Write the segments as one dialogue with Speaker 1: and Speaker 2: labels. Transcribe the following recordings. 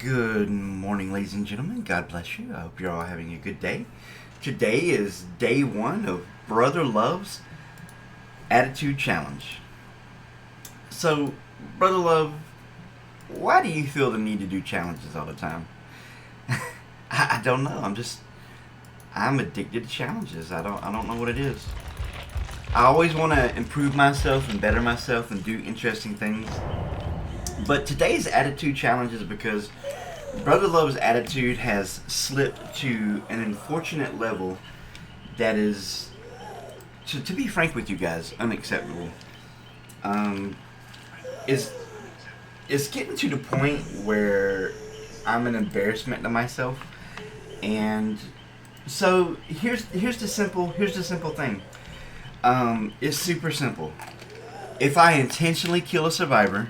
Speaker 1: Good morning, ladies and gentlemen. God bless you. I hope you're all having a good day. Today is day one of Brother Love's Attitude Challenge. So, Brother Love, why do you feel the need to do challenges all the time? I don't know. I'm addicted to challenges. I don't know what it is. I always want to improve myself and better myself and do interesting things. But today's attitude challenge is because Brother Love's attitude has slipped to an unfortunate level that is, to be frank with you guys, unacceptable. It's getting to the point where I'm an embarrassment to myself, and so here's the simple thing. It's super simple. If I intentionally kill a survivor,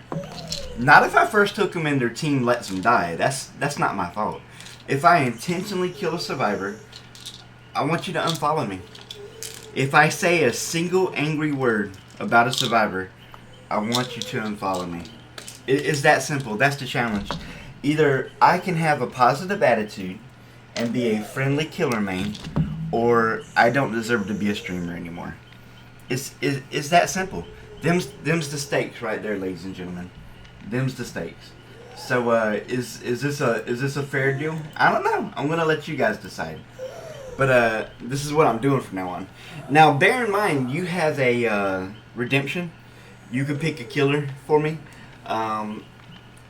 Speaker 1: not if I first took them and their team lets them die. That's not my fault. If I intentionally kill a survivor, I want you to unfollow me. If I say a single angry word about a survivor, I want you to unfollow me. It's that simple. That's the challenge. Either I can have a positive attitude and be a friendly killer main, or I don't deserve to be a streamer anymore. It's that simple. Them's the stakes right there, ladies and gentlemen. Them's the stakes. So is this a fair deal? I don't know. I'm gonna let you guys decide. But this is what I'm doing from now on. Now bear in mind you have a redemption. You can pick a killer for me, and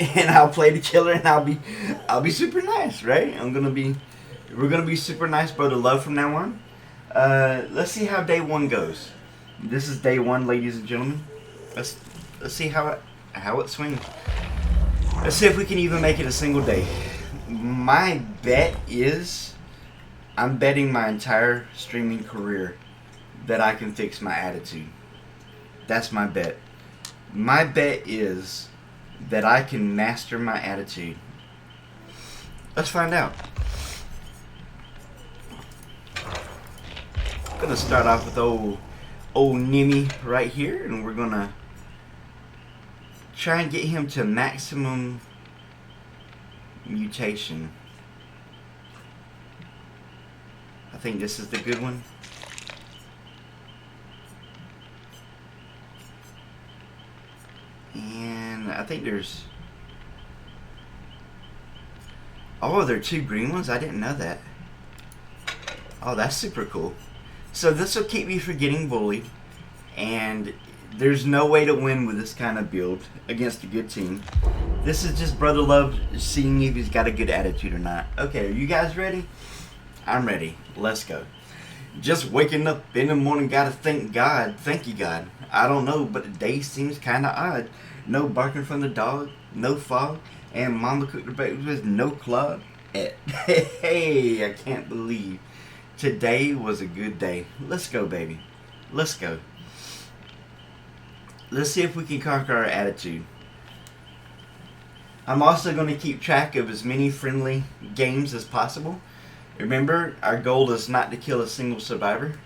Speaker 1: I'll play the killer, and I'll be super nice, right? We're gonna be super nice, Brother Love, from now on. Let's see how day one goes. This is day one, ladies and gentlemen. Let's see how it swings. Let's see if we can even make it a single day. My bet is, I'm betting my entire streaming career that I can fix my attitude. That's my bet. My bet is that I can master my attitude. Let's find out. I'm gonna start off with old Nimi right here, and we're gonna try and get him to maximum mutation. I think this is the good one. And I think there's... Oh, there are two green ones? I didn't know that. Oh, that's super cool. So this will keep me from getting bullied. And there's no way to win with this kind of build against a good team. This is just Brother Love seeing if he's got a good attitude or not. Okay, are you guys ready? I'm ready. Let's go. Just waking up in the morning, gotta thank God. Thank you, God. I don't know, but the day seems kinda odd. No barking from the dog, no fog, and Mama cooked the breakfast with no clog. Hey, I can't believe today was a good day. Let's go, baby. Let's go. Let's see if we can conquer our attitude. I'm also going to keep track of as many friendly games as possible. Remember, our goal is not to kill a single survivor.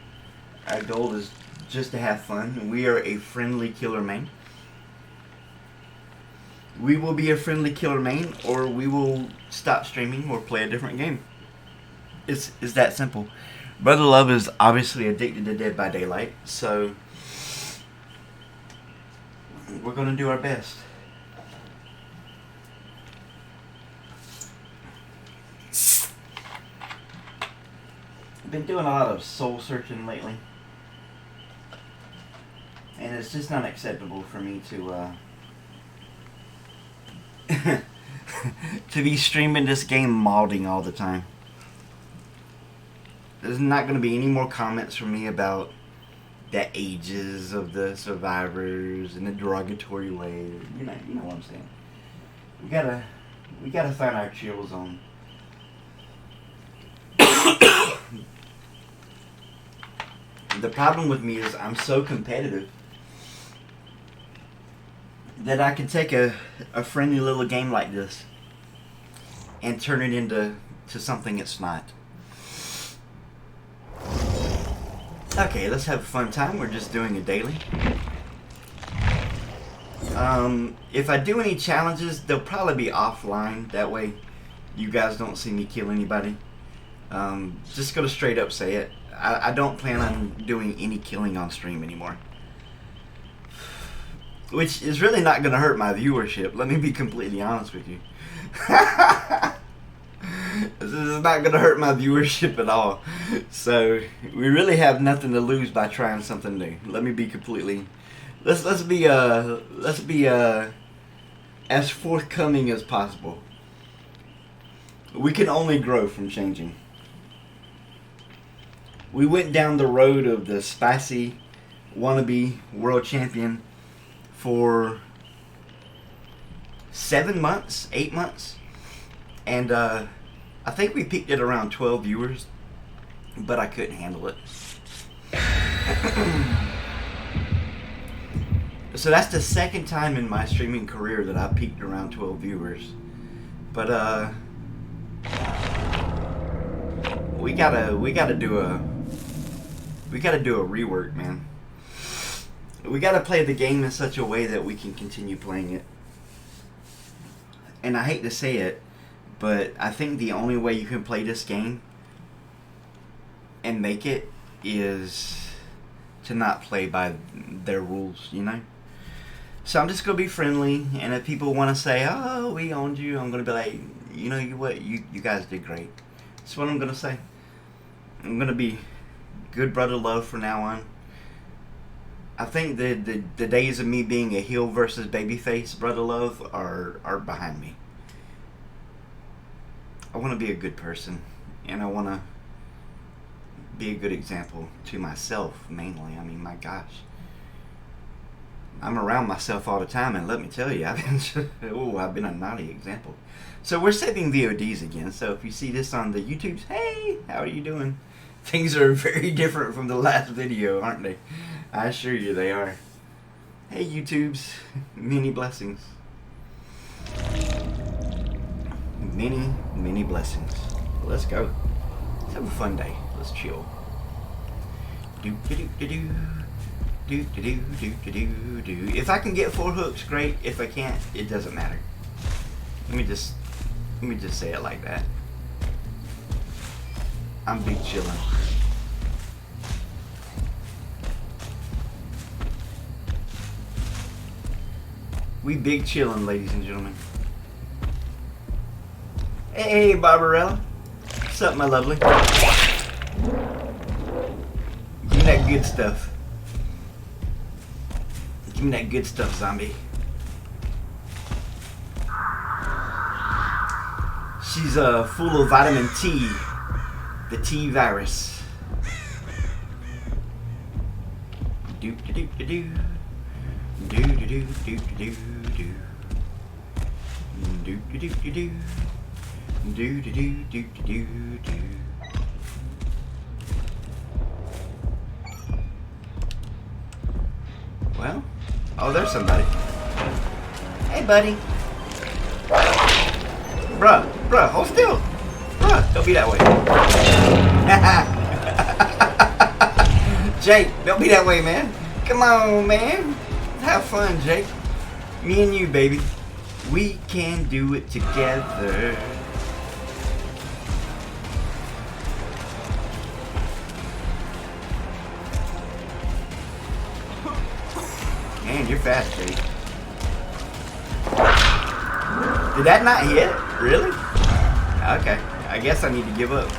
Speaker 1: Our goal is just to have fun. We are a friendly killer main. We will be a friendly killer main, or we will stop streaming or play a different game. It's that simple. Brother Love is obviously addicted to Dead by Daylight, so we're going to do our best. I've been doing a lot of soul searching lately, and it's just not acceptable for me to to be streaming this game modding all the time. There's not going to be any more comments from me about the ages of the survivors in a derogatory way. You know what I'm saying. We gotta find our chill zone. The problem with me is I'm so competitive that I can take a friendly little game like this and turn it into something it's not. Okay, let's have a fun time. We're just doing a daily. If I do any challenges, they'll probably be offline. That way, you guys don't see me kill anybody. Just gonna straight up say it. I don't plan on doing any killing on stream anymore. Which is really not gonna hurt my viewership. Let me be completely honest with you. This is not gonna hurt my viewership at all. So we really have nothing to lose by trying something new. Let me be completely. Let's be as forthcoming as possible. We can only grow from changing. We went down the road of the spicy wannabe world champion for 7 months, 8 months, and I think we peaked at around 12 viewers, but I couldn't handle it. So that's the second time in my streaming career that I peaked around 12 viewers. But we gotta do a rework, man. We gotta play the game in such a way that we can continue playing it. And I hate to say it, but I think the only way you can play this game and make it is to not play by their rules, you know? So I'm just going to be friendly, and if people want to say, oh, we owned you, I'm going to be like, you know what, you guys did great. That's what I'm going to say. I'm going to be good brother love from now on. I think the days of me being a heel versus babyface brother love are behind me. I want to be a good person, and I want to be a good example to myself, mainly. I mean, my gosh. I'm around myself all the time, and let me tell you, I've been a naughty example. So we're saving VODs again, so if you see this on the YouTubes, hey, how are you doing? Things are very different from the last video, aren't they? I assure you they are. Hey, YouTubes, many blessings. Many blessings. Let's go. Let's have a fun day. Let's chill. Do-do-do-do-do. Do-do-do-do-do-do. If I can get 4 hooks, great. If I can't, it doesn't matter. Let me just say it like that. I'm big chillin'. We big chillin', ladies and gentlemen. Hey, Barbarella. What's up, my lovely? Give me that good stuff. Give me that good stuff, zombie. She's full of vitamin T. The T virus. Do-do-do-do-do. Do-do-do-do-do-do. Do-do-do-do-do. Do-do-do-do-do-do. Well, oh, there's somebody. Hey, buddy. Bruh, hold still. Bruh, don't be that way. Jake, don't be that way, man. Come on, man. Have fun, Jake. Me and you, baby. We can do it together. Man, you're fast, Jake. Did that not hit? Really? Okay. I guess I need to give up.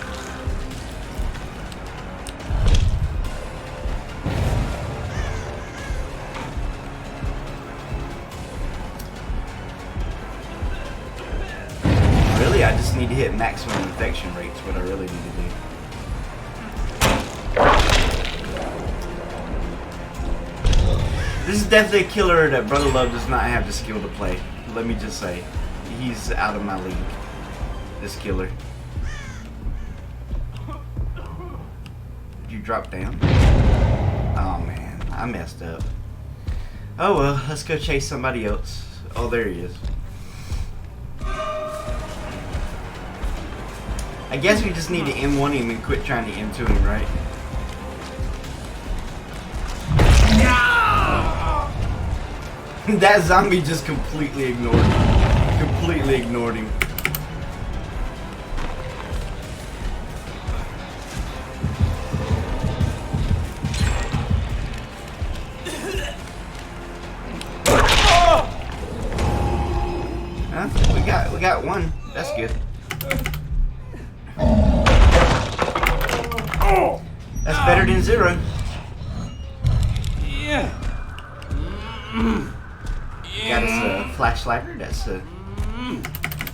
Speaker 1: Really, I just need to hit maximum infection rates, what I really need to do. This is definitely a killer that Brother Love does not have the skill to play. Let me just say. He's out of my league. This killer. Did you drop down? Oh man, I messed up. Oh well, let's go chase somebody else. Oh, there he is. I guess we just need to M1 him and quit trying to M2 him, right? That zombie just completely ignored him. Completely ignored him. Huh? We got one. That's good. That's better than 0.
Speaker 2: Yeah.
Speaker 1: Got us a flashlighter. That's a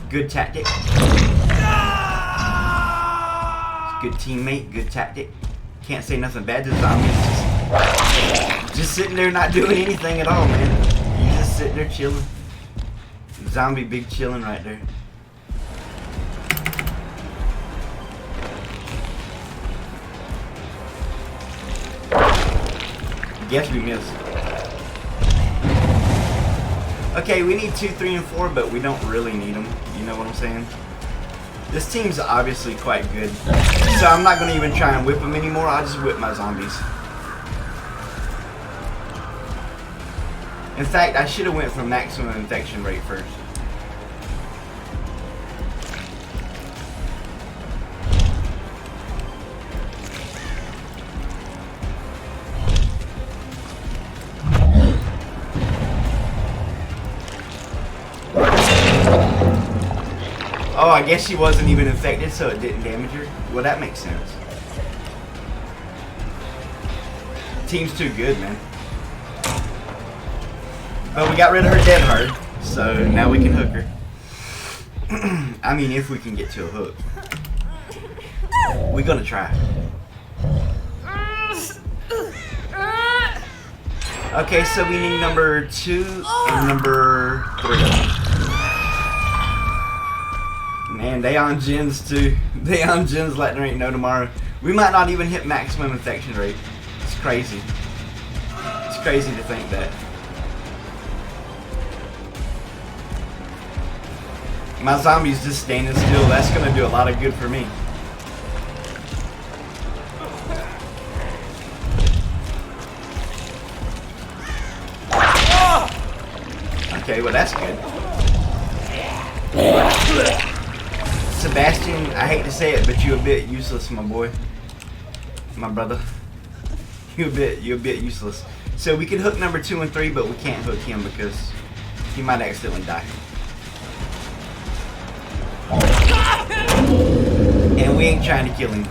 Speaker 1: good tactic. Good teammate, good tactic. Can't say nothing bad to zombies. Just sitting there not doing anything at all, man. You just sitting there chilling. Zombie big chilling right there. Guess we missed. Okay, we need 2, 3, and 4, but we don't really need them. You know what I'm saying? This team's obviously quite good. So I'm not going to even try and whip them anymore. I'll just whip my zombies. In fact, I should have went for maximum infection rate first. Oh, I guess she wasn't even infected, so it didn't damage her. Well, that makes sense. Team's too good, man. But we got rid of her dead hard, so now we can hook her. I mean, if we can get to a hook. We're gonna try. Okay, so we need number 2 and number 3. Man, they on gens too. They on gens like there ain't no tomorrow. We might not even hit maximum infection rate. It's crazy. It's crazy to think that. My zombie's just standing still. That's gonna do a lot of good for me. Okay, well that's good. Sebastian, I hate to say it, but you're a bit useless, my boy. My brother. You're a bit useless. So we can hook number 2 and 3, but we can't hook him because he might accidentally die. And we ain't trying to kill him.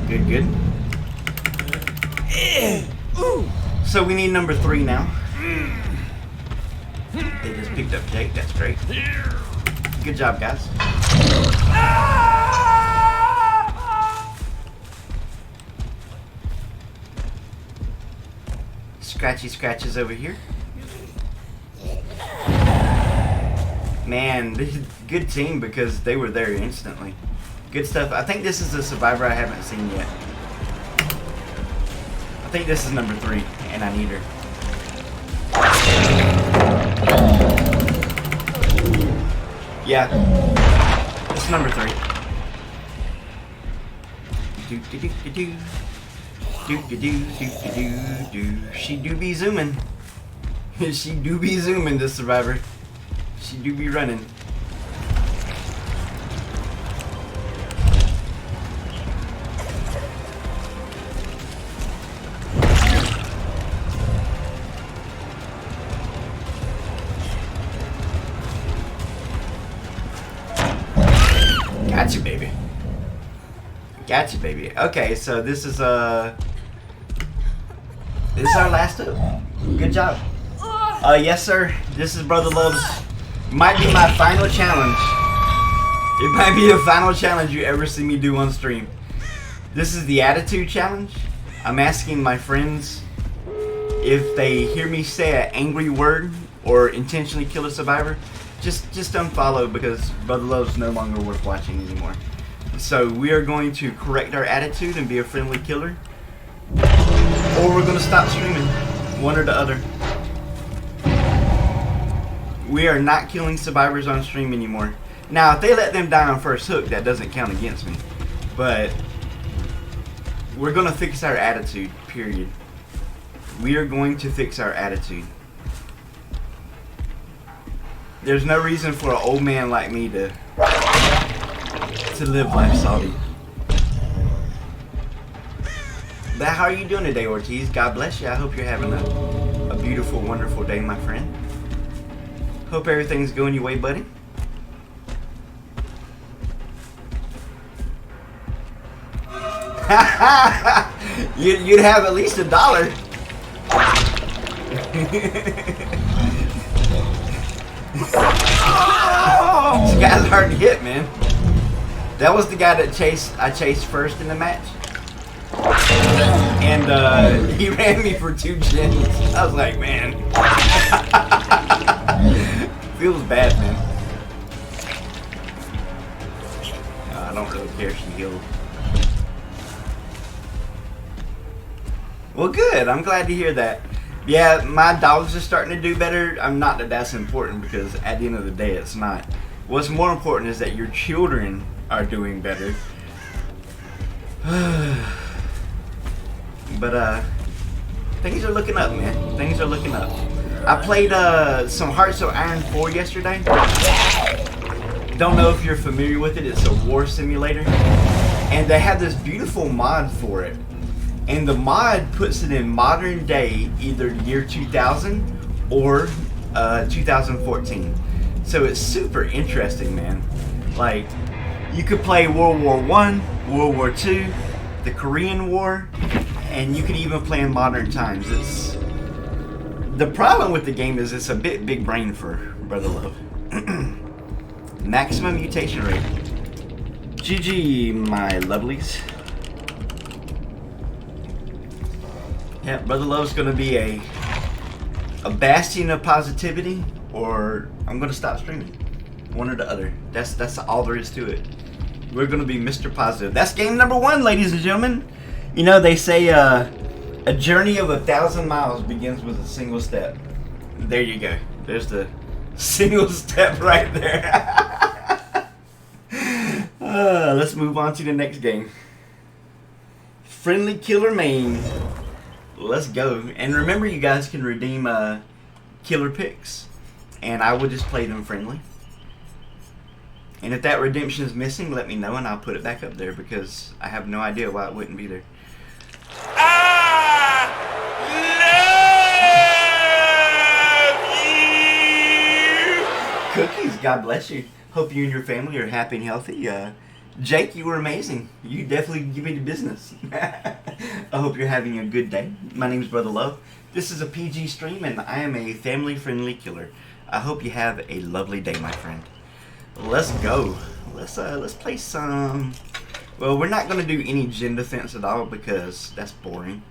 Speaker 1: Good, good. So we need number 3 now. They just picked up Jake. That's great. Good job, guys. Scratchy scratches over here. Man, this is a good team because they were there instantly. Good stuff. I think this is a survivor I haven't seen yet. I think this is number 3, and I need her. Yeah, it's number 3. Do do do do do. Do do do do do do. She do be zooming. She do be zooming, this survivor. She do be running. Gotcha, baby. Gotcha, baby. Okay, so this is our last up. Good job. Yes, sir. This is Brother Loves. Might be my final challenge. It might be the final challenge you ever see me do on stream. This is the attitude challenge. I'm asking my friends if they hear me say an angry word or intentionally kill a survivor, just unfollow because Brother Love's no longer worth watching anymore. So we are going to correct our attitude and be a friendly killer, or we're going to stop streaming. One or the other. We are not killing survivors on stream anymore. Now, if they let them die on first hook, that doesn't count against me. But We're gonna fix our attitude, period. We are going to fix our attitude. There's no reason for an old man like me to live life salty. But how are you doing today, Ortiz? God bless you. I hope you're having a beautiful, wonderful day, my friend. Hope everything's going your way, buddy. You'd have at least $1. This guy's hard to hit, man. That was the guy that I chased first in the match. And he ran me for 2 gens. I was like, man. Feels bad, man. I don't really care if she healed. Well, good. I'm glad to hear that. Yeah, my dogs are starting to do better. I'm not that that's important, because at the end of the day, it's not. What's more important is that your children are doing better. But things are looking up, man. Things are looking up. I played some Hearts of Iron 4 yesterday. Don't know if you're familiar with it. It's a war simulator, and they have this beautiful mod for it. And the mod puts it in modern day, either year 2000 or 2014. So it's super interesting, man. Like, you could play World War I, World War II, the Korean War, and you could even play in modern times. The problem with the game is it's a bit big brain for Brother Love. Maximum mutation rate. GG, my lovelies. Yeah, Brother Love's gonna be a bastion of positivity, or I'm gonna stop streaming. One or the other. That's all there is to it. We're gonna be Mr. Positive. That's game number 1, ladies and gentlemen. You know, they say a journey of 1,000 miles begins with a single step. There you go. There's the single step right there. Let's move on to the next game. Friendly Killer Main. Let's go. And remember, you guys can redeem killer picks, and I will just play them friendly. And if that redemption is missing, let me know and I'll put it back up there, because I have no idea why it wouldn't be there.
Speaker 2: I love you.
Speaker 1: Cookies, God bless you. Hope you and your family are happy and healthy. Jake, you were amazing. You definitely give me the business. I hope you're having a good day. My name's Brother Love. This is a PG stream, and I am a family-friendly killer. I hope you have a lovely day, my friend. Let's go. Let's play some. Well, we're not gonna do any gen defense at all, because that's boring.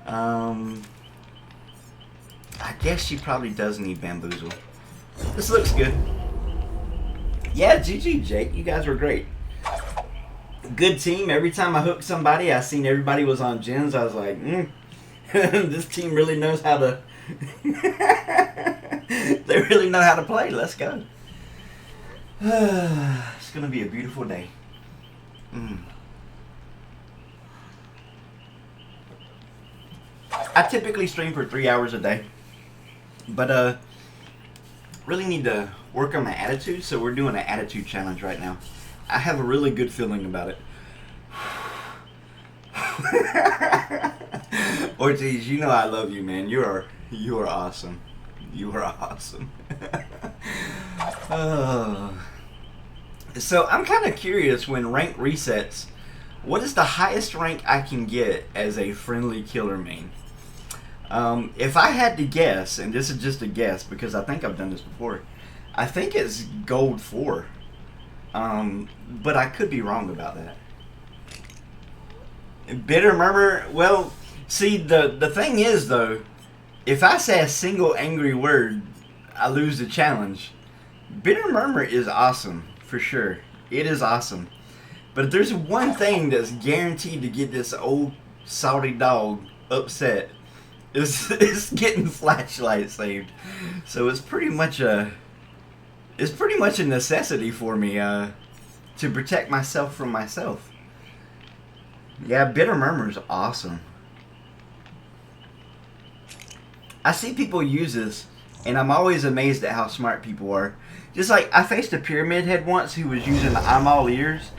Speaker 1: I guess she probably does need bamboozle. This looks good. Yeah, GG, Jake. You guys were great. Good team. Every time I hooked somebody, I seen everybody was on gens. I was like, this team really knows how to. They really know how to play. Let's go. It's gonna be a beautiful day. I typically stream for 3 hours a day, but really need to work on my attitude. So we're doing an attitude challenge right now. I have a really good feeling about it. Ortiz, you know I love you, man. You are awesome. You are awesome. So I'm kind of curious, when rank resets, what is the highest rank I can get as a friendly killer main? If I had to guess, and this is just a guess because I think I've done this before, I think it's gold 4. But I could be wrong about that. Bitter Murmur, well, see, the thing is, though, if I say a single angry word, I lose the challenge. Bitter Murmur is awesome, for sure. It is awesome. But if there's one thing that's guaranteed to get this old salty dog upset, it's getting Flashlight saved. So it's pretty much a necessity for me to protect myself from myself. Yeah, Bitter Murmur is awesome. I see people use this, and I'm always amazed at how smart people are. Just like, I faced a Pyramid Head once who was using the I'm All Ears,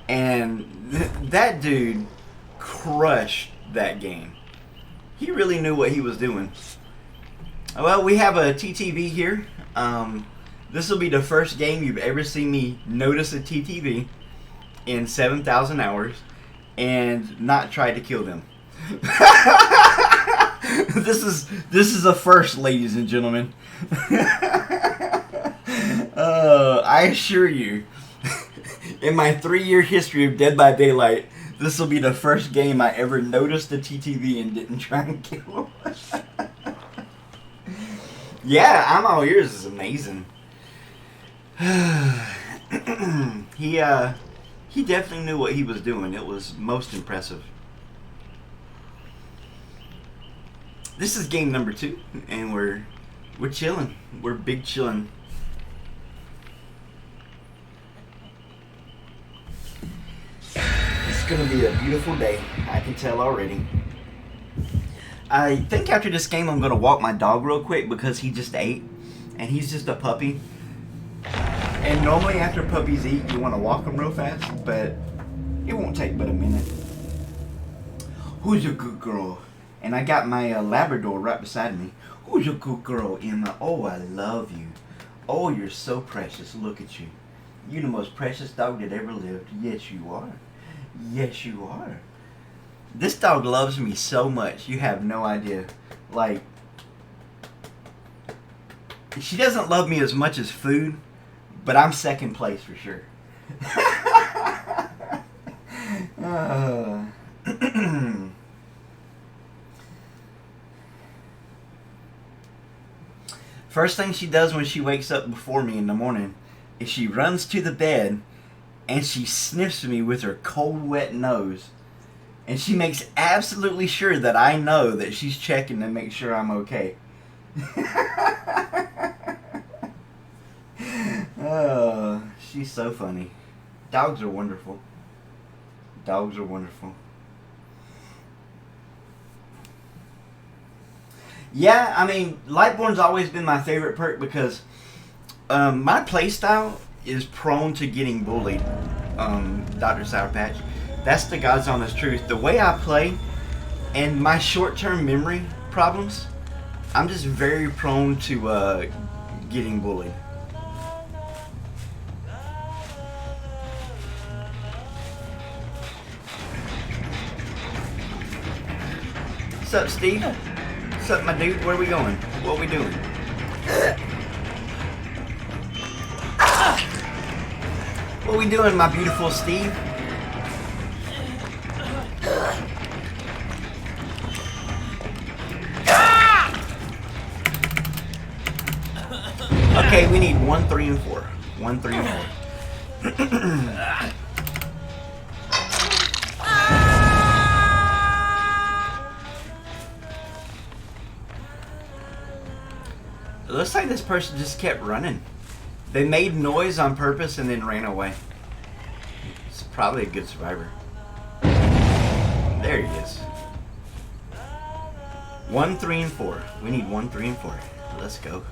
Speaker 1: and that dude crushed that game. He really knew what he was doing. Well, we have a TTV here. This will be the first game you've ever seen me notice a TTV in 7,000 hours and not try to kill them. This is a first, ladies and gentlemen. I assure you, in my 3-year history of Dead by Daylight, this will be the first game I ever noticed a TTV and didn't try and kill him. Yeah, I'm All Ears is amazing. He definitely knew what he was doing. It was most impressive. This is game number 2, and we're chilling. We're big chilling. It's gonna be a beautiful day. I can tell already. I think after this game I'm gonna walk my dog real quick because he just ate, and he's just a puppy. And normally after puppies eat, you want to walk them real fast, but it won't take but a minute. Who's your good girl? And I got my Labrador right beside me. Who's your good girl, Emma? Oh, I love you. Oh, you're so precious. Look at you. You're the most precious dog that ever lived. Yes, you are. Yes, you are. This dog loves me so much. You have no idea. Like, she doesn't love me as much as food, but I'm second place for sure. First thing she does when she wakes up before me in the morning is she runs to the bed and she sniffs me with her cold, wet nose. And she makes absolutely sure that I know that she's checking to make sure I'm okay. Oh, she's so funny. Dogs are wonderful. Dogs are wonderful. Yeah, I mean, Lightborn's always been my favorite perk because my playstyle is prone to getting bullied. Dr. Sour Patch. That's the God's honest truth. The way I play and my short-term memory problems, I'm just very prone to getting bullied. What's up, Steve? What's up, my dude? Where are we going? What are we doing? What are we doing, my beautiful Steve? Okay, we need 1, 3, and 4. 1, 3, and 4. It looks like this person just kept running. They made noise on purpose and then ran away. It's probably a good survivor. There he is. 1, 3, and 4. We need 1, 3, and 4. Let's go.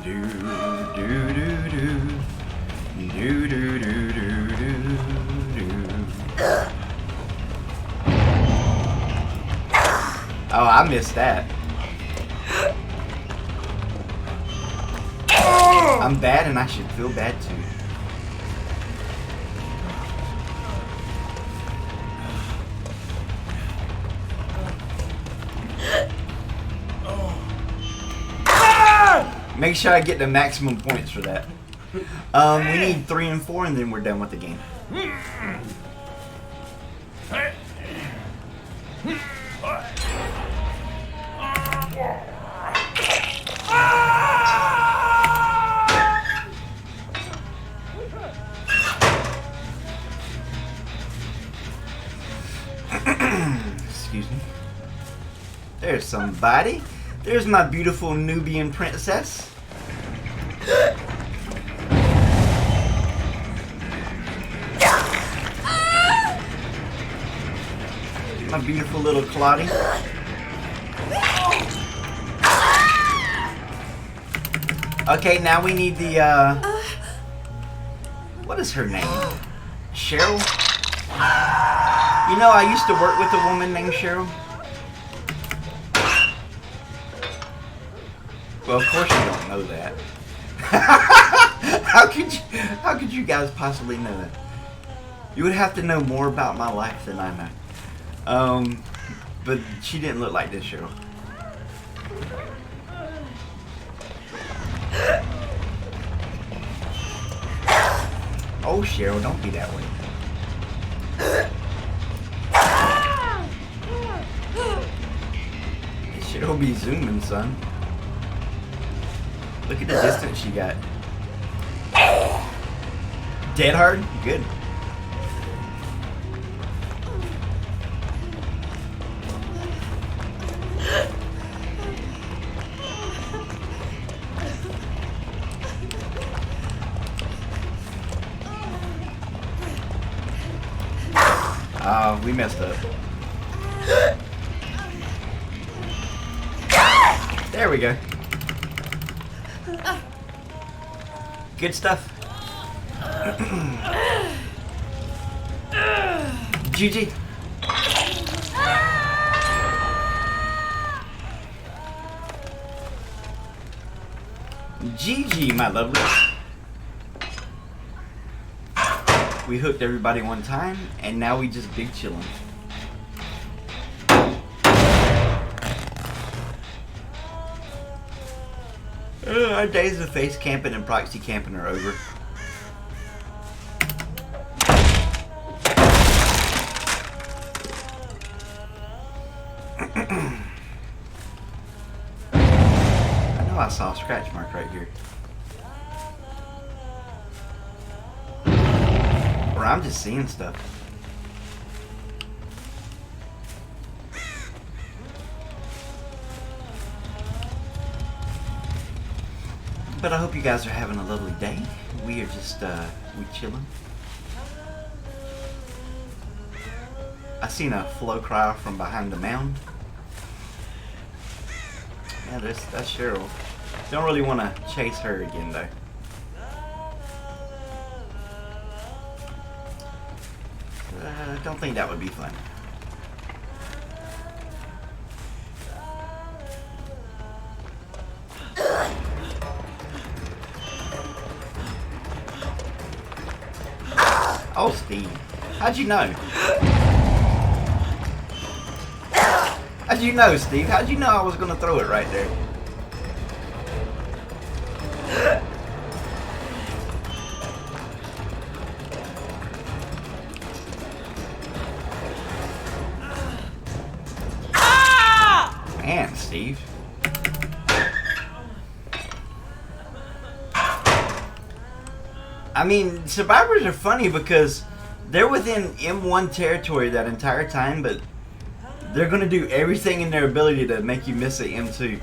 Speaker 1: Do do do do do do do do do. Oh, I missed that. I'm bad and I should feel bad too. Make sure I get the maximum points for that. We need 3 and 4 and then we're done with the game. Excuse me. There's somebody. There's my beautiful Nubian princess. My beautiful little Claudie. Okay, now we need the, what is her name? Cheryl? You know, I used to work with a woman named Cheryl. Well, of course you don't know that. How could you guys possibly know that? You would have to know more about my life than I know. But she didn't look like this, Cheryl. Oh, Cheryl, don't be that way. Cheryl be zooming, son. Look at the distance she got. Dead hard? Good. We messed up. There we go. Good stuff. GG. GG, my lovely. We hooked everybody one time, and now we just big chillin'. Our days of face camping and proxy camping are over. I know I saw a scratch mark right here. Or I'm just seeing stuff. But I hope you guys are having a lovely day. We are just, we chilling. I seen a flow cry from behind the mound. Yeah, that's Cheryl. Don't really want to chase her again, though. Don't think that would be fun. Oh, Steve. How'd you know? How'd you know, Steve? How'd you know I was gonna throw it right there? Man, Steve. I mean, survivors are funny because they're within M1 territory that entire time, but they're gonna do everything in their ability to make you miss a M2.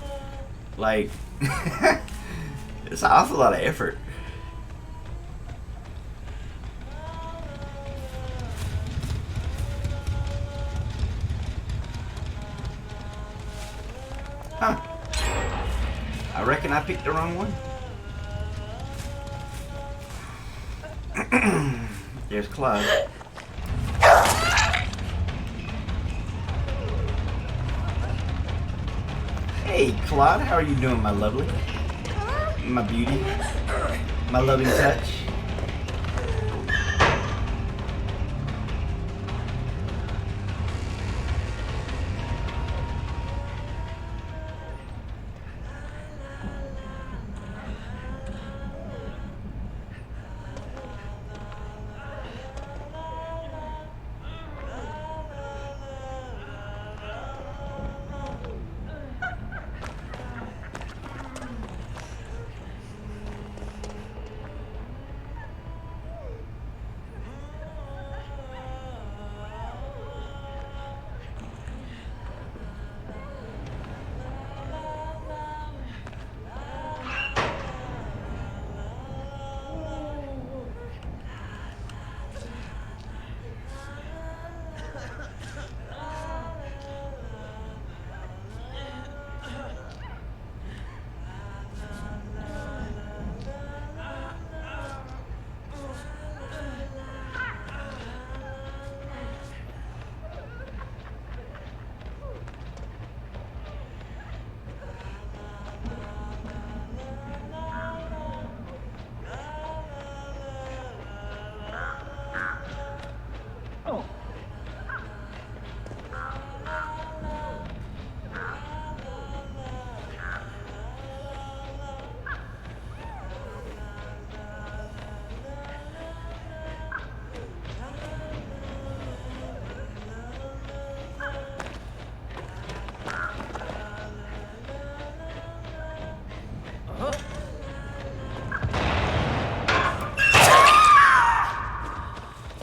Speaker 1: Like, it's an awful lot of effort. Huh. I reckon I picked the wrong one. There's Claude. Hey, Claude, how are you doing, my lovely? My beauty? My loving touch?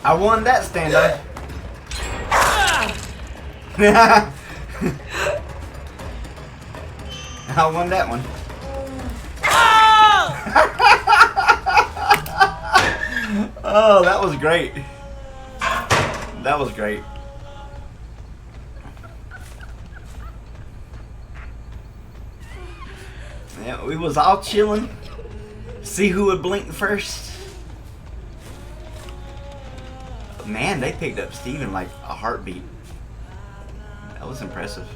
Speaker 1: I won that standoff. I won that one. Oh, that was great. That was great. Yeah, we was all chilling. See who would blink first. Man, they picked up Steven like a heartbeat. That was impressive.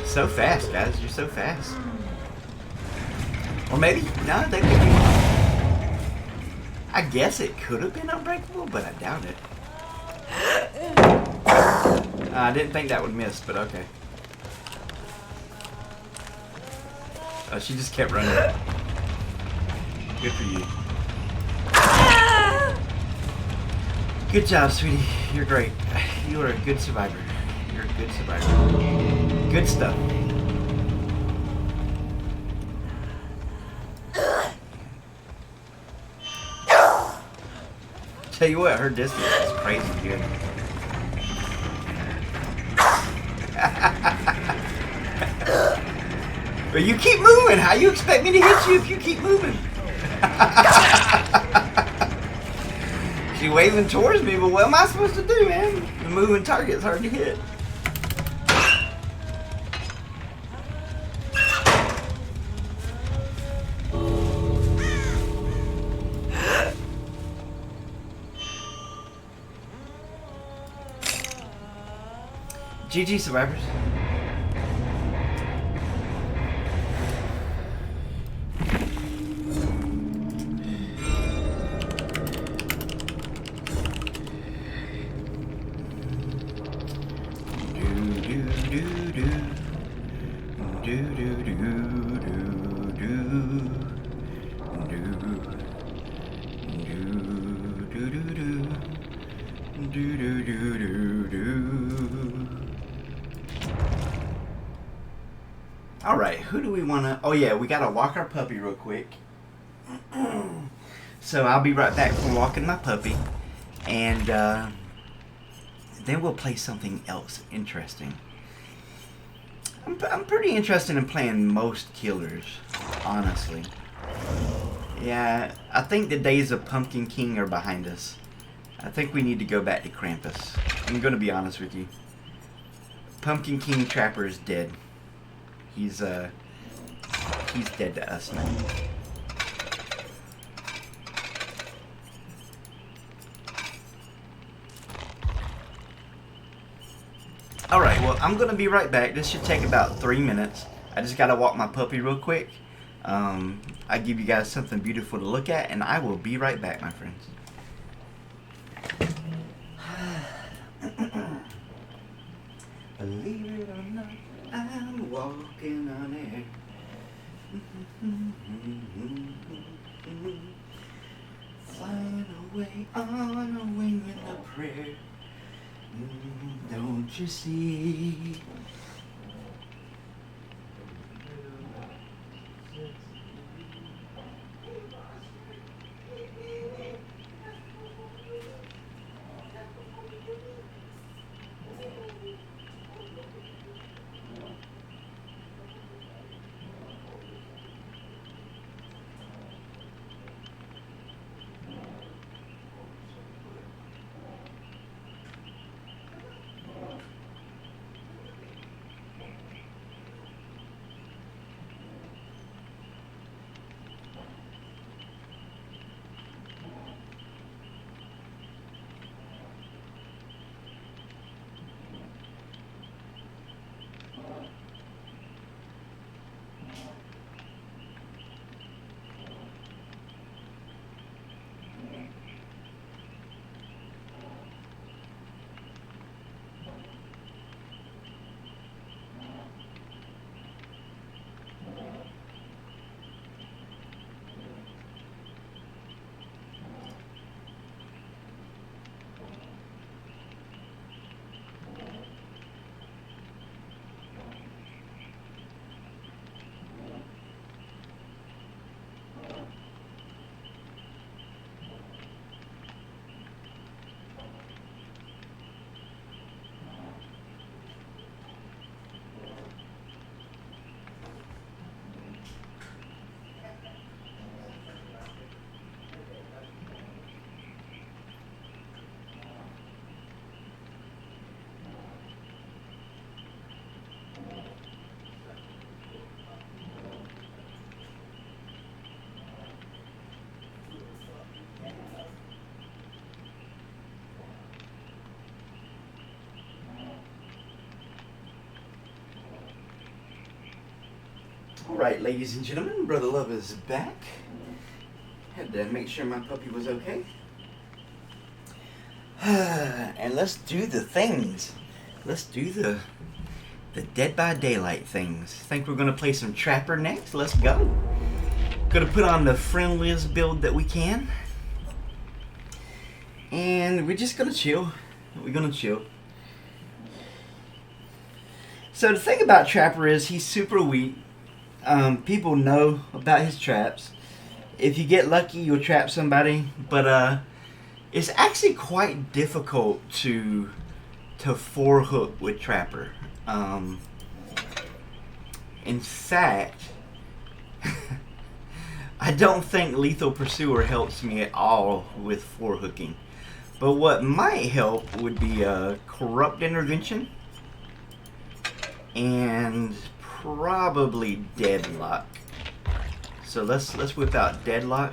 Speaker 1: So fast, guys. You're so fast. Or maybe, no, they could be. I guess it could have been unbreakable, but I doubt it. I didn't think that would miss, but okay. Oh, she just kept running. Good for you. Good job, sweetie. You're great. You are a good survivor. You're a good survivor. Good stuff. Tell you what, her distance is crazy good. But you keep moving. How you expect me to hit you if you keep moving? She waving towards me, but what am I supposed to do, man? The moving target's hard to hit. GG, survivors. Alright, who do we want to... Oh yeah, we got to walk our puppy real quick. So I'll be right back from walking my puppy. And then we'll play something else interesting. I'm pretty interested in playing most killers, honestly. Yeah, I think the days of Pumpkin King are behind us. I think we need to go back to Krampus. I'm going to be honest with you. Pumpkin King Trapper is dead. He's dead to us now. Alright, well, I'm going to be right back. This should take about 3 minutes. I just got to walk my puppy real quick. I give you guys something beautiful to look at, and I will be right back, my friends. Believe it or not, I'm walking on air. Flying away on a wing in a prayer. Don't you see? Alright, ladies and gentlemen, Brother Love is back. Had to make sure my puppy was okay. And let's do the things. Let's do the Dead by Daylight things. Think we're gonna play some Trapper next? Let's go. Gonna put on the friendliest build that we can. And we're just gonna chill. We're gonna chill. So the thing about Trapper is he's super weak. People know about his traps. If you get lucky, you'll trap somebody. But it's actually quite difficult to 4-hook with Trapper. In fact, I don't think Lethal Pursuer helps me at all with 4-hooking. But what might help would be Corrupt Intervention and probably Deadlock. So let's whip out Deadlock,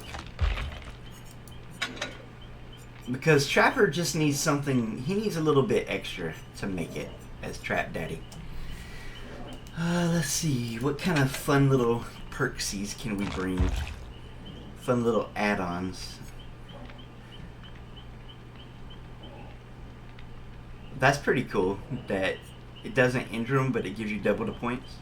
Speaker 1: because Trapper just needs something. He needs a little bit extra to make it as Trap Daddy. Let's see, what kind of fun little perksies can we bring? Fun little add-ons. That's pretty cool that it doesn't injure them, but it gives you double the points.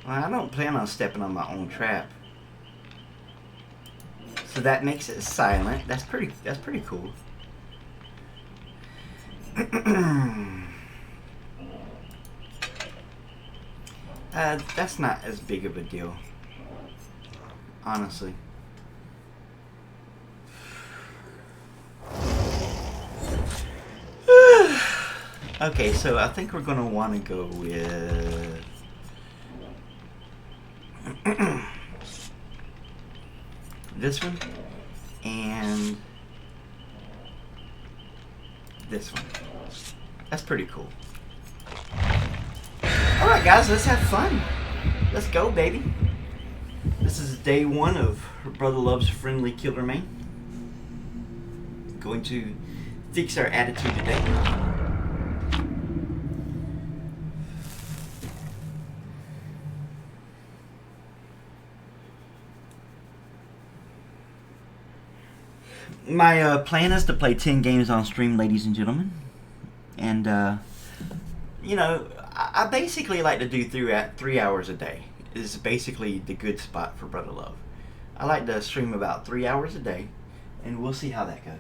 Speaker 1: Well, I don't plan on stepping on my own trap. So that makes it silent. That's pretty cool. That's not as big of a deal, honestly. Okay, so I think we're gonna want to go with this one and this one. That's pretty cool. Alright guys, let's have fun. Let's go, baby. This is day 1 of Brother Love's Friendly Killer Main. Going to fix our attitude today. My plan is to play 10 games on stream, ladies and gentlemen. And, you know, I basically like to do 3 hours a day. Is basically the good spot for Brother Love. I like to stream about 3 hours a day, and we'll see how that goes.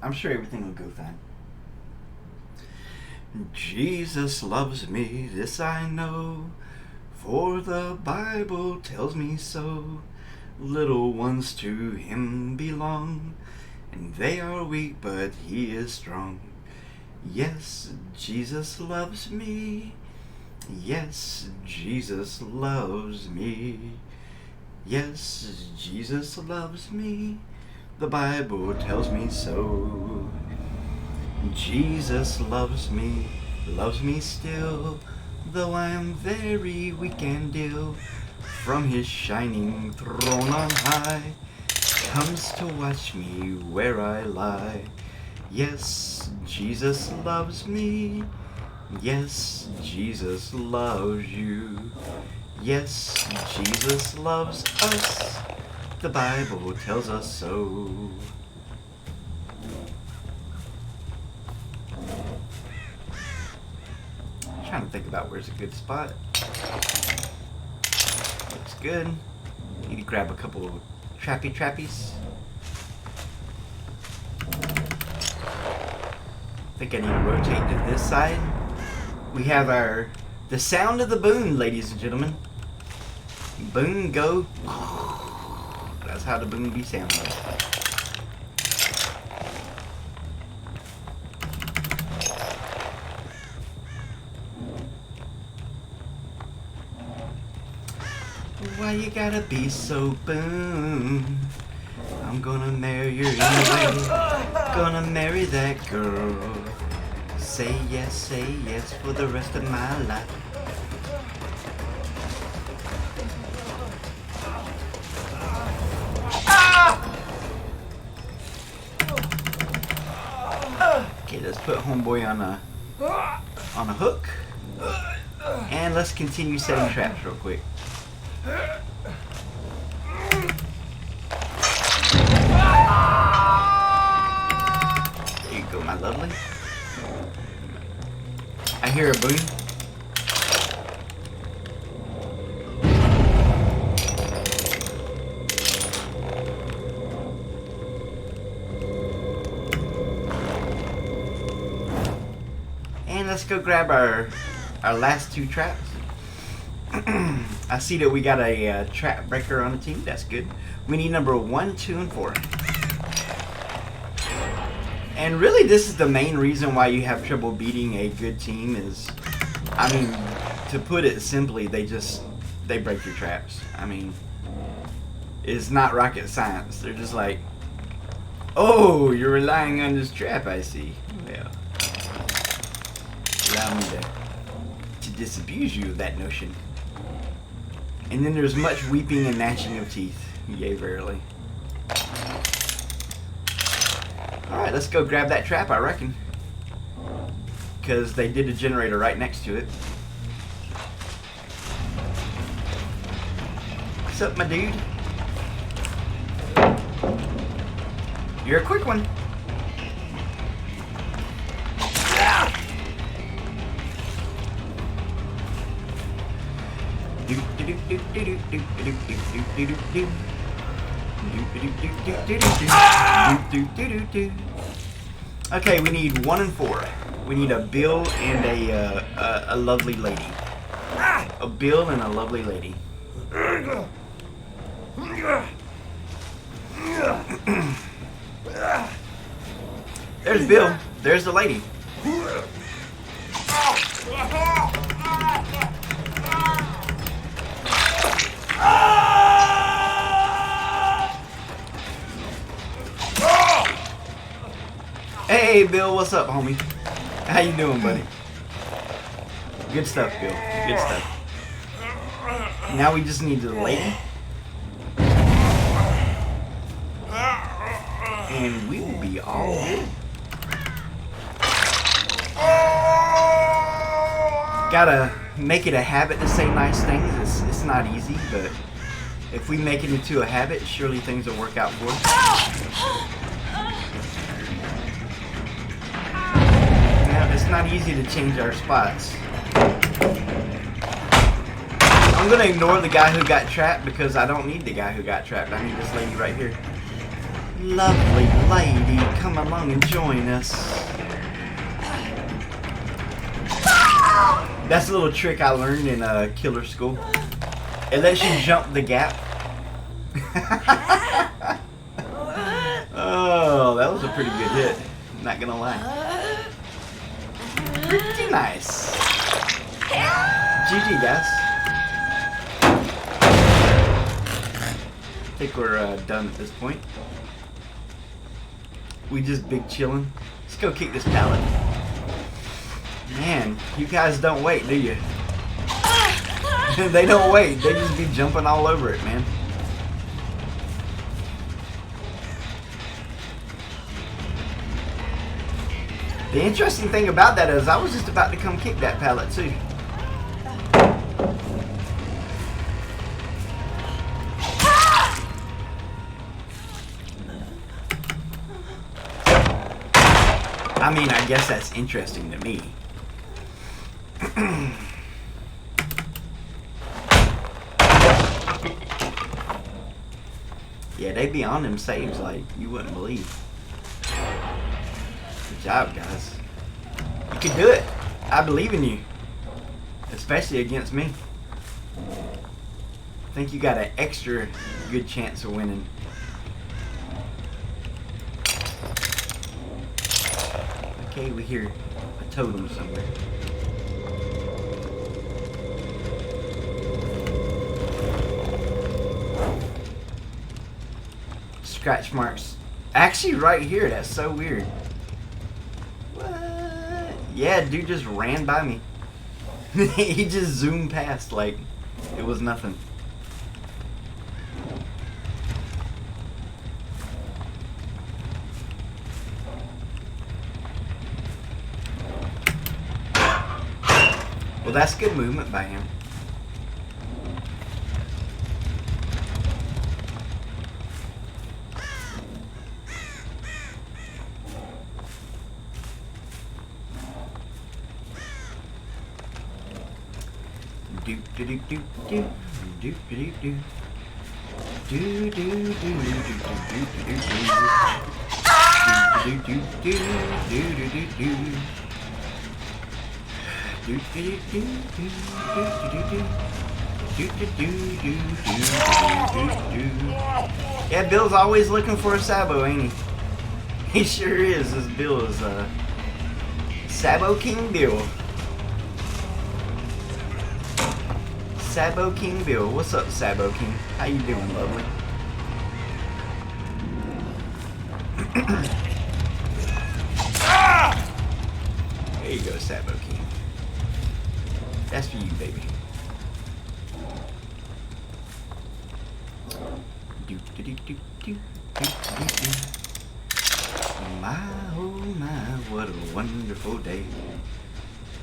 Speaker 1: I'm sure everything will go fine. Jesus loves me, this I know, for the Bible tells me so. Little ones to him belong, and they are weak, but he is strong. Yes, Jesus loves me. Yes, Jesus loves me. Yes, Jesus loves me. The Bible tells me so. Jesus loves me still, though I am very weak and ill. From his shining throne on high, comes to watch me where I lie. Yes, Jesus loves me. Yes, Jesus loves you. Yes, Jesus loves us. The Bible tells us so. I'm trying to think about where's a good spot. Looks good. Need to grab a couple of trappies. I think I need to rotate to this side. We have the sound of the boom, ladies and gentlemen. Boom go. That's how the boom be sounding. Why you gotta be so boom? I'm gonna marry her anyway. Gonna marry that girl. Say yes for the rest of my life. Okay, let's put homeboy on a hook. And let's continue setting traps real quick. There you go, my lovely. I hear a boom. And let's go grab our last two traps. I see that we got a trap breaker on the team. That's good. We need number 1, 2, and 4. And really, this is the main reason why you have trouble beating a good team is, I mean, to put it simply, they break your traps. I mean, it's not rocket science. They're just like, oh, you're relying on this trap, I see. Well, allow me to disabuse you of that notion. And then there's much weeping and gnashing of teeth. Yea, verily. Alright, let's go grab that trap, I reckon. Because they did a generator right next to it. What's up, my dude? You're a quick one. Okay, we need 1 and 4. We need a Bill and a lovely lady. A Bill and a lovely lady. There's Bill. There's the lady. Hey, Bill, what's up, homie? How you doing, buddy? Good stuff, Bill. Good stuff. Now we just need the lady. And we will be all good. Gotta make it a habit to say nice things. It's not easy, but if we make it into a habit, surely things will work out for us. It's not easy to change our spots. I'm gonna ignore the guy who got trapped because I don't need the guy who got trapped. I need this lady right here. Lovely lady, come along and join us. That's a little trick I learned in Killer School. It lets you jump the gap. Oh, that was a pretty good hit. Not gonna lie. Pretty nice. GG, guys. I think we're done at this point. We just big chilling. Let's go kick this pallet. Man, you guys don't wait, do you? They don't wait. They just be jumping all over it, man. The interesting thing about that is I was just about to come kick that pallet too. I mean, I guess that's interesting to me. Yeah, they be on them saves like you wouldn't believe. Good job, guys. You can do it. I believe in you. Especially against me. I think you got an extra good chance of winning. Okay, we hear a totem somewhere. scratch marks. Actually, right here. That's so weird. What? Yeah, dude just ran by me. He just zoomed past like it was nothing. Well, that's good movement by him. Do do do do do do do do do do do do do yeah, Bill's always looking for a Sabo, ain't he? He sure is. This Bill is Sabo King Bill. Sabo King Bill. What's up, Sabo King? How you doing, lovely? There you go, Sabo King. That's for you, baby. Do do do do do do do do. My oh my, what a wonderful day.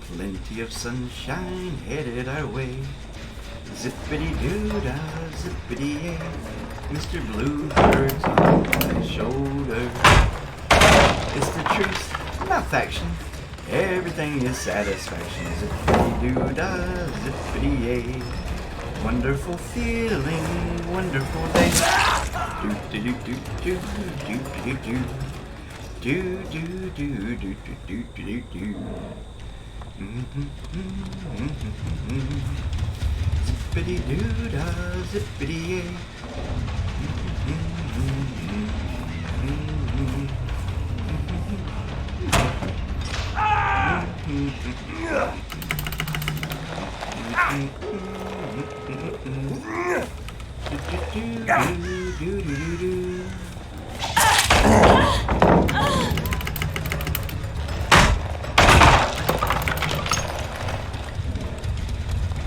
Speaker 1: Plenty of sunshine headed our way. Zippity-doo-dah, zippity-yay, Mr. Bluebird's on my shoulder. It's the truth, not faction. Everything is satisfaction. Zippity-doo-dah, zippity-yay. Wonderful feeling, wonderful day. Do-do-do-do-do, do-do-do-do. Do-do-do-do-do-do-do-do. Zippity-doo-dah, zippity-yay.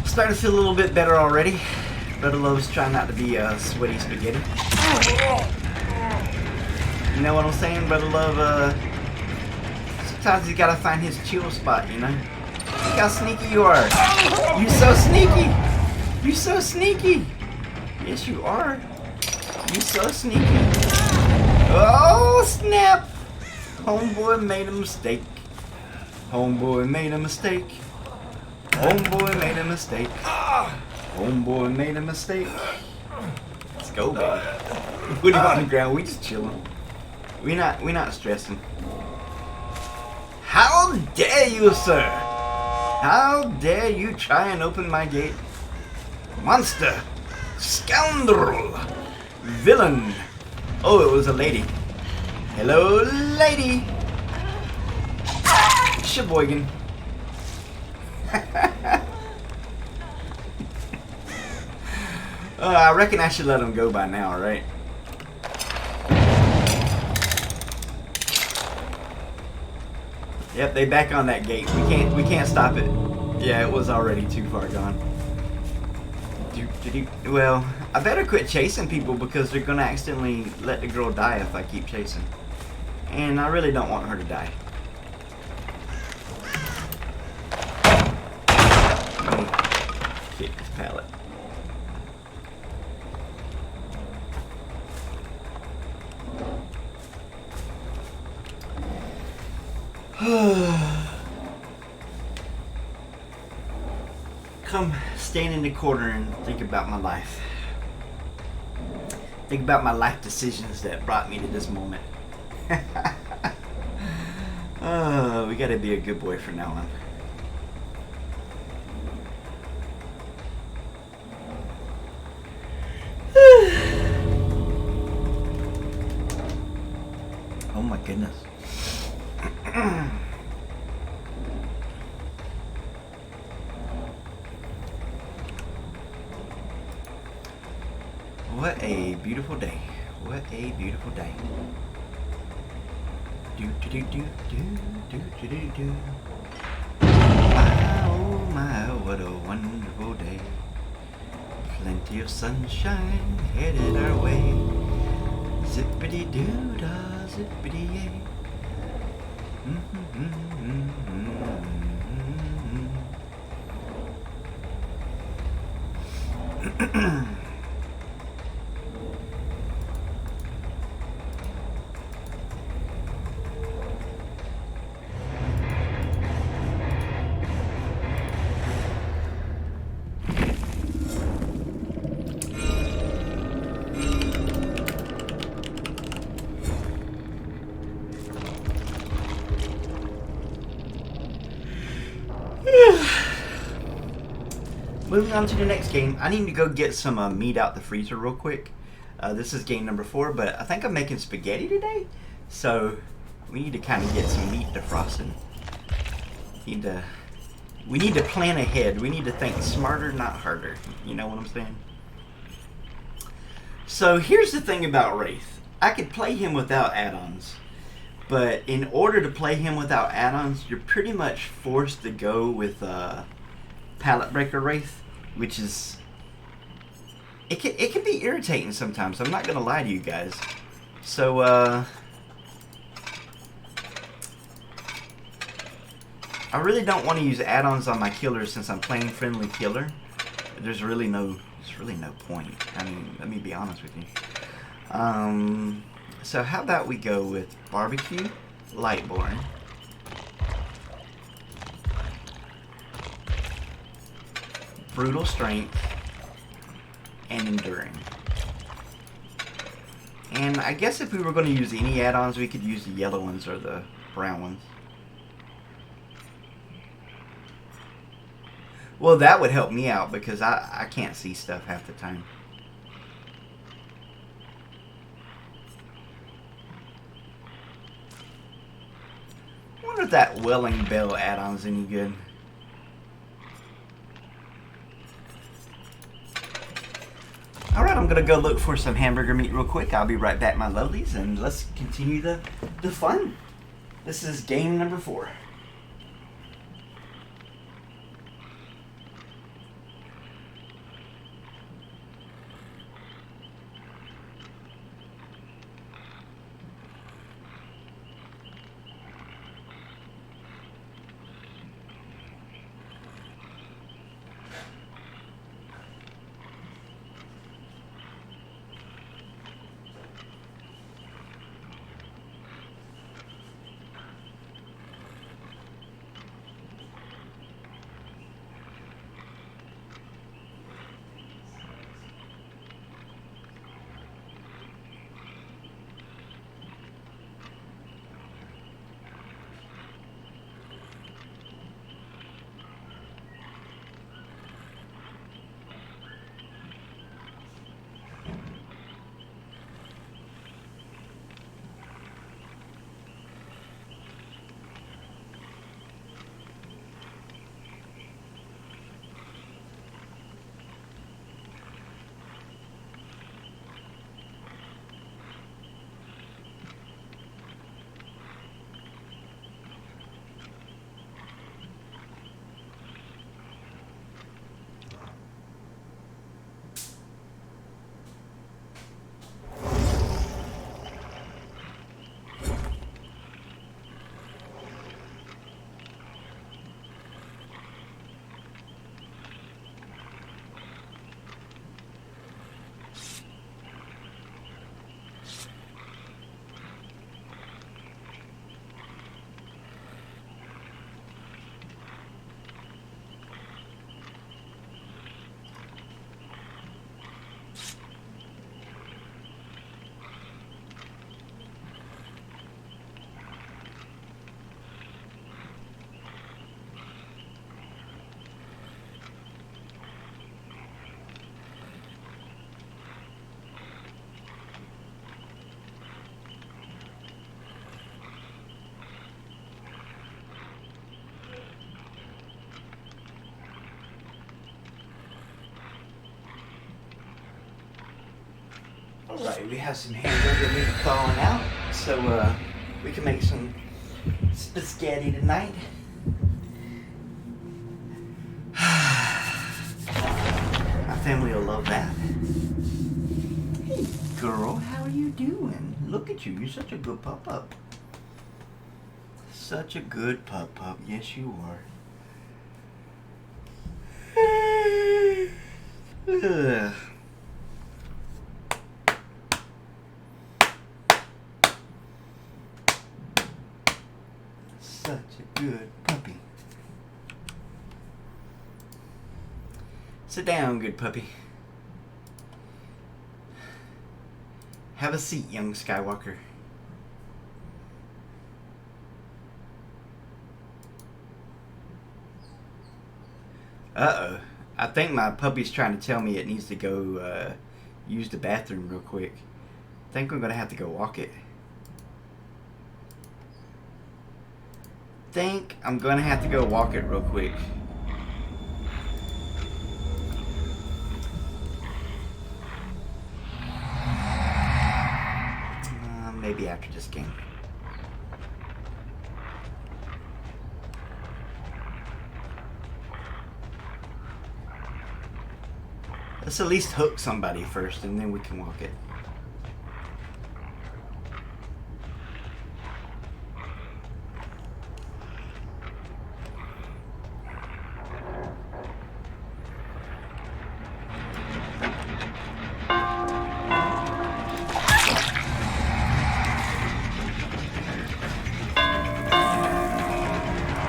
Speaker 1: Starting to feel a little bit better already. Brother Love's trying not to be sweaty spaghetti. You know what I'm saying, Brother Love? Sometimes he's gotta find his chill spot, you know? Look how sneaky you are. You so sneaky. You so sneaky. Yes, you are. You so sneaky. Oh, snap. Homeboy made a mistake. Homeboy made a mistake. Homeboy made a mistake. Homeboy made a mistake. Let's go, baby. What are you on the ground? We just chilling. We not stressing. How dare you, sir? How dare you try and open my gate? Monster! Scoundrel! Villain! Oh, it was a lady. Hello, lady! Sheboygan. I reckon I should let him go by now, right? Yep, they back on that gate. We can't stop it. Yeah, it was already too far gone. Well, I better quit chasing people because they're gonna accidentally let the girl die if I keep chasing. And I really don't want her to die. Let me kick this pallet. Come stand in the corner and think about my life. Think about my life decisions that brought me to this moment. Oh, we gotta be a good boy from now on. Oh my goodness. What a beautiful day. What a beautiful day. Do do do do do do do do do. My oh my, what a wonderful day. Plenty of sunshine headed our way. Zippity doo dah, zippity yay. Moving on to the next game, I need to go get some meat out the freezer real quick. This is game number 4, but I think I'm making spaghetti today, so we need to kind of get some meat defrosting. We need to plan ahead. We need to think smarter, not harder. You know what I'm saying? So here's the thing about Wraith. I could play him without add-ons, but in order to play him without add-ons, you're pretty much forced to go with Pallet Breaker Wraith, which is it can be irritating sometimes. I'm not gonna lie to you guys. So I really don't want to use add-ons on my killers since I'm playing friendly killer. There's really no point. I mean, let me be honest with you. So how about we go with Barbecue, Lightborn, Brutal Strength, and Enduring. And I guess if we were going to use any add-ons, we could use the yellow ones or the brown ones. Well, that would help me out because I can't see stuff half the time. I wonder if that Welling Bell add-on's any good. Alright, I'm gonna go look for some hamburger meat real quick. I'll be right back, my lovelies, and let's continue the fun. This is game number 4. Alright, we have some hamburger meat thawing out, so we can make some spaghetti tonight. My family will love that. Hey girl, how are you doing? Look at you, you're such a good pup-pup. Such a good pup-pup, yes you are. Ugh. Such a good puppy. Sit down, good puppy. Have a seat, young Skywalker. Uh-oh. I think my puppy's trying to tell me it needs to go use the bathroom real quick. I think I'm going to have to go walk it. Think I'm going to have to go walk it real quick. Maybe after this game. Let's at least hook somebody first and then we can walk it.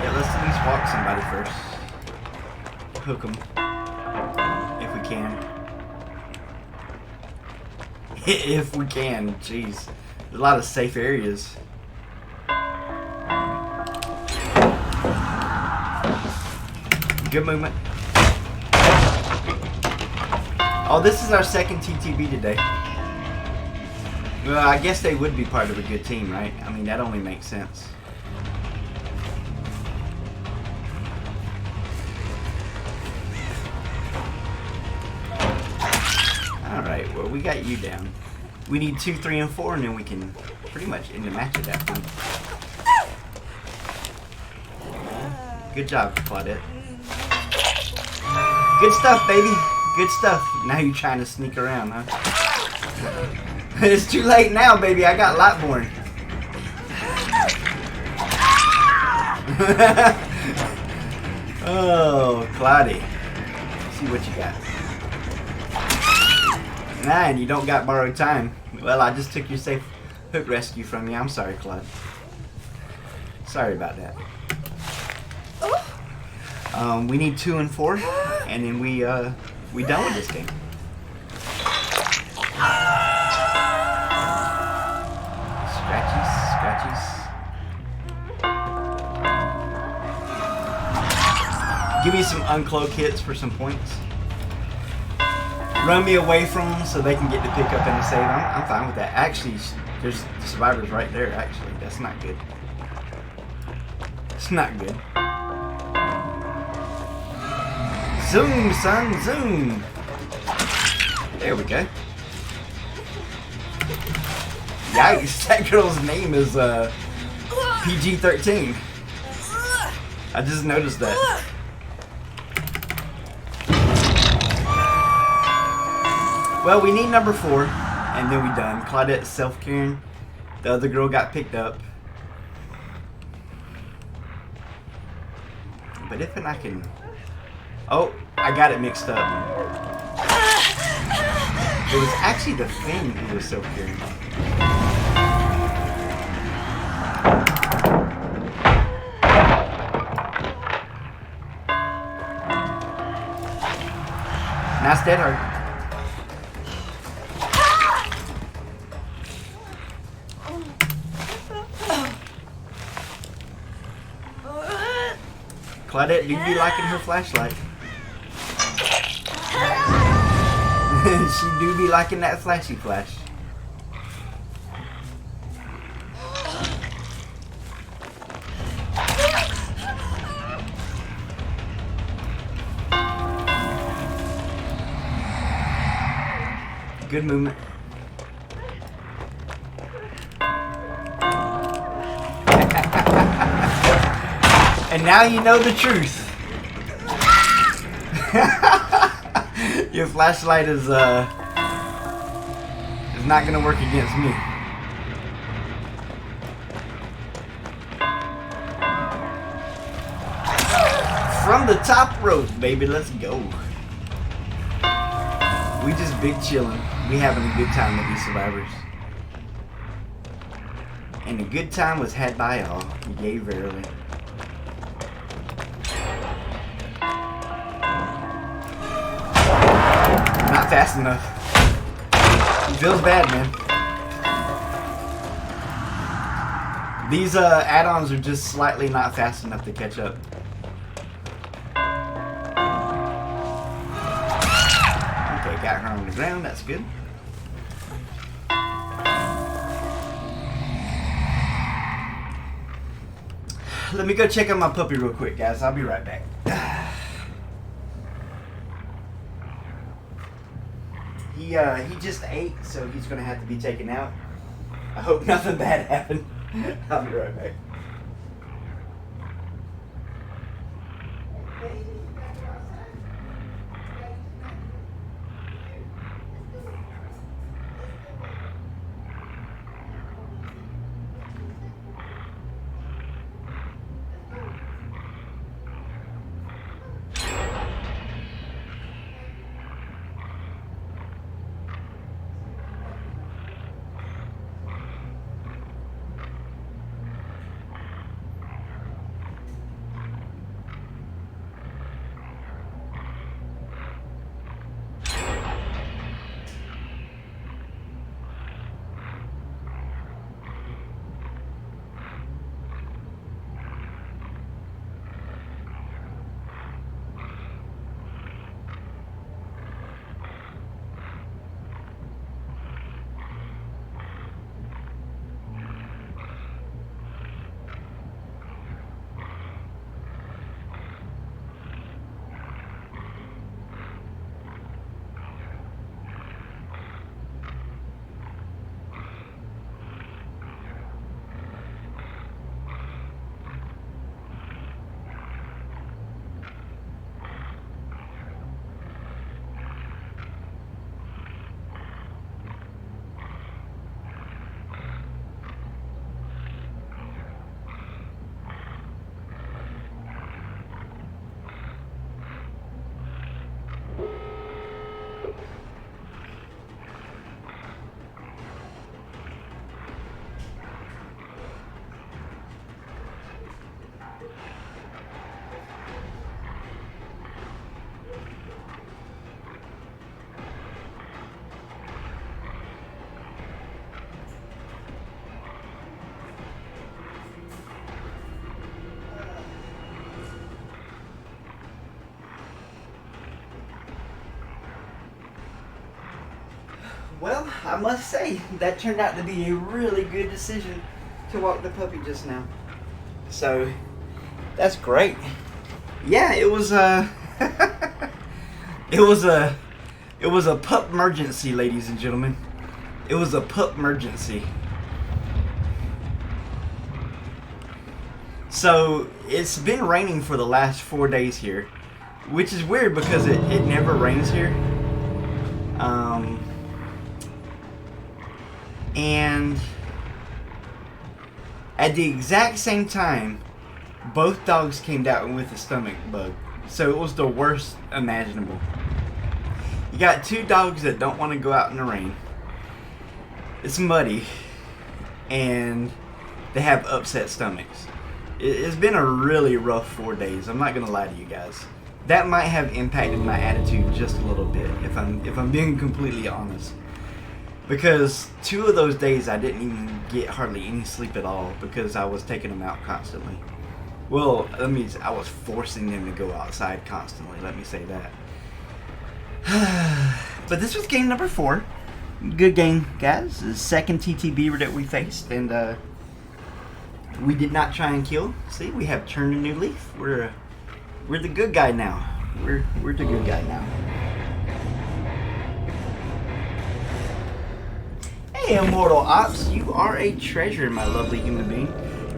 Speaker 1: Yeah, let's at least walk somebody first. Hook them. If we can. If we can, jeez. There's a lot of safe areas. Good movement. Oh, this is our second TTB today. Well, I guess they would be part of a good team, right? I mean, that only makes sense. Alright, well, we got you down. We need 2, 3, and 4, and then we can pretty much end the match at that point. Good job, Claudette. Good stuff, baby. Good stuff. Now you're trying to sneak around, huh? It's too late now, baby. I got Lightborn. Oh, Claudie. See what you got. Nah, and you don't got borrowed time. Well, I just took your safe hook rescue from you. I'm sorry, Claude. Sorry about that. We need 2 and 4, and then we done with this game. Scratchies. Give me some uncloak hits for some points. Run me away from them so they can get the pick up and the save. I'm fine with that. Actually, there's the survivors right there, actually. That's not good. It's not good. Zoom, son, zoom. There we go. Yikes, that girl's name is PG-13. I just noticed that. Well, we need number 4, and then we done. Claudette's self-caring. The other girl got picked up. But if and I can... Oh, I got it mixed up. It was actually the Finn who was self-caring. Nice dead hard. Claudette do be liking her flashlight. She do be liking that flashy flash. Good movement. And now you know the truth. Your flashlight is not gonna work against me. From the top rope, baby, let's go. We just big chillin'. We having a good time with these survivors. And a good time was had by all. Yea, verily. Not fast enough. It feels bad, man. These add-ons are just slightly not fast enough to catch up. Okay, got her on the ground. That's good. Let me go check on my puppy real quick, guys. I'll be right back. He just ate, so he's gonna have to be taken out. I hope nothing bad happened. I'll be right back. Well, I must say, that turned out to be a really good decision to walk the puppy just now. So, that's great. Yeah, it was it was a pup emergency, ladies and gentlemen. It was a pup emergency. So, it's been raining for the last 4 days here, which is weird because it never rains here. And at the exact same time, both dogs came down with a stomach bug. So it was the worst imaginable. You got two dogs that don't want to go out in the rain. It's muddy. And they have upset stomachs. It's been a really rough 4 days. I'm not going to lie to you guys. That might have impacted my attitude just a little bit, if I'm being completely honest. Because 2 of those days I didn't even get hardly any sleep at all because I was taking them out constantly. Well, that means I was forcing them to go outside constantly, let me say that. But this was game number 4. Good game, guys. The second TTB that we faced, and we did not try and kill. See, we have turned a new leaf. We're the good guy now. We're the good guy now. Hey, Immortal Ops, you are a treasure, my lovely human being.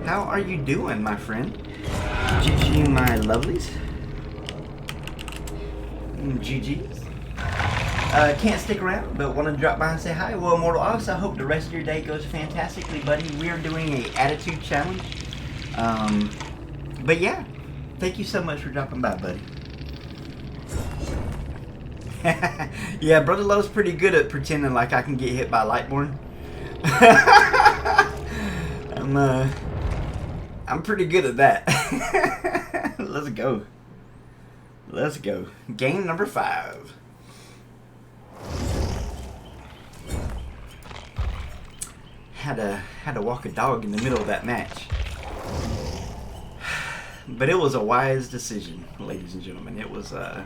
Speaker 1: How are you doing, my friend? GG, my lovelies. GG. Can't stick around, but want to drop by and say hi. Well, Immortal Ox, I hope the rest of your day goes fantastically, buddy. We are doing a attitude challenge. But yeah, thank you so much for dropping by, buddy. Yeah, Brother Love's pretty good at pretending like I can get hit by Lightborn. I'm pretty good at that. Let's go. Let's go. Game number 5. Had to walk a dog in the middle of that match. But it was a wise decision, ladies and gentlemen. It was the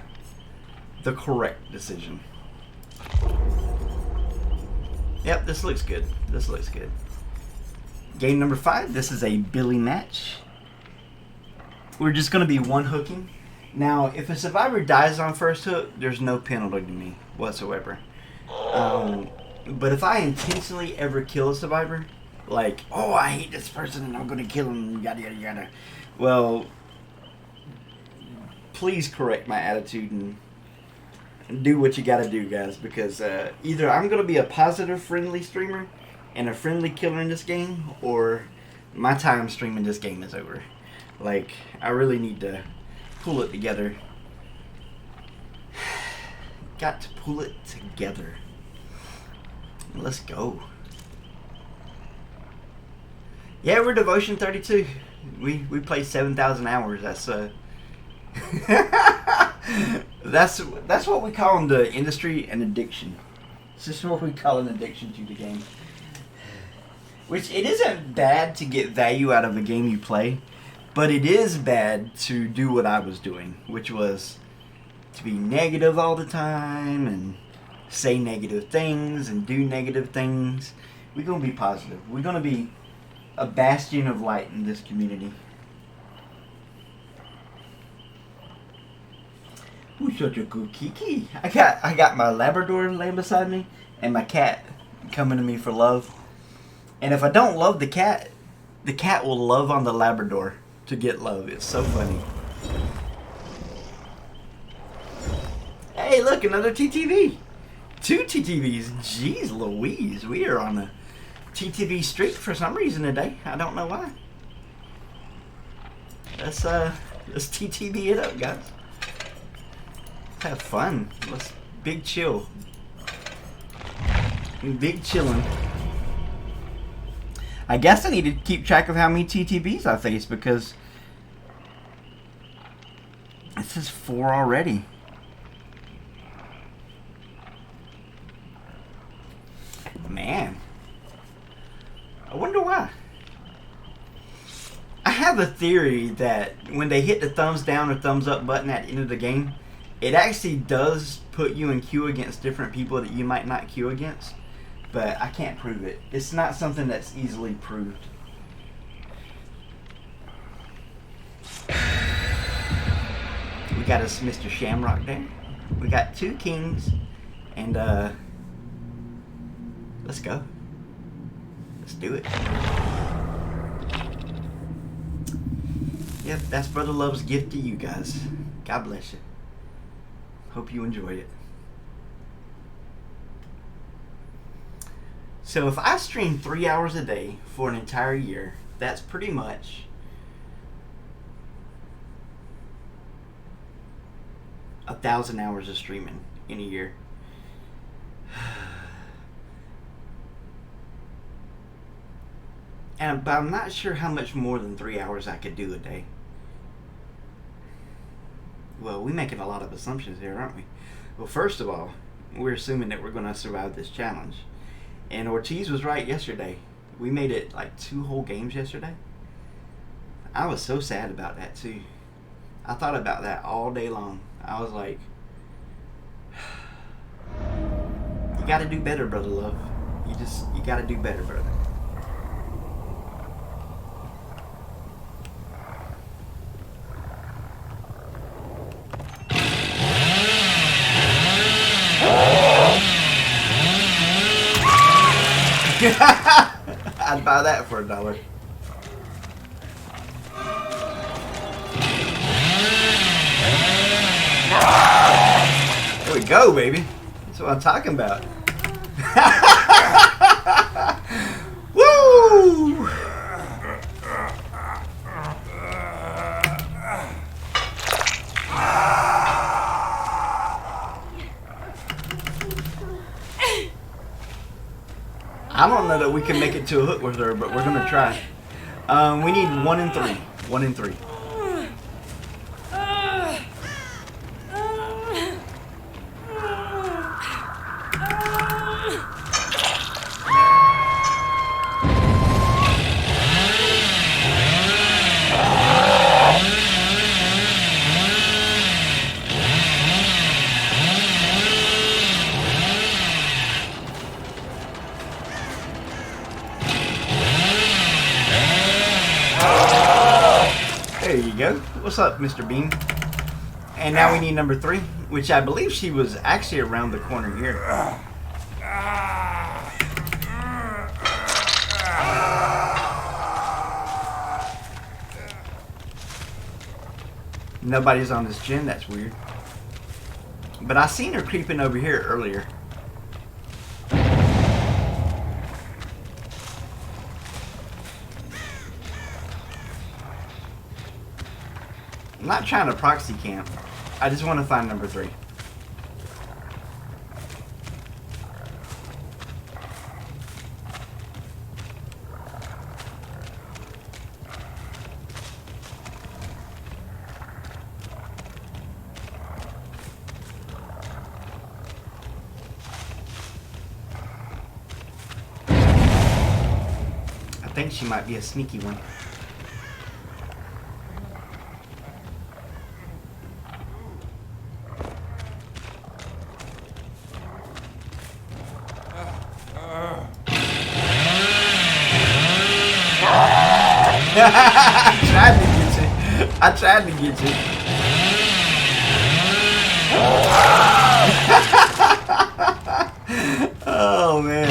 Speaker 1: correct decision. Yep, this looks good. This looks good. Game number 5. This is a Billy match. We're just going to be one hooking. Now, if a survivor dies on first hook, there's no penalty to me whatsoever. But if I intentionally ever kill a survivor, like, oh, I hate this person and I'm going to kill him, yada, yada, yada. Well, please correct my attitude and do what you got to do, guys. Because either I'm going to be a positive, friendly streamer and a friendly killer in this game, or my time streaming this game is over. Like, I really need to pull it together. Got to pull it together. Let's go. Yeah, we're Devotion 32. We play 7,000 hours. That's that's what we call in the industry an addiction. It's just what we call an addiction to the game. Which, it isn't bad to get value out of a game you play, but it is bad to do what I was doing, which was to be negative all the time and say negative things and do negative things. We're going to be positive. We're going to be a bastion of light in this community. Who's such a good kiki? I got my Labrador laying beside me and my cat coming to me for love. And if I don't love the cat will love on the Labrador to get love. It's so funny. Hey, look, another TTV. 2 TTVs. Jeez Louise. We are on a TTV streak for some reason today. I don't know why. Let's TTV it up, guys. Let's have fun. Let's big chill. Big chillin'. I guess I need to keep track of how many TTVs I face, because this is 4 already. Man, I wonder why. I have a theory that when they hit the thumbs down or thumbs up button at the end of the game, it actually does put you in queue against different people that you might not queue against. But I can't prove it. It's not something that's easily proved. We got us Mr. Shamrock there. We got 2 kings. And let's go. Let's do it. Yep, that's Brother Love's gift to you guys. God bless you. Hope you enjoyed it. So if I stream 3 hours a day for an entire year, that's pretty much a 1,000 hours of streaming in a year. But I'm not sure how much more than 3 hours I could do a day. Well, we're making a lot of assumptions here, aren't we? Well, first of all, we're assuming that we're going to survive this challenge. And Ortiz was right yesterday. We made it like 2 whole games yesterday. I was so sad about that too. I thought about that all day long. I was like, you gotta do better, Brother Love. You gotta do better, brother. I'd buy that for $1. There we go, baby. That's what I'm talking about. Woo! I don't know that we can make it to a hook with her, but we're gonna try. We need 1 and 3. 1 and 3. There you go. What's up, Mr. Bean? And now we need number 3, which I believe she was actually around the corner here. Nobody's on this gen, that's weird. But I seen her creeping over here earlier. I'm not trying to proxy camp. I just want to find number 3. I think she might be a sneaky one. I tried to get you. Oh man.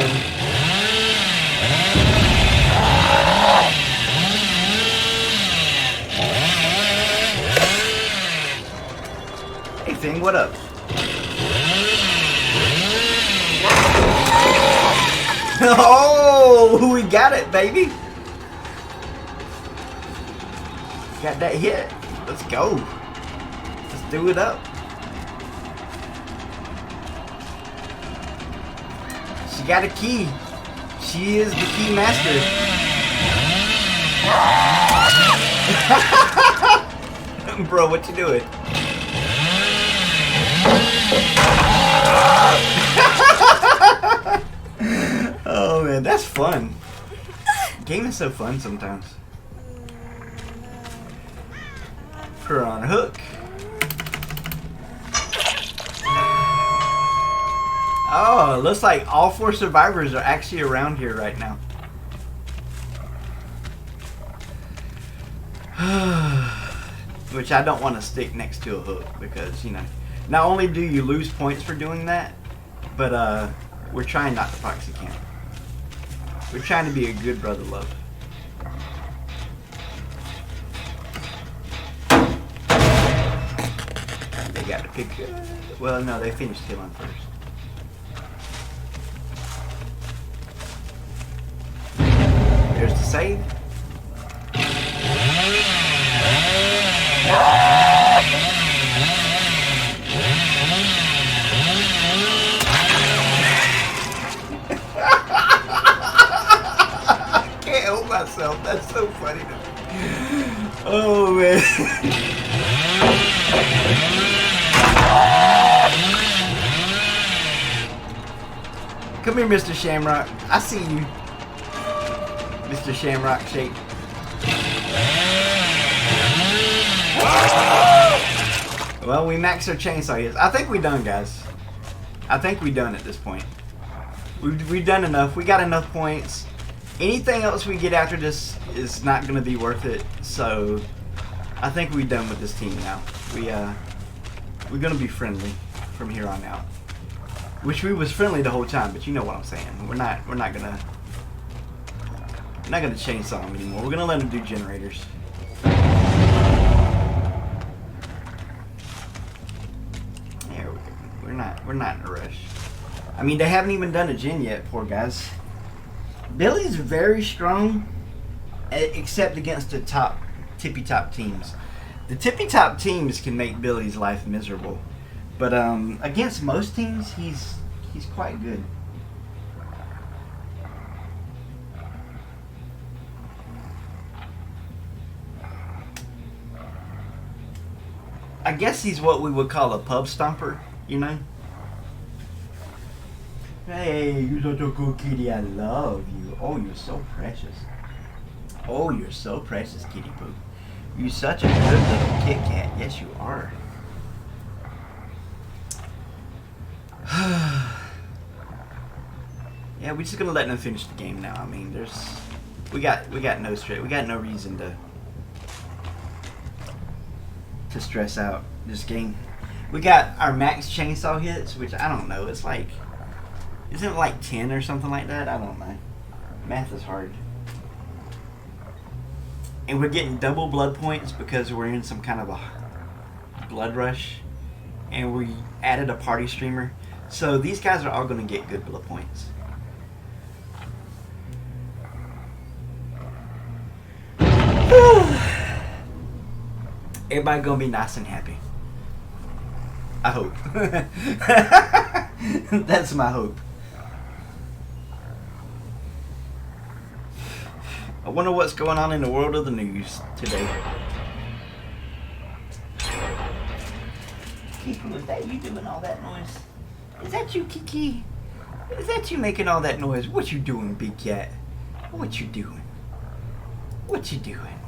Speaker 1: Hey Thing, what up? Oh, we got it, baby. Got that hit. Let's go. Let's do it up. She got a key. She is the key master. Bro, what you doing? Oh man, that's fun. Gaming is so fun sometimes. Put her on a hook. Oh, it looks like all 4 survivors are actually around here right now. Which I don't want to stick next to a hook because, you know, not only do you lose points for doing that, but we're trying not to proxy camp. We're trying to be a good brother love. They got to pick. Well, no, they finished killing first. There's the save. Can't help myself. That's so funny to me. Oh man. Come here, Mr. Shamrock. I see you. Mr. Shamrock Shake. Well, we maxed our chainsaw hits. I think we done, guys. I think we done at this point. We've done enough. We got enough points. Anything else we get after this is not going to be worth it. So, I think we're done with this team now. We're going to be friendly from here on out. Which we was friendly the whole time, but you know what I'm saying. We're not gonna chainsaw them anymore. We're gonna let them do generators. We're not in a rush. I mean, they haven't even done a gen yet, poor guys. Billy's very strong, except against the tippy top teams. The tippy top teams can make Billy's life miserable, but against most teams, he's quite good. I guess he's what we would call a pub stomper, you know? Hey, you're such a good kitty. I love you. Oh, you're so precious. Oh, you're so precious, kitty poo. You're such a good little Kit Kat. Yes, you are. Yeah, we're just gonna let them finish the game now. I mean, we got no stress. We got no reason to stress out this game. We got our max chainsaw hits, which I don't know. It's like, isn't it like 10 or something like that? I don't know. Math is hard. And we're getting double blood points because we're in some kind of a blood rush. And we added a party streamer. So these guys are all going to get good blood points. Everybody going to be nice and happy. I hope. That's my hope. I wonder what's going on in the world of the news today. Kiki, was that you doing all that noise? Is that you, Kiki? Is that you making all that noise? What you doing, big cat? What you doing? What you doing?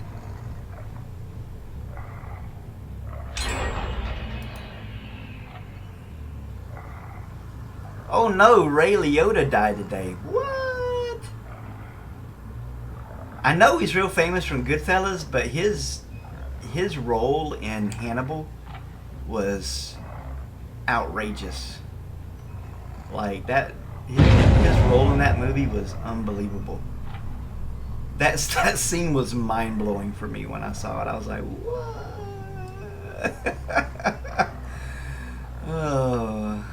Speaker 1: Oh no, Ray Liotta died today. What? I know he's real famous from Goodfellas, but his role in Hannibal was outrageous. Like that, his role in that movie was unbelievable. That scene was mind blowing for me when I saw it. I was like, what? Oh.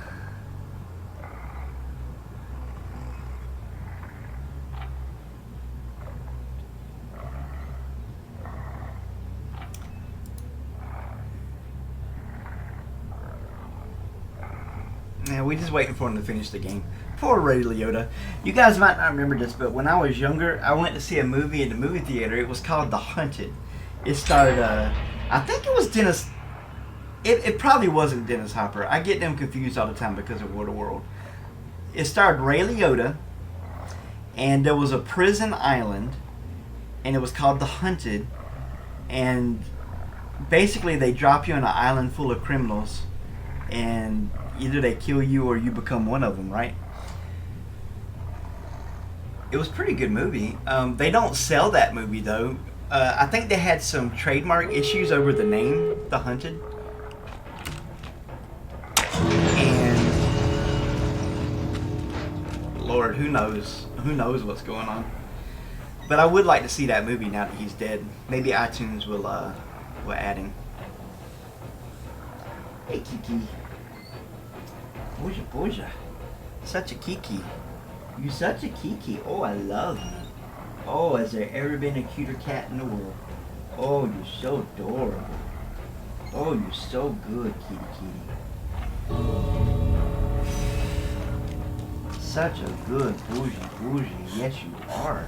Speaker 1: Yeah, we just waiting for him to finish the game. Poor Ray Liotta. You guys might not remember this, but when I was younger, I went to see a movie in the movie theater. It was called The Hunted. It starred, I think it was Dennis. It probably wasn't Dennis Hopper. I get them confused all the time because of Waterworld. It starred Ray Liotta, and there was a prison island, and it was called The Hunted. And basically, they drop you on an island full of criminals, and either they kill you or you become one of them, right? It was a pretty good movie. They don't sell that movie, though. I think they had some trademark issues over the name, The Hunted. And Lord, who knows? Who knows what's going on? But I would like to see that movie now that he's dead. Maybe iTunes will add him. Hey, Kiki. Boja, Boja. Such a Kiki. You such a Kiki. Oh, I love you. Oh, has there ever been a cuter cat in the world? Oh, you're so adorable. Oh, you're so good, kitty kitty. Such a good bougie. Yes, you are.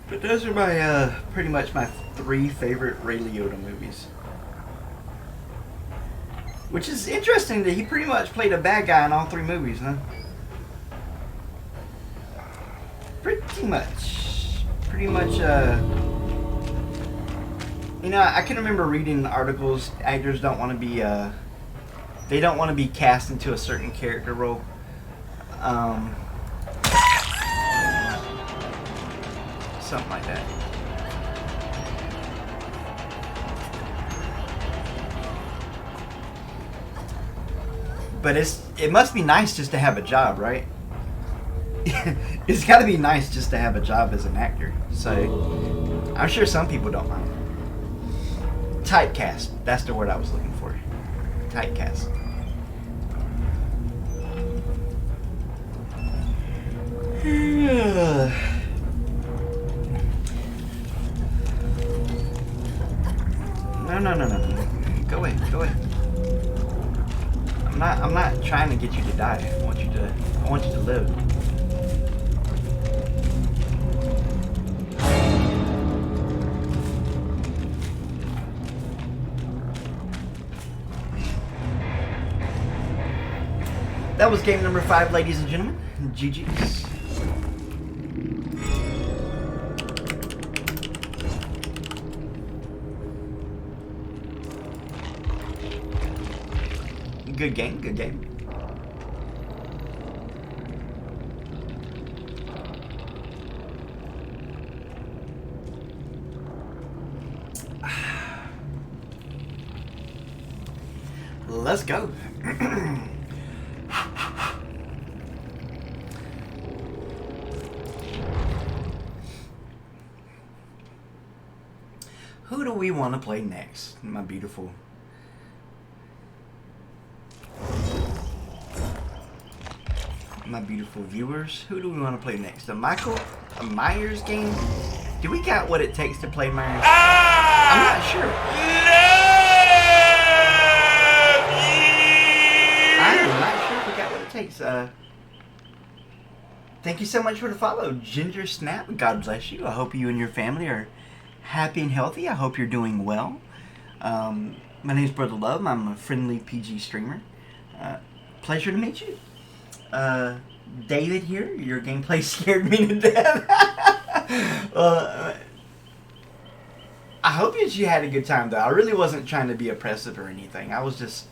Speaker 1: But those are my, pretty much my 3 favorite Ray Liotta movies. Which is interesting that he pretty much played a bad guy in all 3 movies, huh? Pretty much, you know, I can remember reading articles, actors don't want to be, they don't want to be cast into a certain character role. Something like that. But it must be nice just to have a job, right? it's got to be nice just to have a job as an actor. So I'm sure some people don't mind. Typecast. That's the word I was looking for. Typecast. No. Go away. I'm not trying to get you to die. I want you to live. That was game number 5, ladies and gentlemen. GG's. Good game. Let's go. Who do we want to play next, my beautiful? My beautiful viewers, who do we want to play next? A Myers game? Do we got what it takes to play Myers? I'm not sure. I'm not sure if we got what it takes. Thank you so much for the follow, Ginger Snap. God bless you. I hope you and your family are happy and healthy. I hope you're doing well. My name's Brother Love. I'm a friendly PG streamer. Pleasure to meet you. David here, your gameplay scared me to death. I hope that you had a good time, though. I really wasn't trying to be oppressive or anything. I was just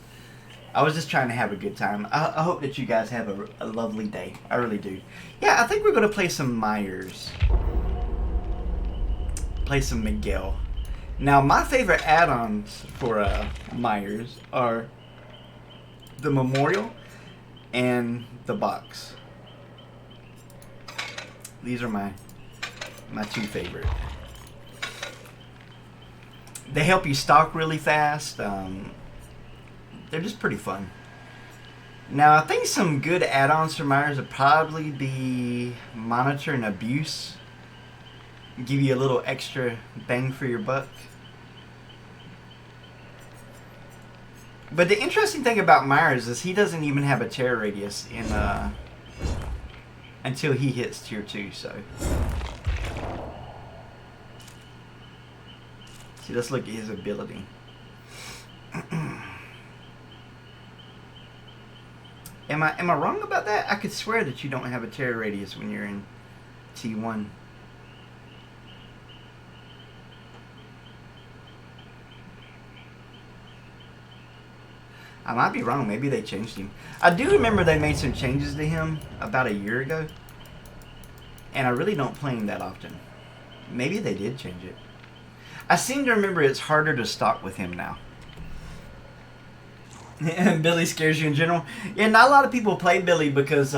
Speaker 1: trying to have a good time. I hope that you guys have a lovely day. I really do. Yeah, I think we're going to play some Myers. Play some Miguel. Now, my favorite add-ons for Myers are the Memorial and the Box. These are my two favorite. They help you stock really fast. They're just pretty fun. Now, I think some good add-ons for Myers would probably be Monitor and Abuse. Give you a little extra bang for your buck. But the interesting thing about Myers is he doesn't even have a terror radius in until he hits tier 2, so. See, let's look at his ability. Am I wrong about that? I could swear that you don't have a terror radius when you're in T1. I might be wrong. Maybe they changed him. I do remember they made some changes to him about a year ago. And I really don't play him that often. Maybe they did change it. I seem to remember it's harder to stock with him now. And Billy scares you in general. Yeah, not a lot of people play Billy because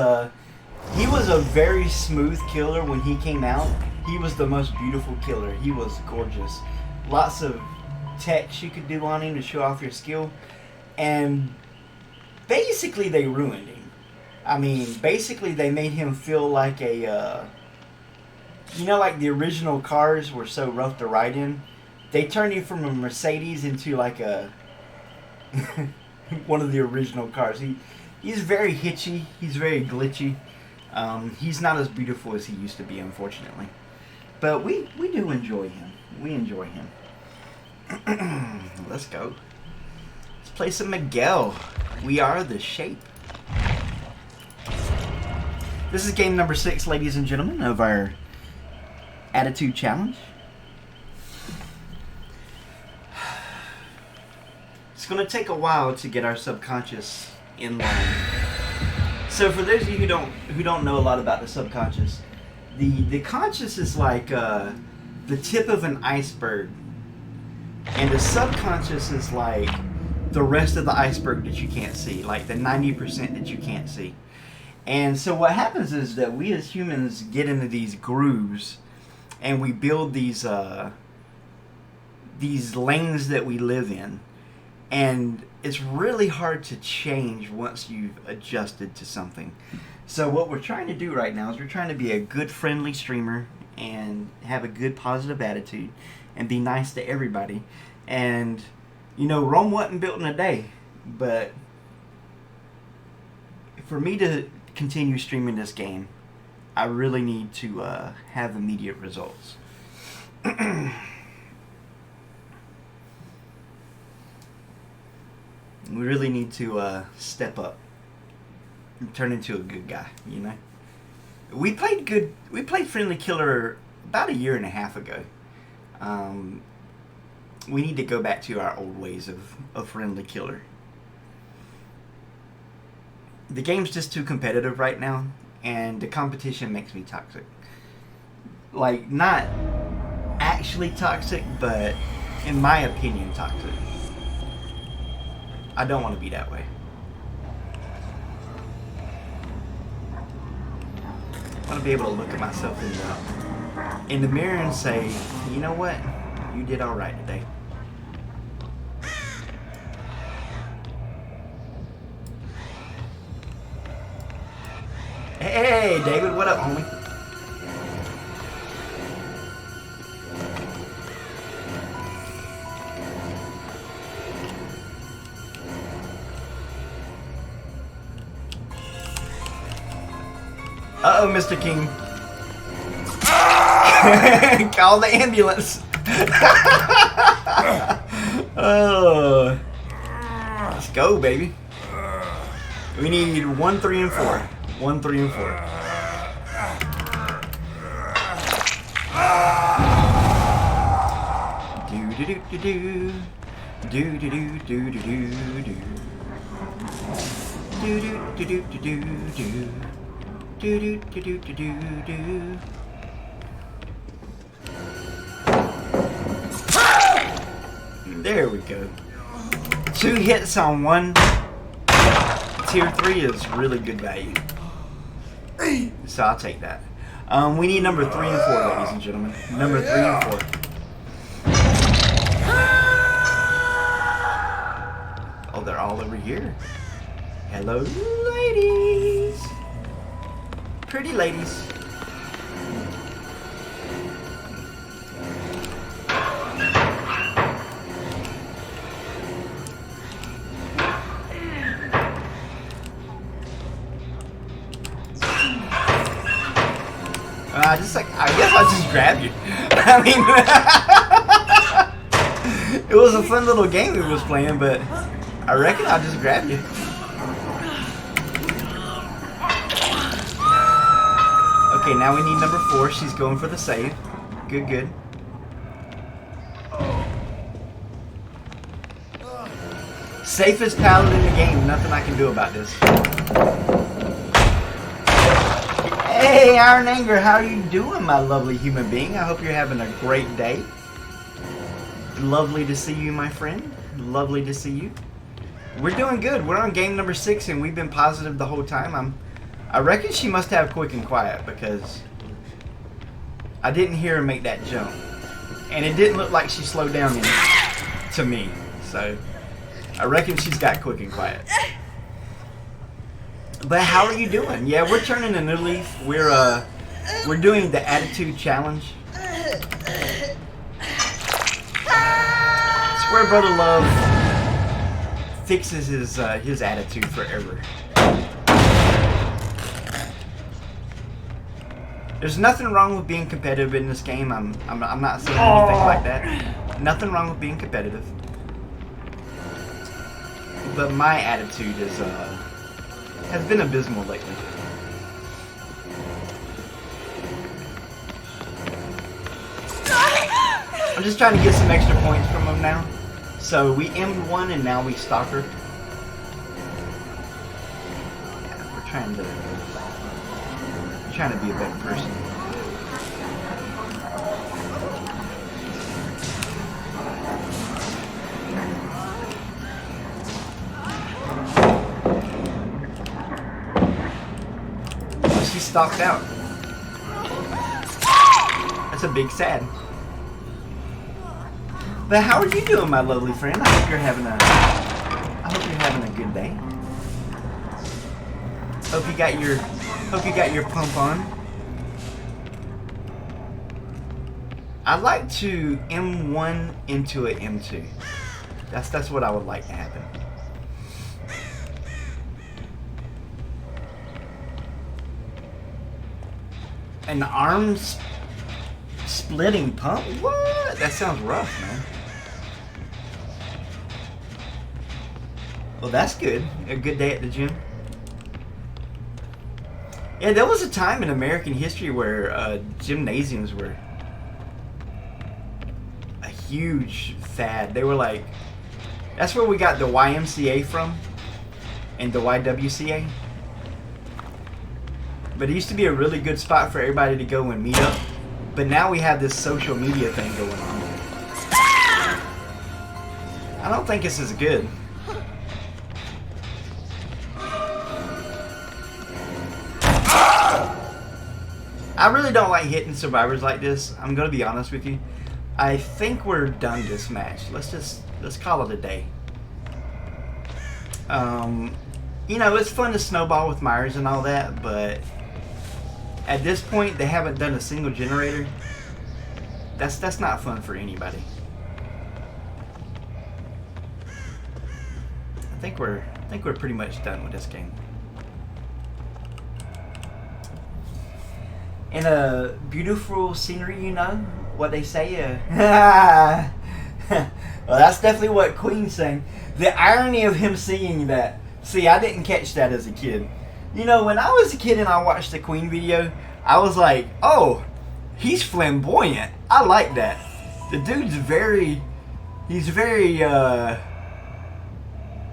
Speaker 1: he was a very smooth killer when he came out. He was the most beautiful killer. He was gorgeous. Lots of text you could do on him to show off your skill. And basically they ruined him. I mean, basically they made him feel like a, you know, like the original cars were so rough to ride in. They turned him from a Mercedes into like a, one of the original cars. He's very hitchy. He's very glitchy. He's not as beautiful as he used to be, unfortunately. But we do enjoy him. We enjoy him. Let's go. Play some Miguel. We are the shape. This is game number 6, ladies and gentlemen, of our Attitude Challenge. It's going to take a while to get our subconscious in line. So for those of you who don't know a lot about the subconscious, the conscious is like the tip of an iceberg, and the subconscious is like the rest of the iceberg that you can't see, like the 90% that you can't see. And so what happens is that we as humans get into these grooves, and we build these lanes that we live in, and it's really hard to change once you've adjusted to something. So what we're trying to do right now is we're trying to be a good, friendly streamer and have a good, positive attitude and be nice to everybody. And, you know, Rome wasn't built in a day, but for me to continue streaming this game, I really need to have immediate results. We really need to step up and turn into a good guy, you know? We played Friendly Killer about 1.5 years ago. We need to go back to our old ways of Friendly Killer. The game's just too competitive right now, and the competition makes me toxic. Like, not actually toxic, but in my opinion, toxic. I don't want to be that way. I want to be able to look at myself in the mirror and say, you know what? You did all right today. Hey, David, what up, homie? Uh-oh, Mr. King. Call the ambulance. Oh. Let's go, baby. We need 1, 3, and 4. 1, 3, and 4. Do do do do do. Do do do do do do do. Do do do do do do. Do do do do do do do. There we go. 2 hits on 1. Tier 3 is really good value. So I'll take that. We need number 3 and 4, ladies and gentlemen. Number 3 and 4. Oh, they're all over here. Hello, ladies. Pretty ladies. I guess I'll just grab you. I mean, it was a fun little game we was playing, but I reckon I'll just grab you. Okay, now we need number 4. She's going for the save. Good, good. Safest paladin in the game. Nothing I can do about this. Hey, Iron Anger, how are you doing, my lovely human being? I hope you're having a great day. Lovely to see you, my friend. Lovely to see you. We're doing good. We're on game number 6, and we've been positive the whole time. I reckon she must have Quick and Quiet, because I didn't hear her make that jump. And it didn't look like she slowed down any to me. So I reckon she's got Quick and Quiet. But how are you doing? Yeah, we're turning a new leaf. We're doing the attitude challenge. Square Brother Love fixes his attitude forever. There's nothing wrong with being competitive in this game. I'm not saying anything like that. Nothing wrong with being competitive. But my attitude has been abysmal lately. I'm just trying to get some extra points from him now. So we M'd 1 and now we stalk her. Yeah, we're trying to be a better person. stalked out. That's a big sad. But how are you doing, my lovely friend? I hope you're having a good day. Hope you got your pump on. I'd like to M1 into an M2. That's what I would like to happen. An arms splitting pump? What? That sounds rough, man. Well, that's good. A good day at the gym. Yeah, there was a time in American history where gymnasiums were a huge fad. They were like, that's where we got the YMCA from and the YWCA. But it used to be a really good spot for everybody to go and meet up. But now we have this social media thing going on. I don't think this is good. I really don't like hitting survivors like this. I'm gonna be honest with you. I think we're done this match. Let's call it a day. You know, it's fun to snowball with Myers and all that, but at this point, they haven't done a single generator. That's not fun for anybody. I think we're pretty much done with this game. In a beautiful scenery, you know what they say. Well, that's definitely what Queen sang. The irony of him singing that. See, I didn't catch that as a kid. You know, when I was a kid and I watched the Queen video, I was like, oh, he's flamboyant. I like that. The dude's very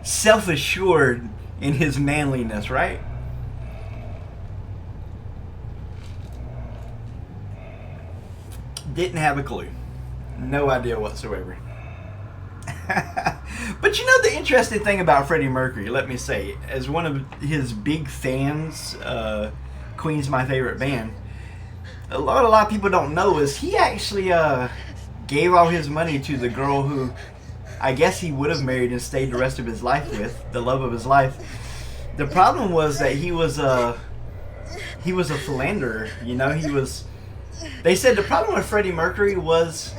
Speaker 1: self-assured in his manliness, right? Didn't have a clue. No idea whatsoever. But you know the interesting thing about Freddie Mercury, let me say, as one of his big fans, Queen's my favorite band, a lot of people don't know is he actually gave all his money to the girl who I guess he would have married and stayed the rest of his life with, the love of his life. The problem was that he was a philanderer, you know, they said the problem with Freddie Mercury was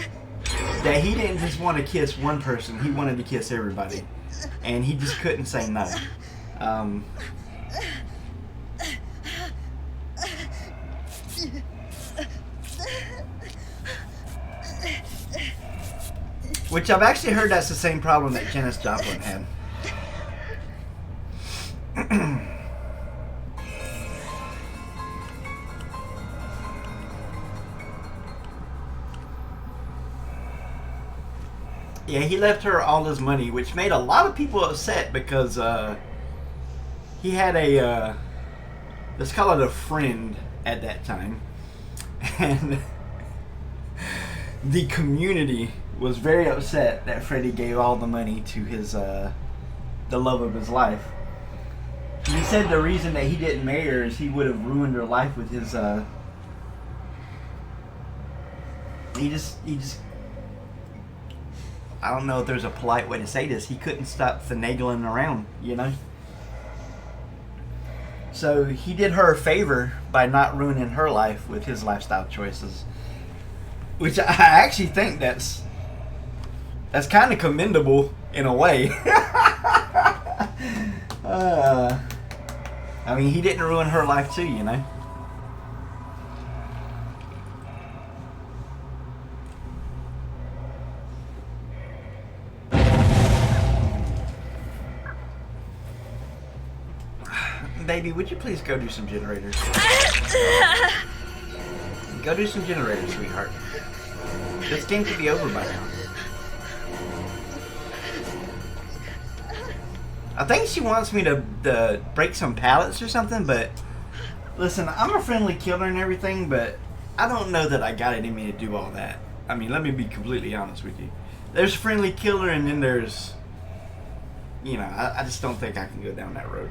Speaker 1: that he didn't just want to kiss one person, he wanted to kiss everybody. And he just couldn't say no. Which I've actually heard that's the same problem that Janis Joplin had. Yeah, he left her all his money, which made a lot of people upset because he had a, let's call it a friend at that time. And the community was very upset that Freddie gave all the money to his, the love of his life. He said the reason that he didn't marry her is he would have ruined her life with his, he just I don't know if there's a polite way to say this. He couldn't stop finagling around, you know? So he did her a favor by not ruining her life with his lifestyle choices. Which I actually think that's kind of commendable in a way. I mean, he didn't ruin her life too, you know? Baby, would you please go do some generators? Go do some generators, sweetheart. This game could be over by now. I think she wants me to break some pallets or something, but listen, I'm a friendly killer and everything, but I don't know that I got it in me to do all that. I mean, let me be completely honest with you. There's friendly killer and then there's, you know, I just don't think I can go down that road.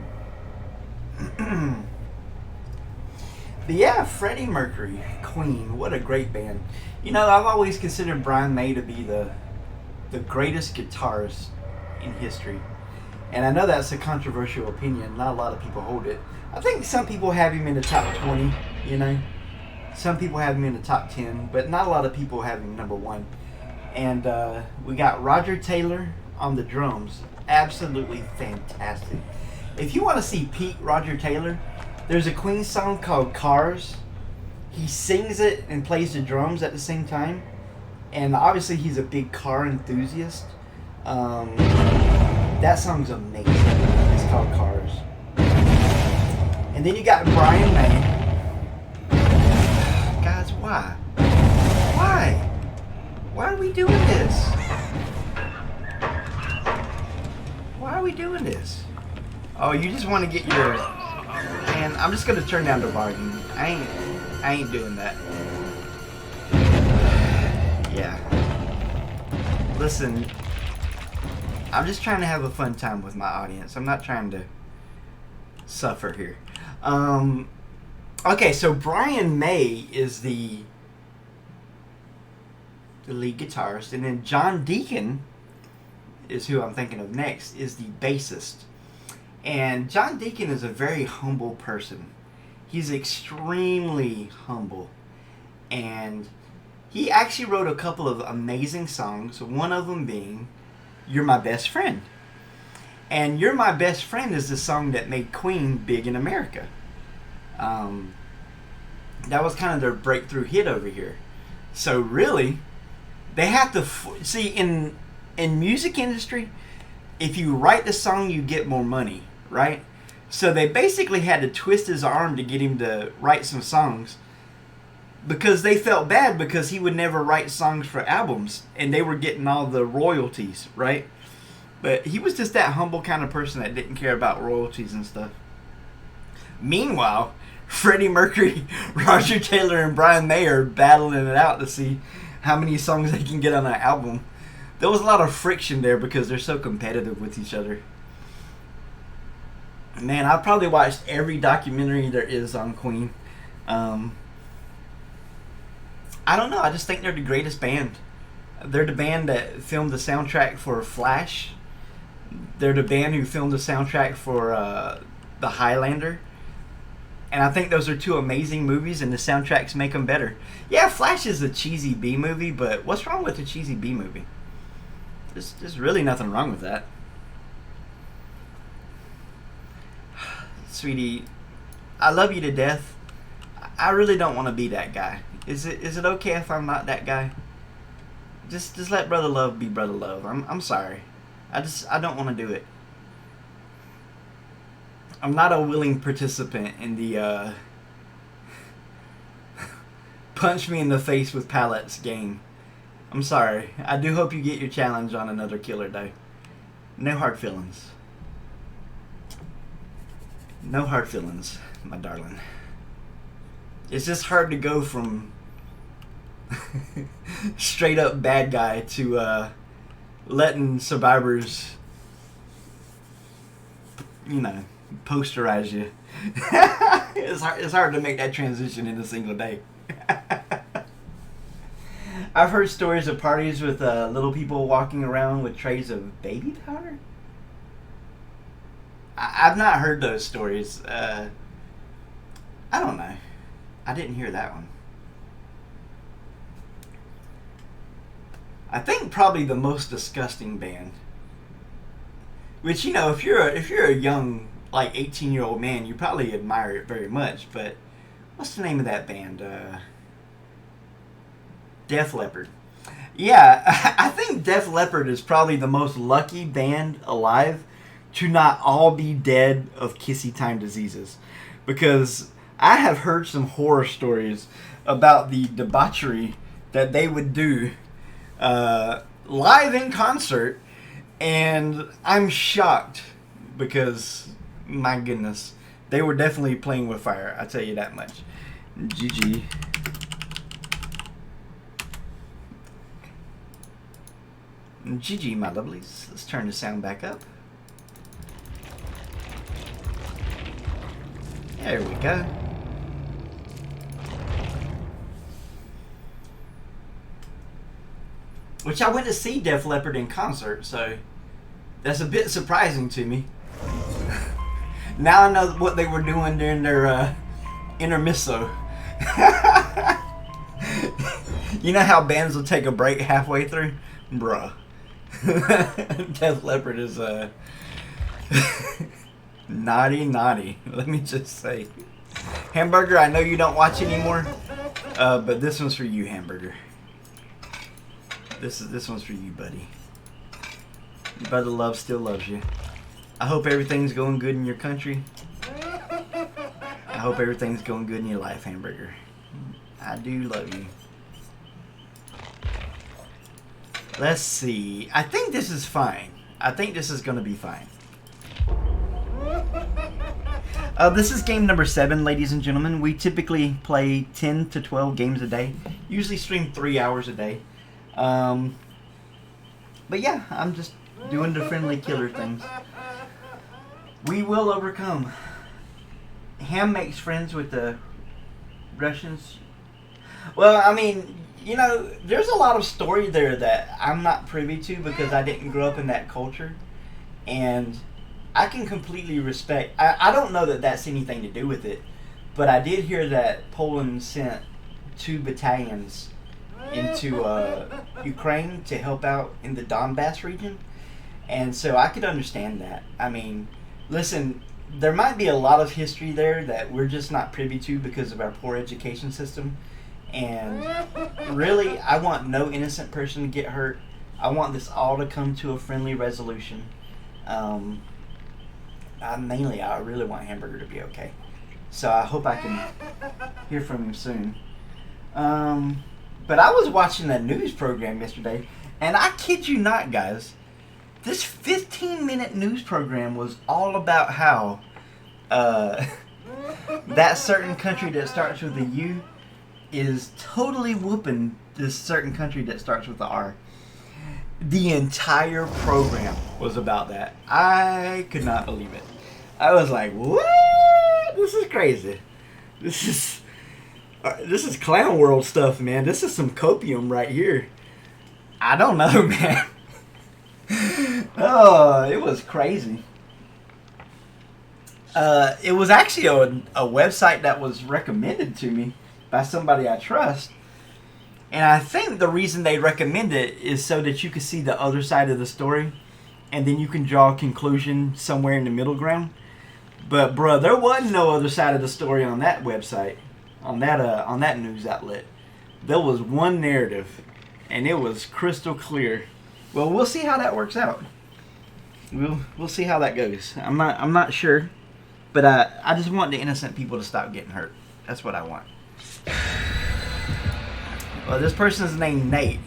Speaker 1: But yeah, Freddie Mercury, Queen, what a great band. You know, I've always considered Brian May to be the greatest guitarist in history. And I know that's a controversial opinion. Not a lot of people hold it. I think some people have him in the top 20, you know. Some people have him in the top 10, but not a lot of people have him number 1. And we got Roger Taylor on the drums. Absolutely fantastic. If you want to see peak Roger Taylor, there's a Queen song called Cars. He sings it and plays the drums at the same time. And obviously he's a big car enthusiast. That song's amazing. It's called Cars. And then you got Brian May. Guys, why? Why? Why are we doing this? Why are we doing this? Oh, you just want to get your... Man, I'm just gonna turn down the volume. I ain't doing that. Yeah. Listen, I'm just trying to have a fun time with my audience. I'm not trying to suffer here. Okay, so Brian May is the lead guitarist, and then John Deacon is who I'm thinking of next, is the bassist. And John Deacon is a very humble person. He's extremely humble. And he actually wrote a couple of amazing songs, one of them being You're My Best Friend. And You're My Best Friend is the song that made Queen big in America. That was kind of their breakthrough hit over here. So really, they have to... See, in music industry, if you write the song, you get more money, right? So they basically had to twist his arm to get him to write some songs, because they felt bad because he would never write songs for albums and they were getting all the royalties, right? But he was just that humble kind of person that didn't care about royalties and stuff. Meanwhile, Freddie Mercury, Roger Taylor, and Brian May are battling it out to see how many songs they can get on an album. There was a lot of friction there because they're so competitive with each other. Man, I've probably watched every documentary there is on Queen. I don't know. I just think they're the greatest band. They're the band that filmed the soundtrack for Flash. They're the band who filmed the soundtrack for The Highlander. And I think those are two amazing movies, and the soundtracks make them better. Yeah, Flash is a cheesy B movie, but what's wrong with a cheesy B movie? There's really nothing wrong with that. Sweetie, I love you to death. I really don't want to be that guy. Is it okay if I'm not that guy? Just let brother love be brother love. I'm sorry. I don't want to do it. I'm not a willing participant in the punch me in the face with pallets game. I'm sorry. I do hope you get your challenge on another killer day. No hard feelings. No hard feelings, my darling. It's just hard to go from straight up bad guy to letting survivors, posterize you. It's hard to make that transition in a single day. I've heard stories of parties with little people walking around with trays of baby powder. I've not heard those stories. I don't know. I didn't hear that one. I think probably the most disgusting band, which, if you're a young, like 18-year-old man, you probably admire it very much. But what's the name of that band? Def Leppard. Yeah, I think Def Leppard is probably the most lucky band alive to not all be dead of kissy time diseases, because I have heard some horror stories about the debauchery that they would do live in concert, and I'm shocked because, my goodness, they were definitely playing with fire, I tell you that much. GG. GG, my lovelies. Let's turn the sound back up. There we go.
Speaker 3: which I went to see Def Leppard in concert, so that's a bit surprising to me. Now I know what they were doing during their intermezzo. You know how bands will take a break halfway through? Bruh. Def Leppard is naughty. Let me just say. Hamburger, I know you don't watch anymore, but this one's for you, Hamburger. This one's for you, buddy. Your brother Love still loves you. I hope everything's going good in your country. I hope everything's going good in your life, Hamburger. I do love you. Let's see. I think this is fine. I think this is going to be fine. This is game number 7, ladies and gentlemen. We typically play 10 to 12 games a day. Usually stream 3 hours a day. But yeah, I'm just doing the friendly killer things. We will overcome. Ham makes friends with the Russians. Well, I mean, you know, there's a lot of story there that I'm not privy to because I didn't grow up in that culture. And I can completely respect. I don't know that that's anything to do with it, but I did hear that Poland sent 2 battalions into Ukraine to help out in the Donbass region, and so I could understand that. I mean, listen, there might be a lot of history there that we're just not privy to because of our poor education system, and really, I want no innocent person to get hurt. I want this all to come to a friendly resolution. Mainly, I really want Hamburger to be okay. So I hope I can hear from him soon. But I was watching a news program yesterday, and I kid you not, guys, this 15-minute news program was all about how that certain country that starts with a U is totally whooping this certain country that starts with the R. The entire program was about that. I could not believe it. I was like, what? This is crazy. This is clown world stuff, man. This is some copium right here. I don't know, man. Oh, it was crazy. It was actually a website that was recommended to me by somebody I trust. And I think the reason they recommend it is so that you can see the other side of the story, and then you can draw a conclusion somewhere in the middle ground. But bruh, there wasn't no other side of the story on that website, on that news outlet. There was one narrative, and it was crystal clear. Well, we'll see how that works out. We'll see how that goes. I'm not sure, but I just want the innocent people to stop getting hurt. That's what I want. Well, this person's named Nate,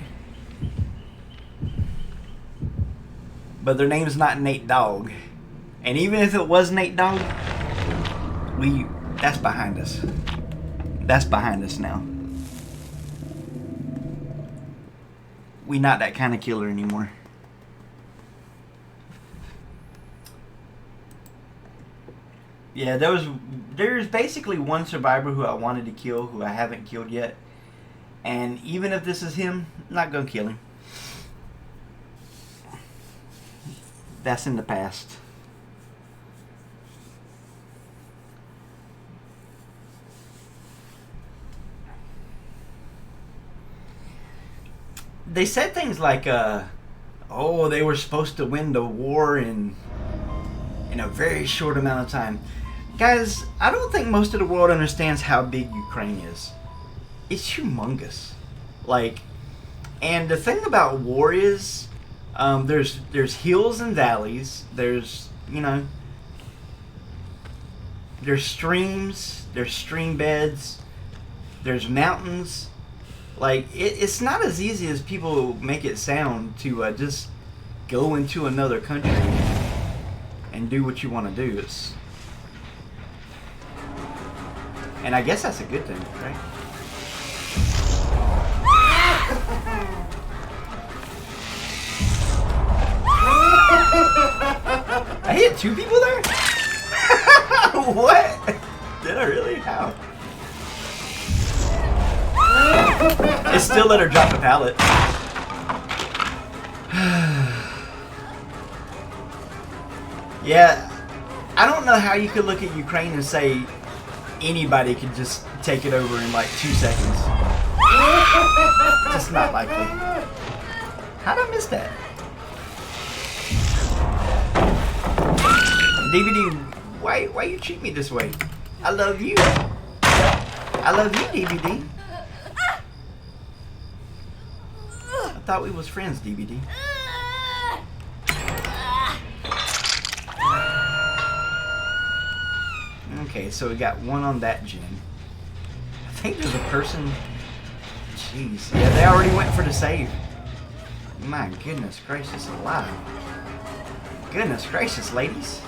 Speaker 3: but their name's not Nate Dogg. And even if it was Nate Dogg, that's behind us. That's behind us now. We not that kind of killer anymore. Yeah, there's basically one survivor who I wanted to kill who I haven't killed yet. And even if this is him, I'm not gonna kill him. That's in the past. They said things like, oh, they were supposed to win the war in a very short amount of time. Guys, I don't think most of the world understands how big Ukraine is. It's humongous. Like, and the thing about war is, there's hills and valleys. There's, you know, there's streams. There's stream beds. There's mountains. Like, it's not as easy as people make it sound to just go into another country and do what you want to do. And I guess that's a good thing, right? I hit 2 people there? What? Did I really? How? It still let her drop the pallet. Yeah, I don't know how you could look at Ukraine and say anybody could just take it over in like 2 seconds. Just not likely. How'd I miss that? DVD, why you treat me this way? I love you. I love you, DVD. I thought we was friends, DVD. Okay, so we got one on that gen. I think there's a person. Jeez. Yeah, they already went for the save. My goodness gracious alive. Goodness gracious, ladies.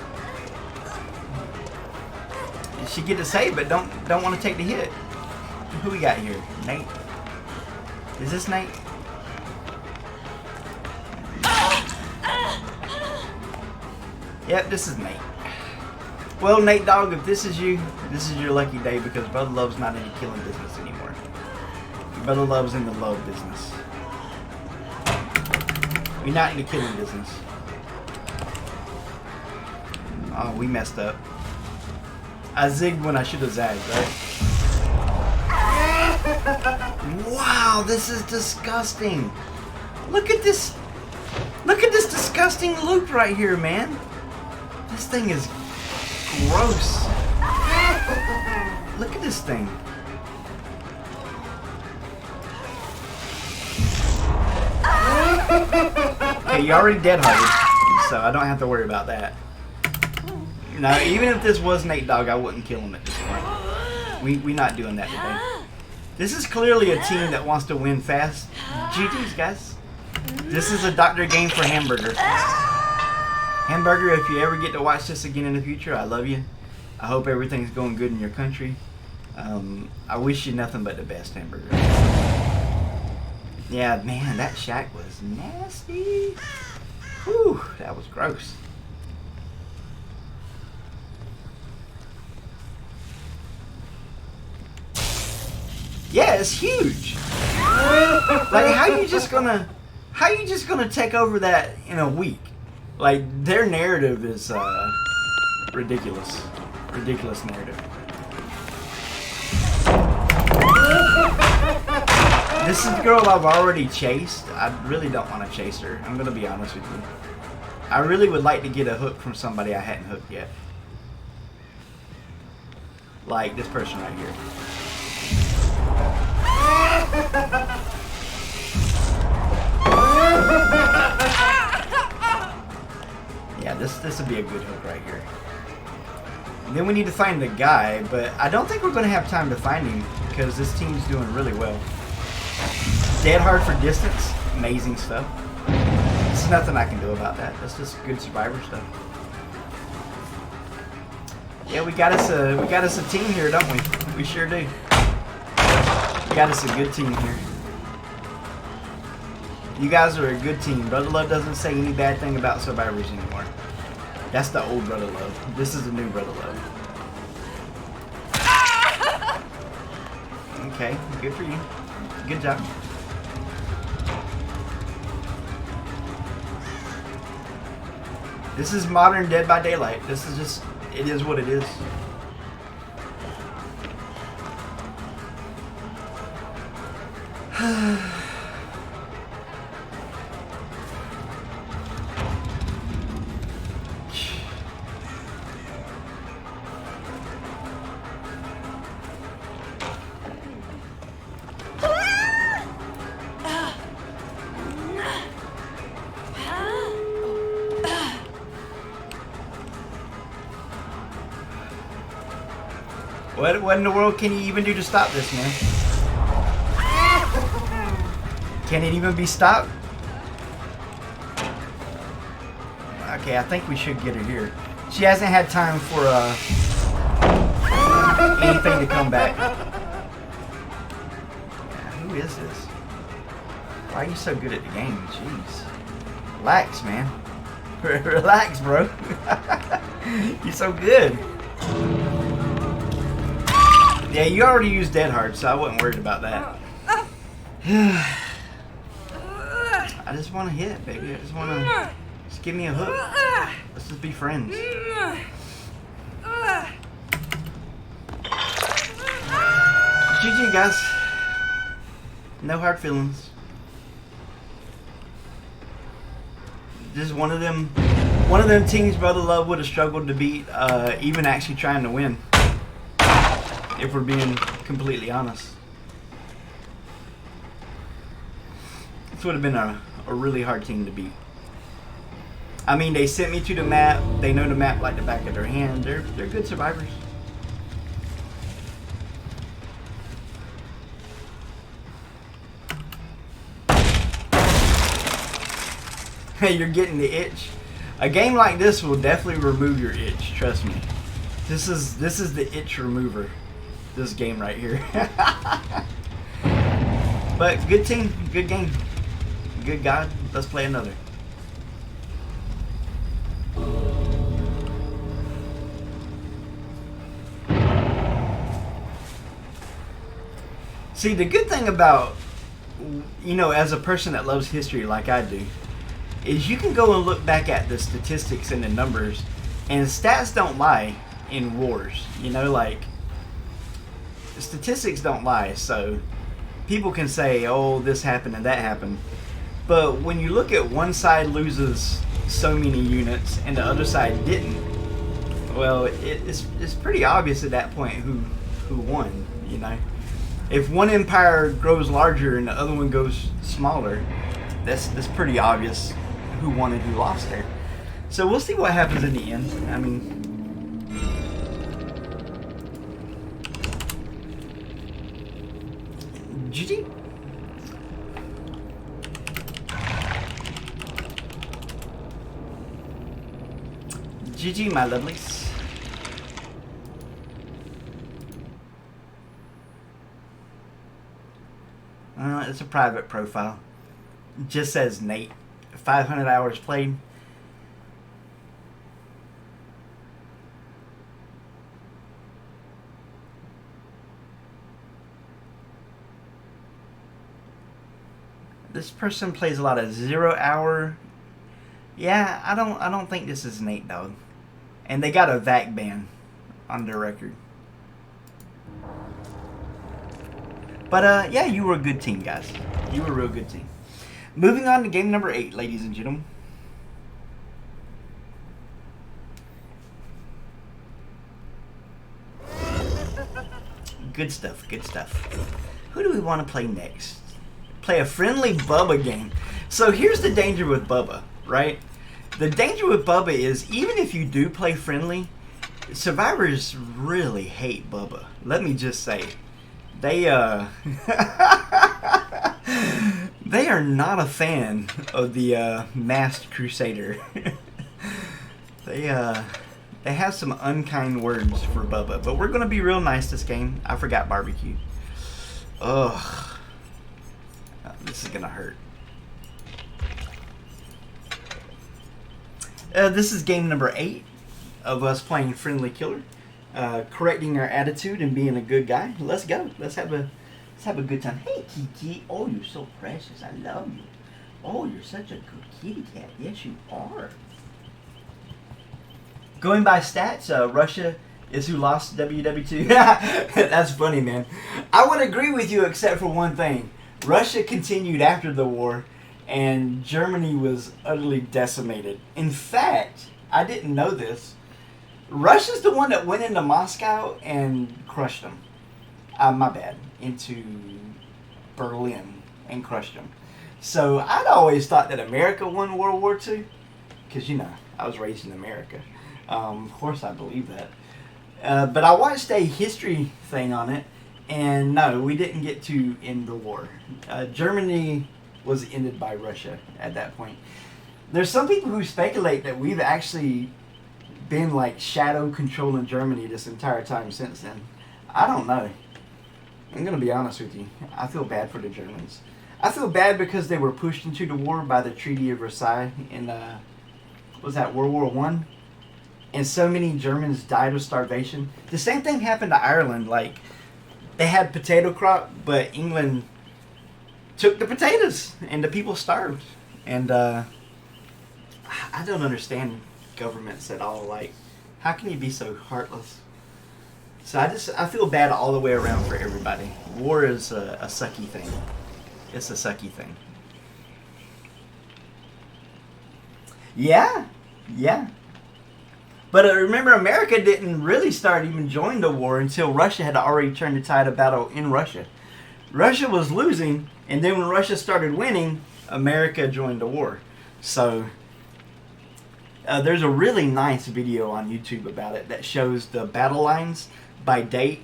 Speaker 3: She get the save, but don't want to take the hit. Who we got here? Nate? Is this Nate? Yep, this is Nate. Well, Nate Dogg, if this is you, this is your lucky day because Brother Love's not in the killing business anymore. Brother Love's in the love business. We're not in the killing business. Oh, we messed up. I zigged when I should have zagged, right? Wow, this is disgusting. Look at this. Look at this disgusting loop right here, man. This thing is gross. Look at this thing. Okay, you already dead-hearted, so I don't have to worry about that. Now, even if this was Nate Dogg, I wouldn't kill him at this point. We're not doing that today. This is clearly a team that wants to win fast. GG's, guys. This is a doctor game for Hamburger. Hamburger, if you ever get to watch this again in the future, I love you. I hope everything's going good in your country. I wish you nothing but the best, Hamburger. Yeah, man, that shack was nasty. Whew, that was gross. Yeah, it's huge. Like, how you just gonna take over that in a week? Like, their narrative is ridiculous. Ridiculous narrative. This is the girl I've already chased. I really don't want to chase her. I'm gonna be honest with you. I really would like to get a hook from somebody I hadn't hooked yet. Like this person right here. Yeah, this would be a good hook right here. And then we need to find the guy, but I don't think we're going to have time to find him because this team's doing really well. Dead hard for distance, amazing stuff. There's nothing I can do about that. That's just good survivor stuff. Yeah, we got us a team here, don't we? We sure do. We got us a good team here. You guys are a good team. Brother Love doesn't say any bad thing about survivors anymore. That's the old Brother Love. This is the new Brother Love. Okay, good for you. Good job. This is modern Dead by Daylight. This is just, it is what it is. What in the world can you even do to stop this, man? Can it even be stopped? Okay, I think we should get her here. She hasn't had time for anything to come back. Yeah, who is this? Why are you so good at the game? Jeez. Relax, man. Relax, bro. You're so good. Yeah, you already used Dead Hard, so I wasn't worried about that. I just want to hit, baby. I just want to... Just give me a hook. Let's just be friends. GG, guys. No hard feelings. This is one of them teams Brother Love would have struggled to beat, even actually trying to win. If we're being completely honest. This would have been a really hard team to beat. I mean, they sent me to the map. They know the map like the back of their hand. They're good survivors. Hey, you're getting the itch. A game like this will definitely remove your itch. Trust me. This is the itch remover. This game right here. But good team, good game, good God. Let's play another. See, the good thing about, you know, as a person that loves history like I do, is you can go and look back at the statistics and the numbers, and stats don't lie in wars. You know, like, statistics don't lie, so people can say, oh, this happened and that happened. But when you look at one side loses so many units and the other side didn't, well, it's pretty obvious at that point who won, you know. If one empire grows larger and the other one goes smaller, that's pretty obvious who won and who lost there. So we'll see what happens in the end. I mean, GG. GG, my lovelies. It's a private profile. It just says Nate. 500 hours played. This person plays a lot of 0 hour. Yeah, I don't think this is Nate, dog. And they got a VAC ban on their record. But yeah, you were a good team, guys. You were a real good team. Moving on to game number 8, ladies and gentlemen. Good stuff, good stuff. Who do we want to play next? Play a friendly Bubba game. So here's the danger with Bubba, right? The danger with Bubba is, even if you do play friendly, survivors really hate Bubba. Let me just say. They they are not a fan of the Masked Crusader. They have some unkind words for Bubba, but we're gonna be real nice this game. I forgot barbecue. Ugh, this is gonna hurt. This is game number 8 of us playing Friendly Killer, correcting our attitude and being a good guy. Let's go. Let's have a good time. Hey, Kiki. Oh, you're so precious. I love you. Oh, you're such a good kitty cat. Yes, you are. Going by stats, Russia is who lost WW2. That's funny, man. I would agree with you except for one thing. Russia continued after the war, and Germany was utterly decimated. In fact, I didn't know this. Russia's the one that went into Moscow and crushed them. My bad. Into Berlin and crushed them. So I'd always thought that America won World War II. Because, you know, I was raised in America. Of course I believe that. But I watched a history thing on it. And no, we didn't get to end the war. Germany was ended by Russia at that point. There's some people who speculate that we've actually been like shadow controlling Germany this entire time since then. I don't know. I'm going to be honest with you. I feel bad for the Germans. I feel bad because they were pushed into the war by the Treaty of Versailles in, was that World War One? And so many Germans died of starvation. The same thing happened to Ireland. Like, they had potato crop, but England took the potatoes and the people starved. And I don't understand governments at all. Like, how can you be so heartless? So I feel bad all the way around for everybody. War is a sucky thing. It's a sucky thing. Yeah. But remember, America didn't really start even joining the war until Russia had already turned the tide of battle in Russia. Russia was losing, and then when Russia started winning, America joined the war. So there's a really nice video on YouTube about it that shows the battle lines by date,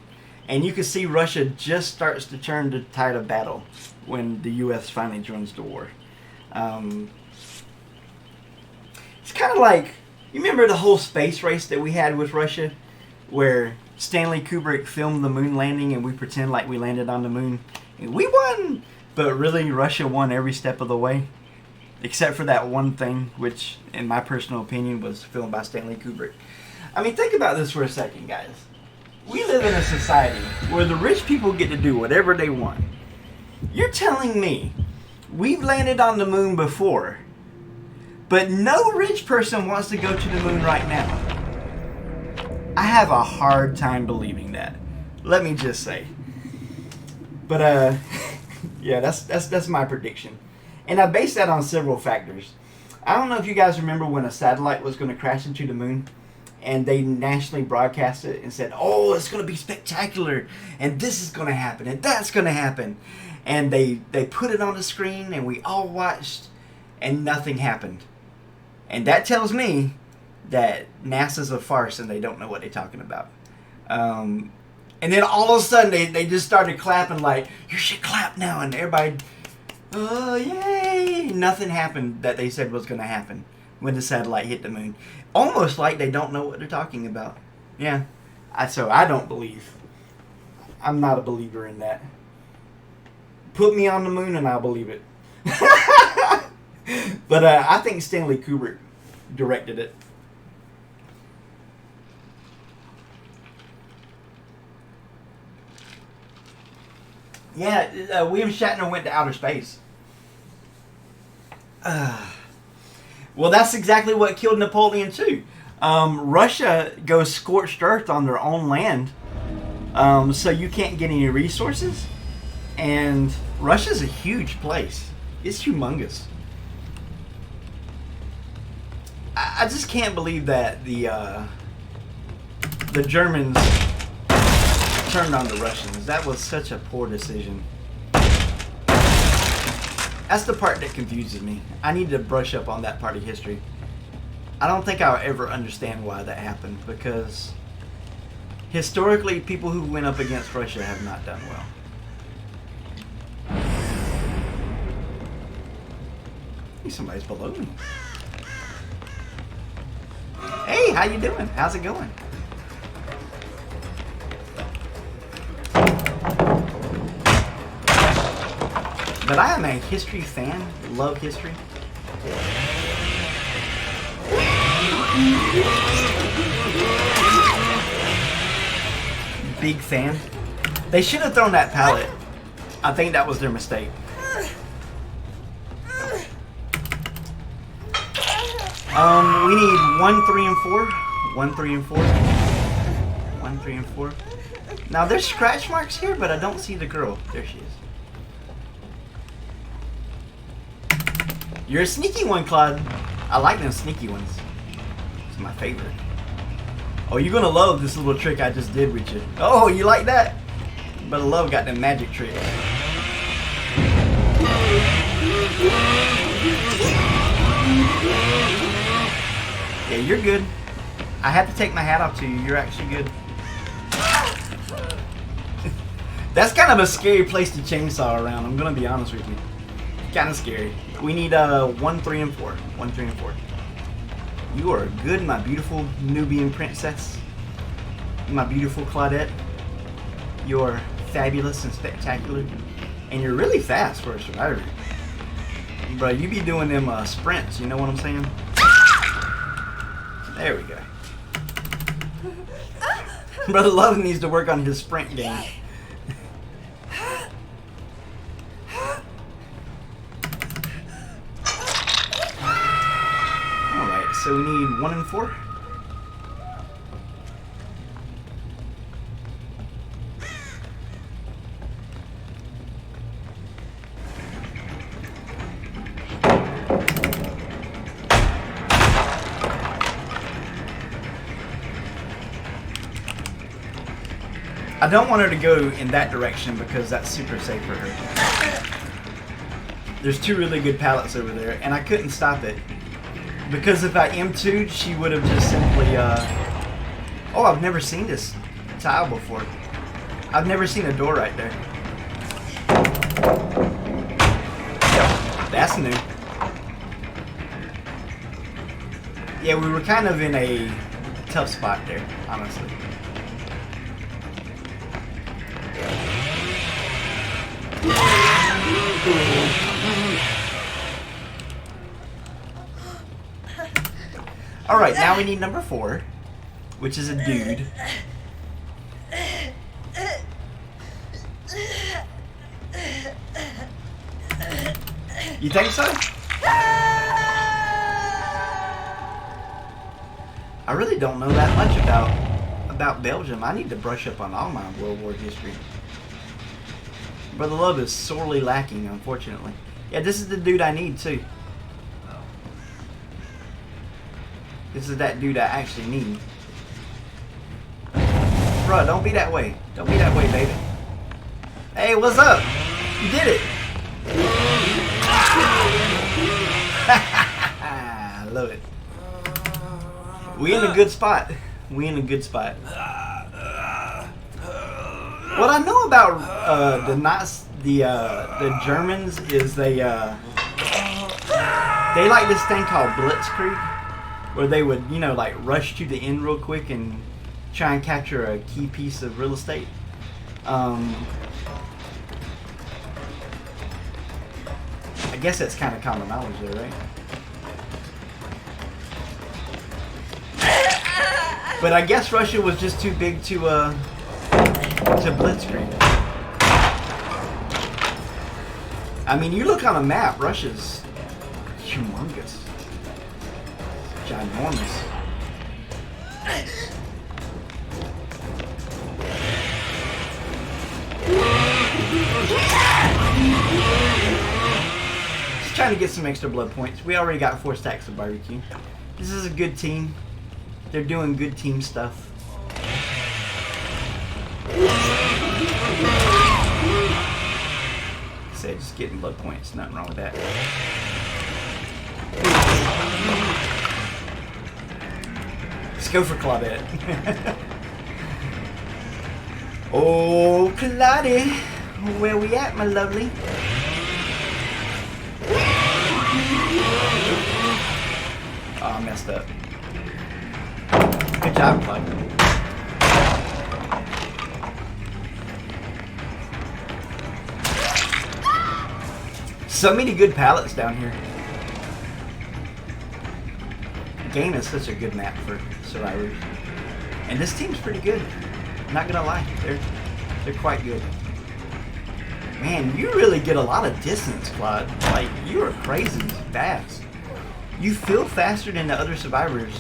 Speaker 3: and you can see Russia just starts to turn the tide of battle when the U.S. finally joins the war. It's kind of like, you remember the whole space race that we had with Russia, where Stanley Kubrick filmed the moon landing and we pretend like we landed on the moon and we won, but really Russia won every step of the way, except for that one thing, which in my personal opinion was filmed by Stanley Kubrick. I mean, think about this for a second, guys. We live in a society where the rich people get to do whatever they want. You're telling me we've landed on the moon before, but no rich person wants to go to the moon right now? I have a hard time believing that. Let me just say. But yeah, that's my prediction. And I base that on several factors. I don't know if you guys remember when a satellite was going to crash into the moon, and they nationally broadcast it and said, oh, it's going to be spectacular, and this is going to happen, and that's going to happen. And they put it on the screen, and we all watched, and nothing happened. And that tells me that NASA's a farce, and they don't know what they're talking about. And then all of a sudden, they just started clapping like, you should clap now, and everybody, oh, yay! Nothing happened that they said was going to happen when the satellite hit the moon. Almost like they don't know what they're talking about. Yeah. So I don't believe. I'm not a believer in that. Put me on the moon and I'll believe it. But I think Stanley Kubrick directed it. Yeah, William Shatner went to outer space. Well, that's exactly what killed Napoleon too. Russia goes scorched earth on their own land, so you can't get any resources. And Russia's a huge place. It's humongous. I just can't believe that the Germans turned on the Russians. That was such a poor decision. That's the part that confuses me. I need to brush up on that part of history. I don't think I'll ever understand why that happened, because historically, people who went up against Russia have not done well. Hey, somebody's below me. Hey, how you doing? How's it going? But I am a history fan. Love history. Big fan. They should have thrown that pallet. I think that was their mistake. We need 1, 3, and 4. 1, 3, and 4. 1, 3, and 4. Now there's scratch marks here, but I don't see the girl. There she is. You're a sneaky one, Claude. I like them sneaky ones. It's my favorite. Oh, you're gonna love this little trick I just did with you. Oh, you like that? You better love got them magic tricks. Yeah, you're good. I have to take my hat off to you. You're actually good. That's kind of a scary place to chainsaw around. I'm gonna be honest with you. Kind of scary. We need 1, 3, and 4. 1, 3, and 4. You are good, my beautiful Nubian princess. My beautiful Claudette. You're fabulous and spectacular. And you're really fast for a survivor. Bro, you be doing them sprints, you know what I'm saying? There we go. Brother Love needs to work on his sprint game. So we need 1 and 4. I don't want her to go in that direction because that's super safe for her. There's 2 really good pallets over there, and I couldn't stop it. Because if I M2'd, she would have just simply, Oh, I've never seen this tile before. I've never seen a door right there. That's new. Yeah, we were kind of in a tough spot there, honestly. Alright, now we need number 4, which is a dude. You think so? I really don't know that much about Belgium. I need to brush up on all my World War history. Brother Love is sorely lacking, unfortunately. Yeah, this is the dude I need, too. This is that dude I actually need. Bruh, don't be that way. Don't be that way, baby. Hey, what's up? You did it. I love it. We in a good spot. We in a good spot. What I know about the Germans is they like this thing called Blitzkrieg, where they would, you know, like rush to the end real quick and try and capture a key piece of real estate. I guess that's kind of common knowledge there, right? But I guess Russia was just too big to blitzkrieg. I mean, you look on a map, Russia's humongous. Ginormous. Just trying to get some extra blood points. We already got 4 stacks of barbecue. This is a good team. They're doing good team stuff. Say, just getting blood points. Nothing wrong with that. Let's go for Claudette. Oh, Claudette, where we at, my lovely? Oh, I messed up. Good job, Claude. So many good pallets down here. The game is such a good map for survivors. And this team's pretty good. Not gonna lie, they're quite good. Man, you really get a lot of distance, Claude. Like, you are crazy fast. You feel faster than the other survivors.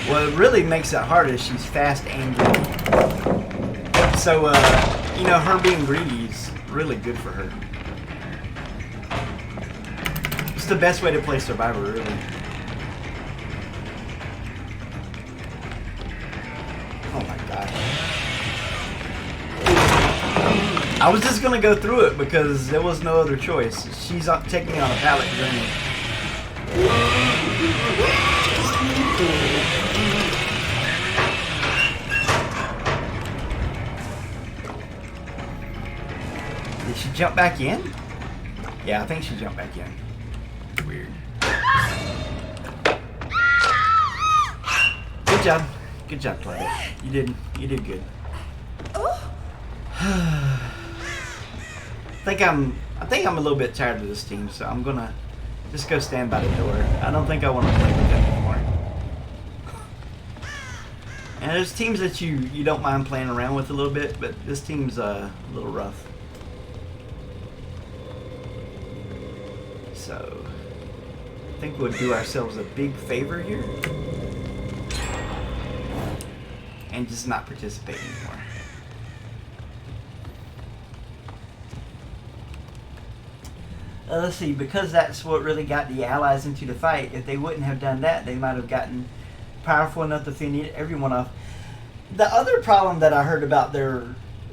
Speaker 3: What really makes it hard is she's fast and greedy. So, you know, her being greedy is really good for her. It's the best way to play Survivor, really. Oh my gosh. I was just gonna go through it because there was no other choice. She's taking me on a pallet journey. Did she jump back in? Yeah, I think she jumped back in. Weird. Good job. Good job, Claudette. You did good. I think I'm a little bit tired of this team, so I'm gonna just go stand by the door. I don't think I want to play with them anymore. And there's teams that you don't mind playing around with a little bit, but this team's a little rough. So, I think we'll do ourselves a big favor here. And just not participate anymore. Let's see, because that's what really got the Allies into the fight. If they wouldn't have done that, they might have gotten powerful enough to finish everyone off. The other problem that I heard about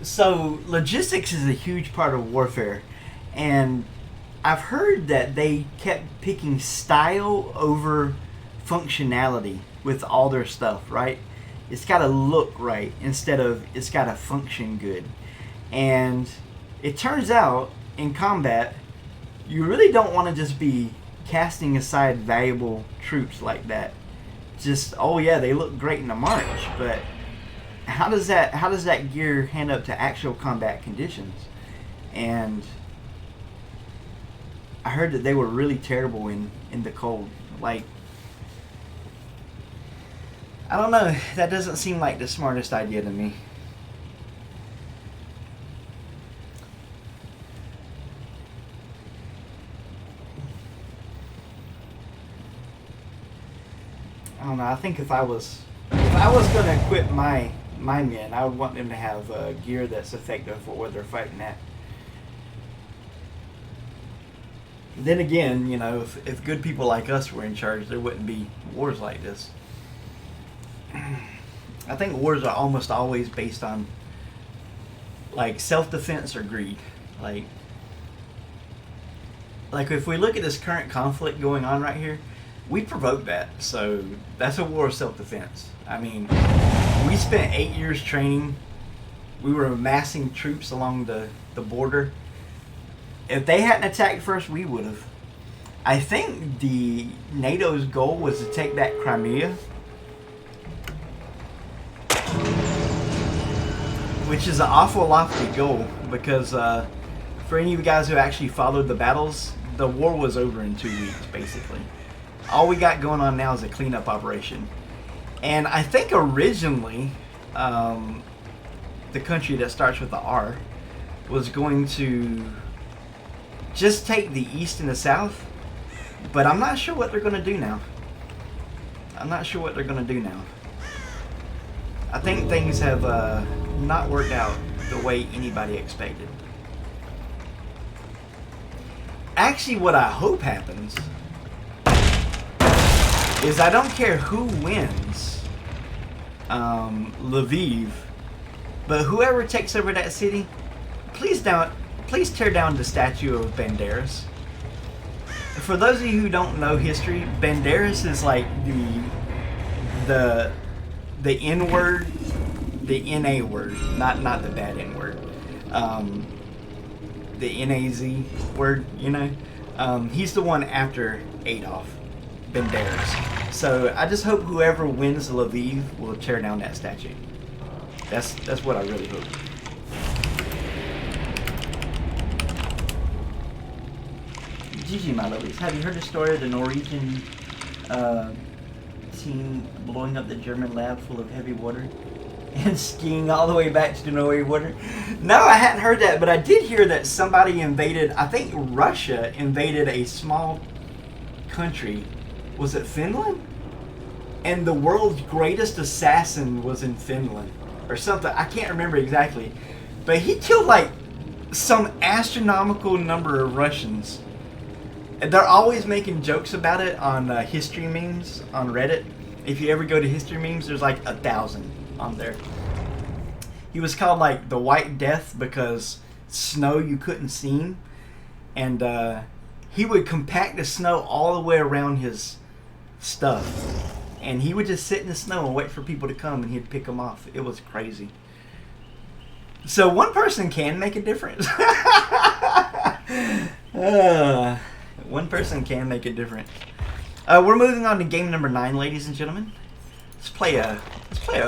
Speaker 3: so logistics is a huge part of warfare, and I've heard that they kept picking style over functionality with all their stuff, right? It's got to look right instead of it's got to function good. And it turns out in combat, you really don't want to just be casting aside valuable troops like that. Just, oh yeah, they look great in a march, but how does that gear hand up to actual combat conditions? And I heard that they were really terrible in the cold. Like, I don't know, that doesn't seem like the smartest idea to me. I don't know. I think if I was going to equip my men, I would want them to have gear that's effective for what they're fighting at. Then again, you know, if good people like us were in charge, there wouldn't be wars like this. I think wars are almost always based on like self-defense or greed. Like if we look at this current conflict going on right here, we provoked that, so that's a war of self-defense. I mean, we spent 8 years training. We were amassing troops along the border. If they hadn't attacked first, we would have. I think the NATO's goal was to take back Crimea, which is an awful lofty goal because for any of you guys who actually followed the battles, the war was over in 2 weeks, basically. All we got going on now is a cleanup operation. And I think originally, the country that starts with the R was going to just take the east and the south, but I'm not sure what they're going to do now. I think things have not worked out the way anybody expected. Actually, what I hope happens is I don't care who wins Lviv, but whoever takes over that city, please tear down the statue of Banderas. For those of you who don't know history, Banderas is like the N word, the NA word, not the bad N word, the NAZ word, you know. He's the one after Adolf, Banderas. So I just hope whoever wins Lviv will tear down that statue. That's what I really hope. GG, my lovelies. Have you heard the story of the Norwegian team blowing up the German lab full of heavy water and skiing all the way back to the Norway water? No, I hadn't heard that, but I did hear that somebody invaded, I think Russia invaded a small country. Was it Finland? And the world's greatest assassin was in Finland or something. I can't remember exactly. But he killed like some astronomical number of Russians. And they're always making jokes about it on history memes on Reddit. If you ever go to history memes, there's like 1,000 on there. He was called like the White Death because snow you couldn't see him. And he would compact the snow all the way around his stuff. And he would just sit in the snow and wait for people to come and he'd pick them off. It was crazy. So one person can make a difference. One person can make a difference. We're moving on to game number 9, ladies and gentlemen. Let's play a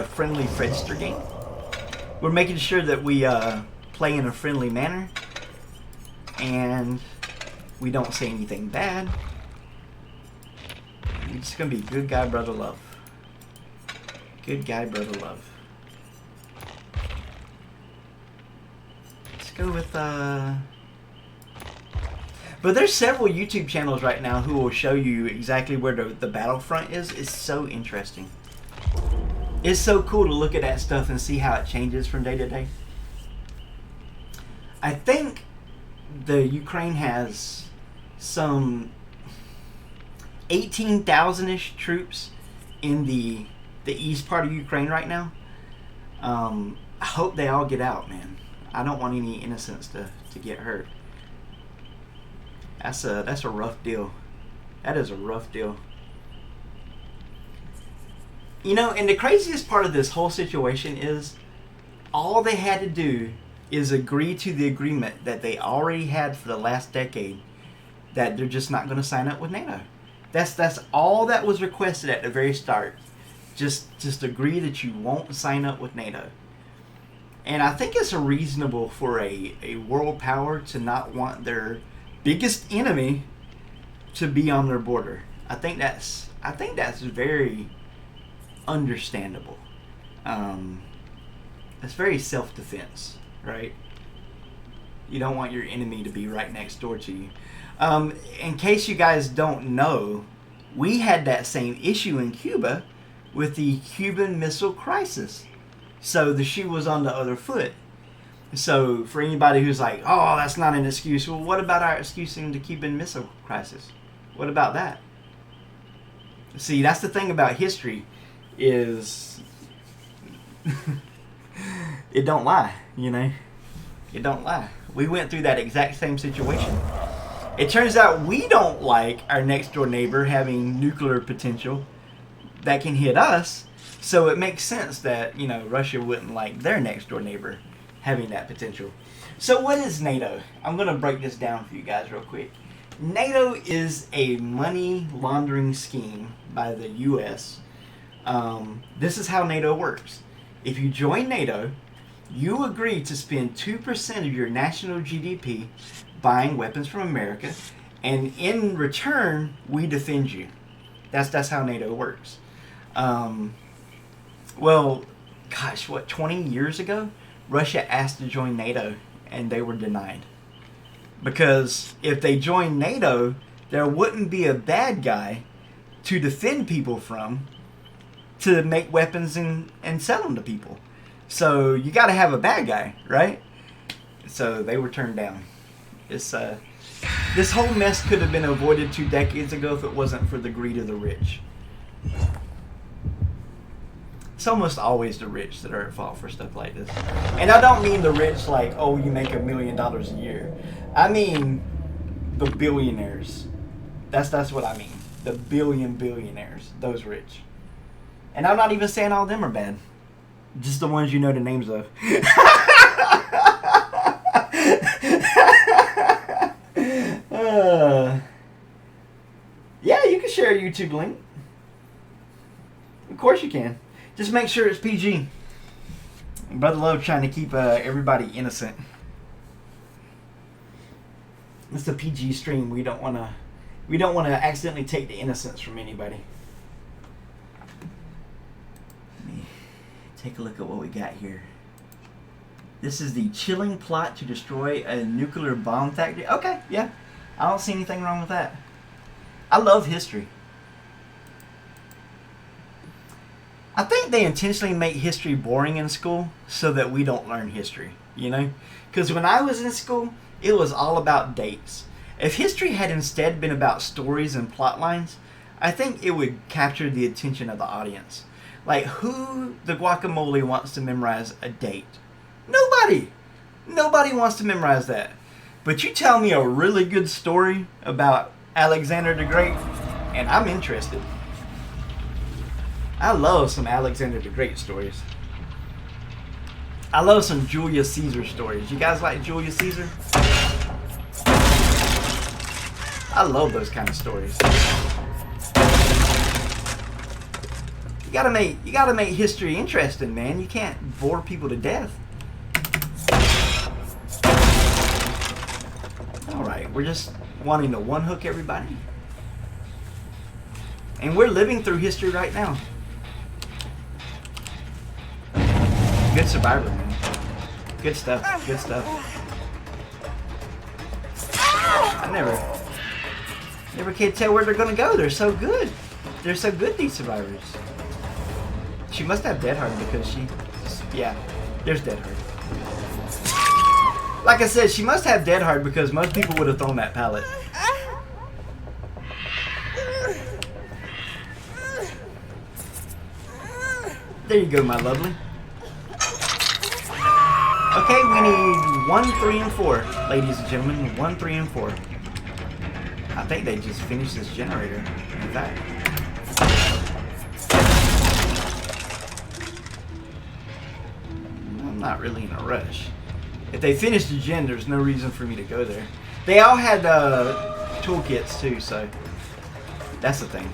Speaker 3: friendly Fredster game. We're making sure that we play in a friendly manner and we don't say anything bad. It's gonna be good guy, brother love. Good guy, brother love. Let's go with But there's several YouTube channels right now who will show you exactly where the battlefront is. It's so interesting. It's so cool to look at that stuff and see how it changes from day to day. I think the Ukraine has some 18,000-ish troops in the east part of Ukraine right now. I hope they all get out, man. I don't want any innocents to get hurt. That's a rough deal. That is a rough deal. You know, and the craziest part of this whole situation is all they had to do is agree to the agreement that they already had for the last decade, that they're just not going to sign up with NATO. That's all that was requested at the very start. Just agree that you won't sign up with NATO. And I think it's reasonable for a world power to not want their biggest enemy to be on their border. I think that's very understandable. It's very self-defense, right? You don't want your enemy to be right next door to you. In case you guys don't know, we had that same issue in Cuba with the Cuban Missile Crisis. So the shoe was on the other foot. So for anybody who's like, oh, that's not an excuse. Well, what about our excusing the Cuban Missile Crisis? What about that? See, that's the thing about history is it don't lie, you know? It don't lie. We went through that exact same situation. It turns out we don't like our next door neighbor having nuclear potential that can hit us. So it makes sense that, you know, Russia wouldn't like their next door neighbor having that potential. So what is NATO? I'm going to break this down for you guys real quick. NATO is a money laundering scheme by the U.S. This is how NATO works. If you join NATO, you agree to spend 2% of your national GDP buying weapons from America, and in return, we defend you. That's how NATO works. Well, gosh, 20 years ago, Russia asked to join NATO, and they were denied. Because if they joined NATO, there wouldn't be a bad guy to defend people from, to make weapons and sell them to people. So you got to have a bad guy, right? So they were turned down. This whole mess could have been avoided 2 decades ago if it wasn't for the greed of the rich. It's almost always the rich that are at fault for stuff like this. And I don't mean the rich like, oh, you make $1 million a year. I mean the billionaires. That's what I mean. The billionaires. Those rich. And I'm not even saying all of them are bad. Just the ones you know the names of. Yeah, you can share a YouTube link. Of course you can. Just make sure it's PG. Brother Love trying to keep everybody innocent. It's a PG stream. We don't want to accidentally take the innocence from anybody. Let me take a look at what we got here. This is the chilling plot to destroy a nuclear bomb factory. Okay, yeah. I don't see anything wrong with that. I love history. I think they intentionally make history boring in school so that we don't learn history, you know? Because when I was in school, it was all about dates. If history had instead been about stories and plot lines, I think it would capture the attention of the audience. Like, who the guacamole wants to memorize a date? Nobody! Nobody wants to memorize that. But you tell me a really good story about Alexander the Great, and I'm interested. I love some Alexander the Great stories. I love some Julius Caesar stories. You guys like Julius Caesar? I love those kind of stories. You gotta make history interesting, man. You can't bore people to death. Alright, we're just wanting to one-hook everybody. And we're living through history right now. Good survivor, man. Good stuff. Good stuff. I never can tell where they're gonna go. They're so good. They're so good, these survivors. She must have Dead Hard because she... Yeah, there's Dead Hard. Like I said, she must have Dead Hard because most people would have thrown that pallet. There you go, my lovely. Okay, we need 1, 3, and 4, ladies and gentlemen. 1, 3, and 4. I think they just finished this generator. In fact. I'm not really in a rush. If they finish the gen, there's no reason for me to go there. They all had toolkits too, so that's the thing.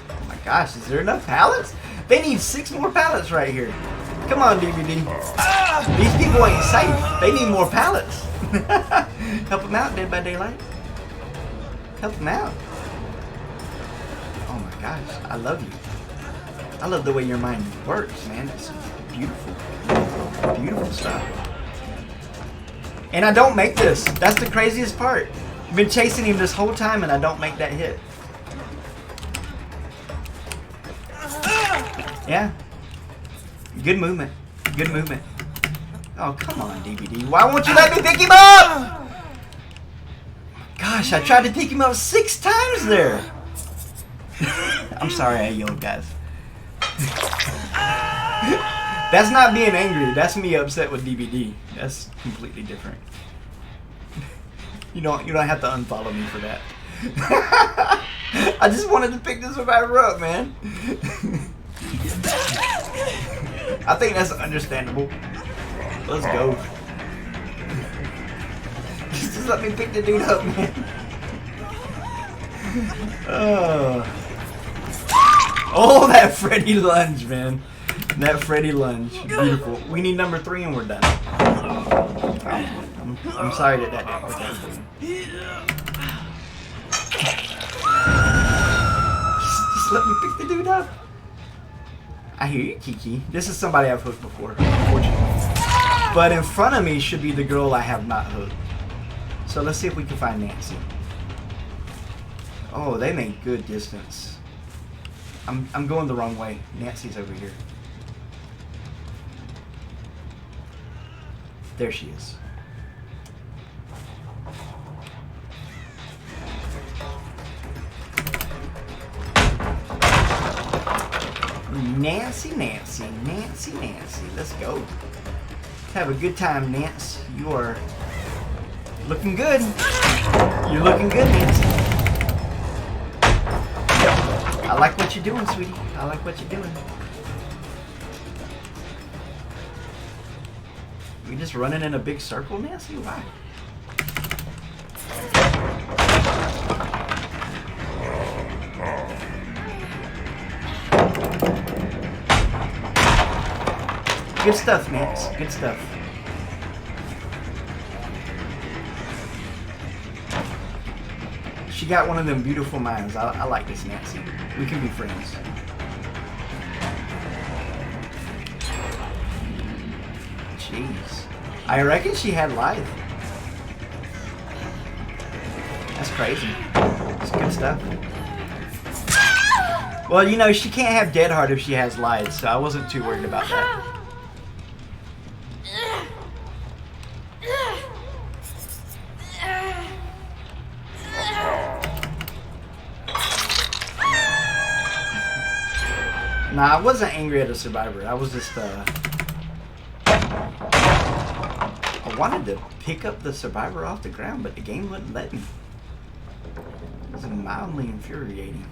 Speaker 3: Oh my gosh, is there enough pallets? They need 6 more pallets right here. Come on, DVD. These people ain't safe. They need more pallets. Help them out, Dead by Daylight. Help them out. Oh my gosh, I love you. I love the way your mind works, man. It's beautiful. Beautiful stuff. And I don't make this. That's the craziest part. I've been chasing him this whole time and I don't make that hit. Yeah. Good movement. Good movement. Oh, come on, DVD. Why won't you let me pick him up? Gosh, I tried to pick him up 6 times there. I'm sorry I yelled, guys. That's not being angry. That's me upset with DVD. That's completely different. You don't have to unfollow me for that. I just wanted to pick the survivor up, man. I think that's understandable. Let's go. Just let me pick the dude up, man. Oh, that Freddy lunge, man. That Freddy lunge. Beautiful. We need number 3 and we're done. I'm sorry that didn't work out for you. Just let me pick the dude up. I hear you, Kiki. This is somebody I've hooked before, unfortunately. But in front of me should be the girl I have not hooked. So let's see if we can find Nancy. Oh, they made good distance. I'm going the wrong way. Nancy's over here. There she is. Nancy, Nancy, Nancy, Nancy. Let's go. Have a good time, Nance. You are looking good. You're looking good, Nancy. I like what you're doing, sweetie. I like what you're doing. We just running in a big circle, Nancy? Why? Good stuff, Nance. Good stuff. She got one of them beautiful minds. I like this, Nancy. We can be friends. Jeez. I reckon she had life. That's crazy. That's good stuff. Well, you know, she can't have Dead Hard if she has life, so I wasn't too worried about that. Nah, I wasn't angry at a survivor. I was just, I wanted to pick up the survivor off the ground, but the game wouldn't let me. It was mildly infuriating.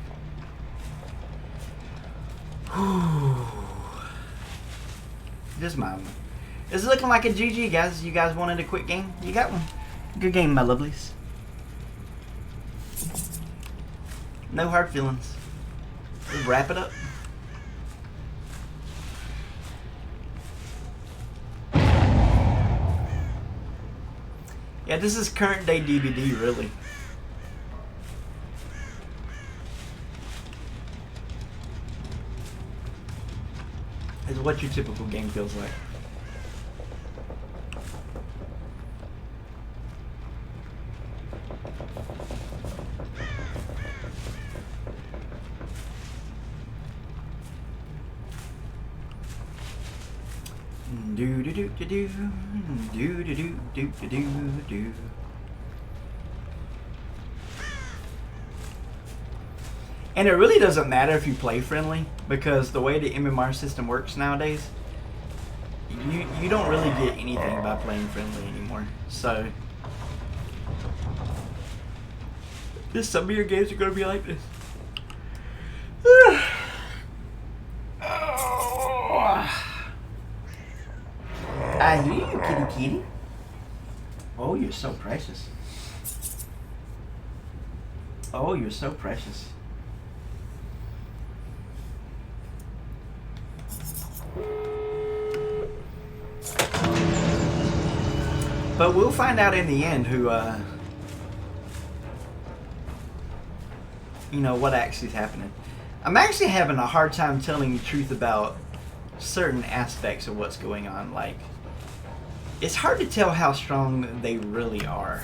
Speaker 3: Whew. Just mildly. This is looking like a GG, guys. You guys wanted a quick game? You got one. Good game, my lovelies. No hard feelings. Let's wrap it up. Yeah, this is current day DVD, really. It's what your typical game feels like. do do do do do do do do do do do. And it really doesn't matter if you play friendly, because the way the MMR system works nowadays, you don't really get anything by playing friendly anymore. So some of your games are going to be like this. I hear you, kitty kitty. Oh, you're so precious. Oh, you're so precious. But we'll find out in the end who, you know, what actually is happening. I'm actually having a hard time telling the truth about certain aspects of what's going on. Like, it's hard to tell how strong they really are.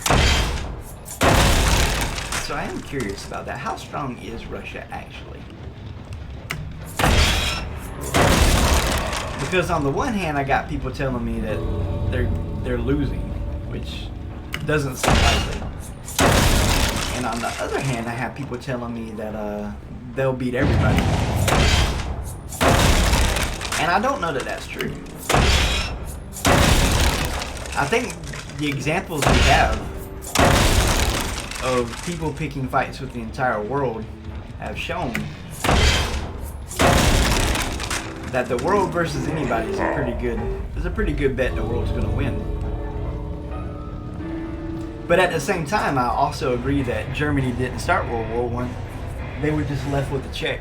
Speaker 3: So I am curious about that. How strong is Russia actually? Because on the one hand, I got people telling me that they're losing, which doesn't seem likely. And on the other hand, I have people telling me that they'll beat everybody. And I don't know that that's true. I think the examples we have of people picking fights with the entire world have shown that the world versus anybody is a pretty good bet the world's going to win. But at the same time, I also agree that Germany didn't start World War I. They were just left with a check.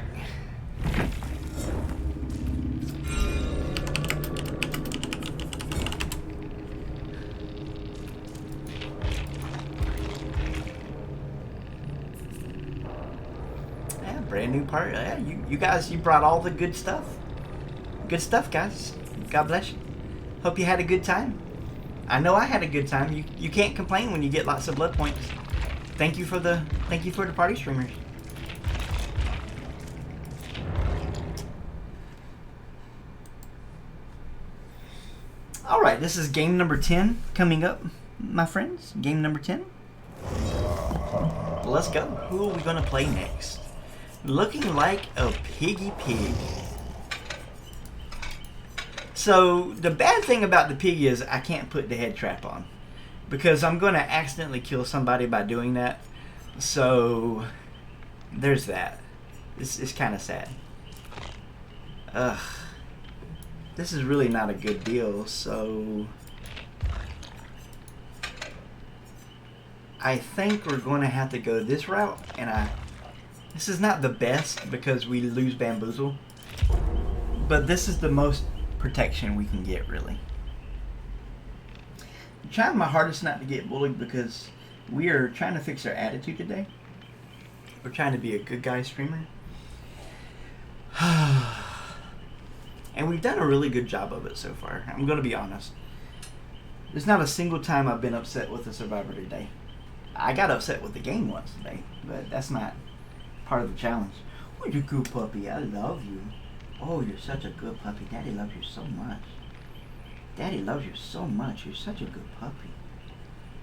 Speaker 3: Yeah, brand new part. Yeah, you guys, you brought all the good stuff. Good stuff, guys. God bless you. Hope you had a good time. I know I had a good time. You can't complain when you get lots of blood points. Thank you for the party streamers. All right, this is game number 10 coming up, my friends. Game number 10. Let's go. Who are we gonna play next? Looking like a piggy pig. So the bad thing about the piggy is I can't put the head trap on, because I'm going to accidentally kill somebody by doing that. So there's that. It's kind of sad. Ugh. This is really not a good deal, so I think we're going to have to go this route. And this is not the best because we lose Bamboozle, but this is the most protection we can get, really. I'm trying my hardest not to get bullied because we are trying to fix our attitude today. We're trying to be a good guy streamer. And we've done a really good job of it so far. I'm going to be honest. There's not a single time I've been upset with a Survivor today. I got upset with the game once today, but that's not part of the challenge. Oh, you good puppy. I love you. Oh, you're such a good puppy. Daddy loves you so much. Daddy loves you so much. You're such a good puppy.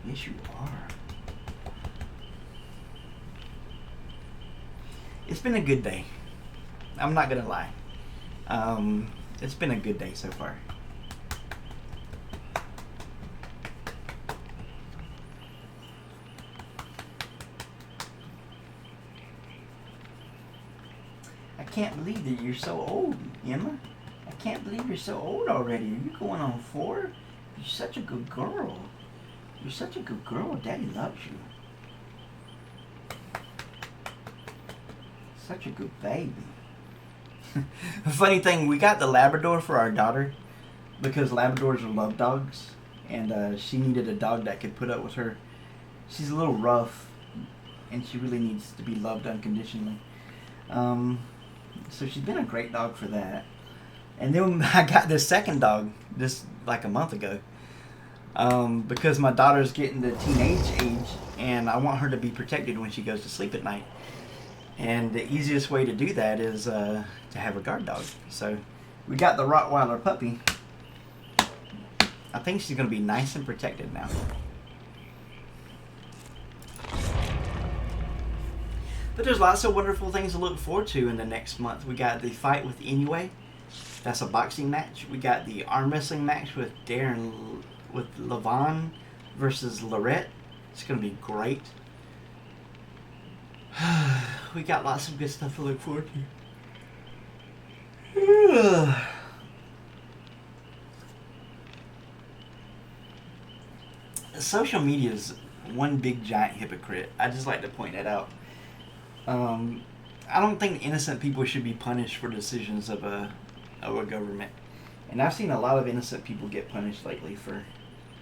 Speaker 3: Yes, you are. It's been a good day. I'm not going to lie. It's been a good day so far. I can't believe that you're so old, Emma. I can't believe you're so old already. Are you going on 4? You're such a good girl. You're such a good girl. Daddy loves you. Such a good baby. The funny thing, we got the Labrador for our daughter because Labradors are love dogs, and she needed a dog that could put up with her. She's a little rough, and she really needs to be loved unconditionally. So she's been a great dog for that. And then I got this second dog just like a month ago because my daughter's getting to teenage age, and I want her to be protected when she goes to sleep at night. And the easiest way to do that is to have a guard dog. So we got the Rottweiler puppy I think she's going to be nice and protected now. But there's lots of wonderful things to look forward to in the next month. We got the fight with Inoue. That's a boxing match. We got the arm wrestling match with Levon versus Lorette. It's going to be great. We got lots of good stuff to look forward to. Social media is one big giant hypocrite. I just like to point that out. I don't think innocent people should be punished for decisions of a government. And I've seen a lot of innocent people get punished lately for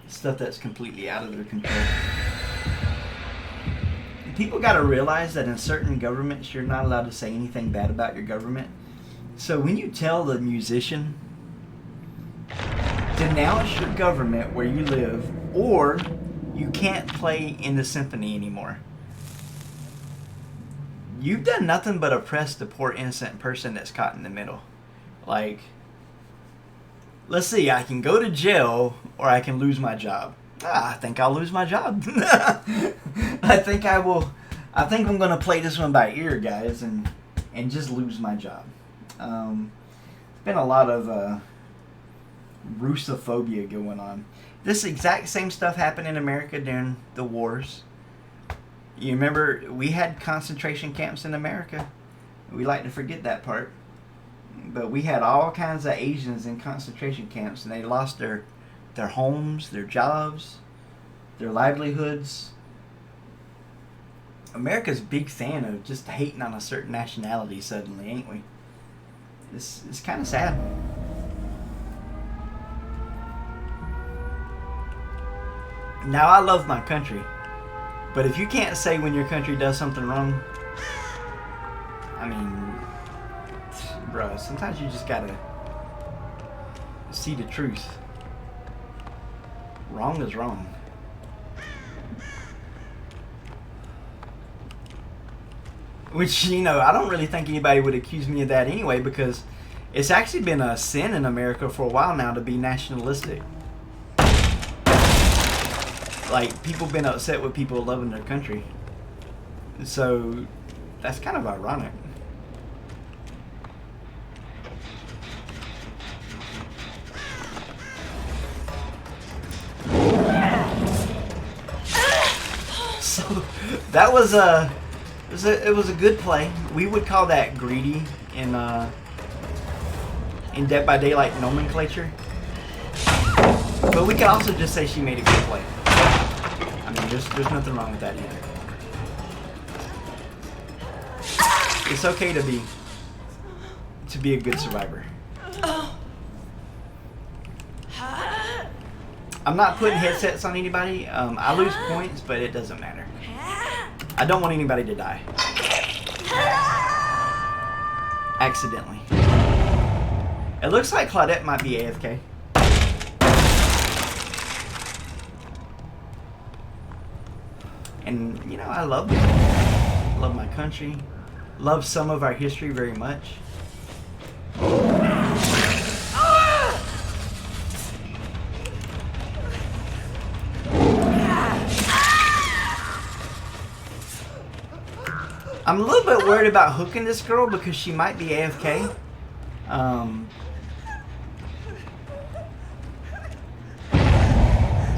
Speaker 3: stuff that's completely out of their control. People got to realize that in certain governments, you're not allowed to say anything bad about your government. So when you tell the musician, denounce your government where you live, or you can't play in the symphony anymore, you've done nothing but oppress the poor innocent person that's caught in the middle. Like, let's see, I can go to jail or I can lose my job. I think I'll lose my job. I think I will. I think I'm going to play this one by ear, guys, and just lose my job. Been a lot of Russophobia going on. This exact same stuff happened in America during the wars. You remember, we had concentration camps in America. We like to forget that part. But we had all kinds of Asians in concentration camps, and they lost their homes, their jobs, their livelihoods. America's a big fan of just hating on a certain nationality suddenly, ain't we? It's kind of sad. Now, I love my country, but if you can't say when your country does something wrong, I mean, bro, sometimes you just gotta see the truth. Wrong is wrong. Which, you know, I don't really think anybody would accuse me of that anyway, because it's actually been a sin in America for a while now to be nationalistic. Like, people been upset with people loving their country. So, that's kind of ironic. So, that was it was a good play. We would call that greedy in Dead by Daylight nomenclature. But we could also just say she made a good play. I mean, there's nothing wrong with that either. It's okay to be a good survivor. I'm not putting headsets on anybody. I lose points, but it doesn't matter. I don't want anybody to die. Accidentally. It looks like Claudette might be AFK. And, you know, I love my country. Love some of our history very much. I'm a little bit worried about hooking this girl because she might be AFK.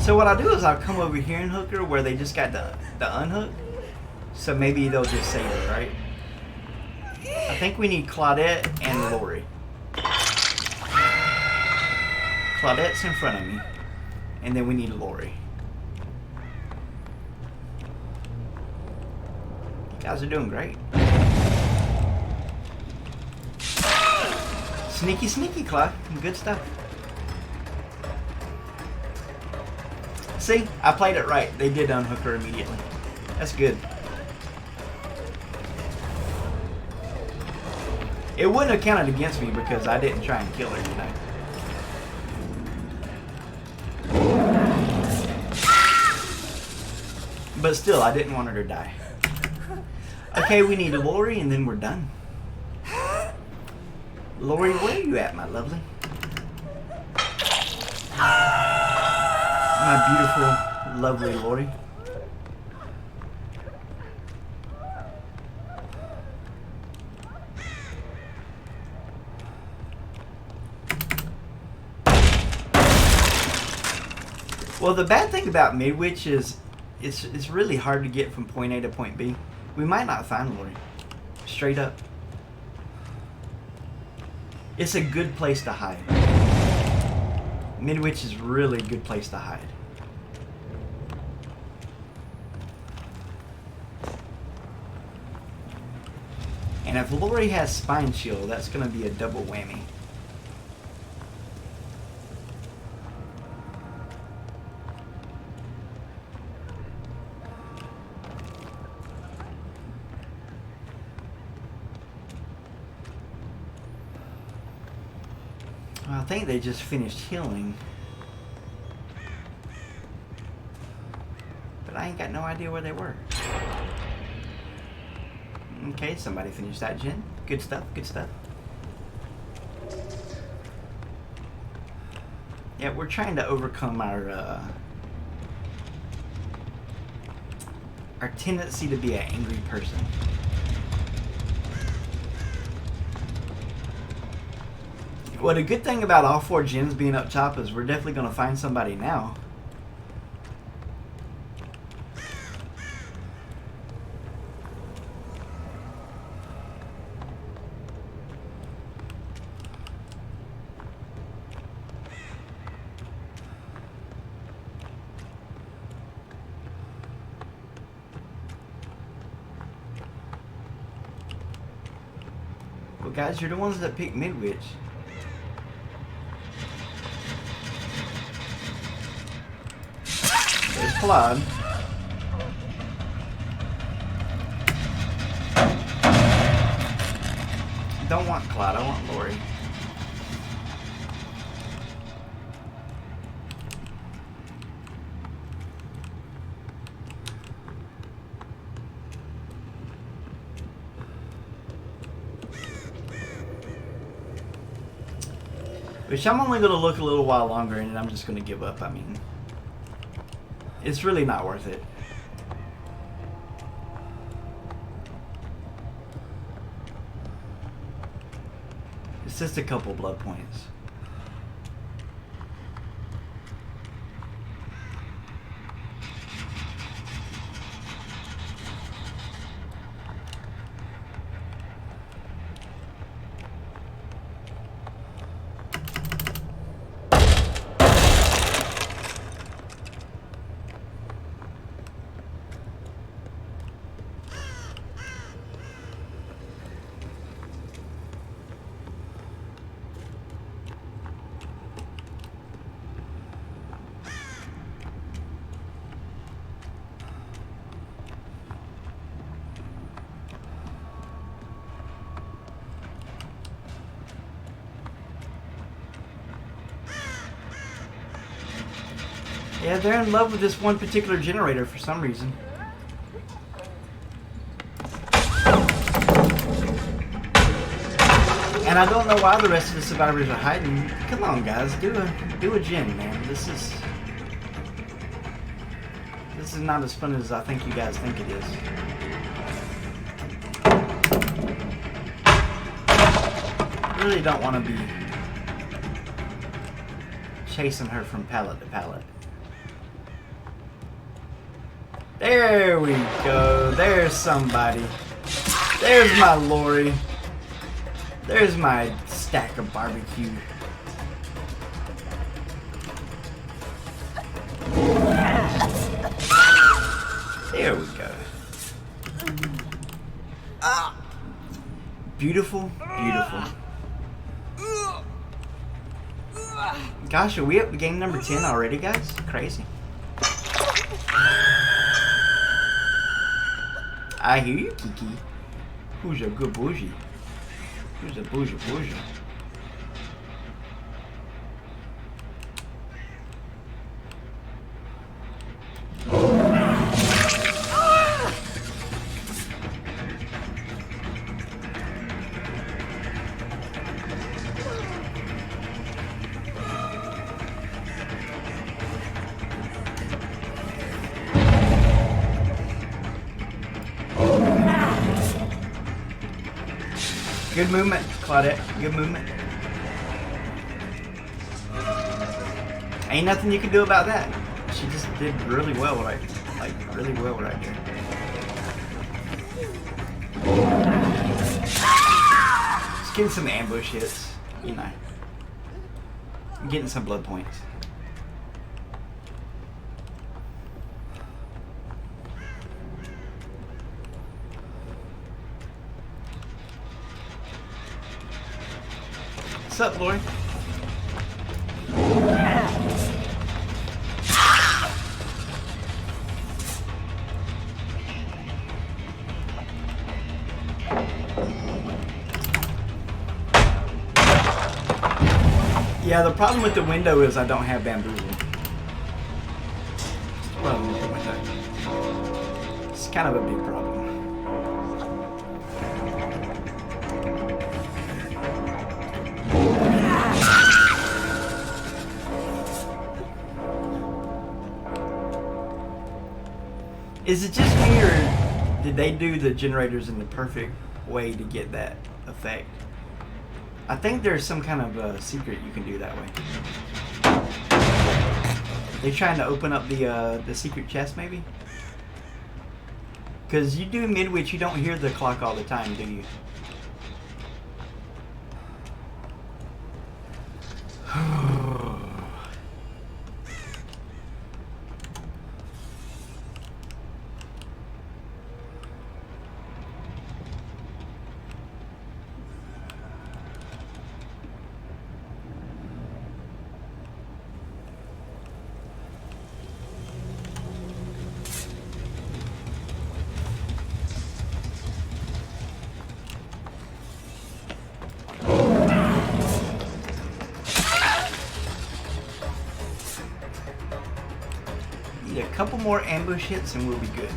Speaker 3: So what I'll do is I'll come over here and hook her where they just got the unhook. So maybe they'll just save her, right? I think we need Claudette and Lori. Claudette's in front of me. And then we need Lori. You guys are doing great. Sneaky, sneaky, Claude. Good stuff. See? I played it right. They did unhook her immediately. That's good. It wouldn't have counted against me because I didn't try and kill her, you know. But still, I didn't want her to die. Okay, we need Lori and then we're done. Lori, where are you at, my lovely? My beautiful, lovely Lori. Well, the bad thing about Midwich is it's really hard to get from point A to point B. We might not find Lori. Straight up. It's a good place to hide. Midwich is really a good place to hide. And if Lori has Spine Shield, that's going to be a double whammy. Well, I think they just finished healing. But I ain't got no idea where they were. Okay, somebody finished that gen. Good stuff, good stuff. Yeah, we're trying to overcome our tendency to be an angry person. Well, the good thing about all 4 gens being up top is we're definitely going to find somebody now. Well, guys, you're the ones that picked Midwich. There's Claude. Don't want Claude, I want Lori. Which I'm only going to look a little while longer and then I'm just going to give up. I mean, it's really not worth it. It's just a couple blood points. Yeah, they're in love with this one particular generator for some reason. And I don't know why the rest of the survivors are hiding. Come on, guys, do a gen, man. This is not as fun as I think you guys think it is. I really don't want to be chasing her from pallet to pallet. There we go. There's somebody. There's my Lori. There's my stack of barbecue. There we go. Beautiful, beautiful. Gosh, are we up to game number 10 already, guys? Crazy. I hear you, Kiki. Who's a good bougie? Who's a bougie bougie? Good movement, Claudette. Good movement. Ain't nothing you can do about that. She just did really well right, like really well right there. Just getting some ambush hits, you know. Getting some blood points. What's up, Lori? Yeah, the problem with the window is I don't have bamboozle. It's the problem with the window. It's kind of a big problem. Is it just me, or did they do the generators in the perfect way to get that effect? I think there's some kind of secret you can do that way. They trying to open up the secret chest, maybe? Because you do Midwich, you don't hear the clock all the time, do you? Need a couple more ambush hits and we'll be good.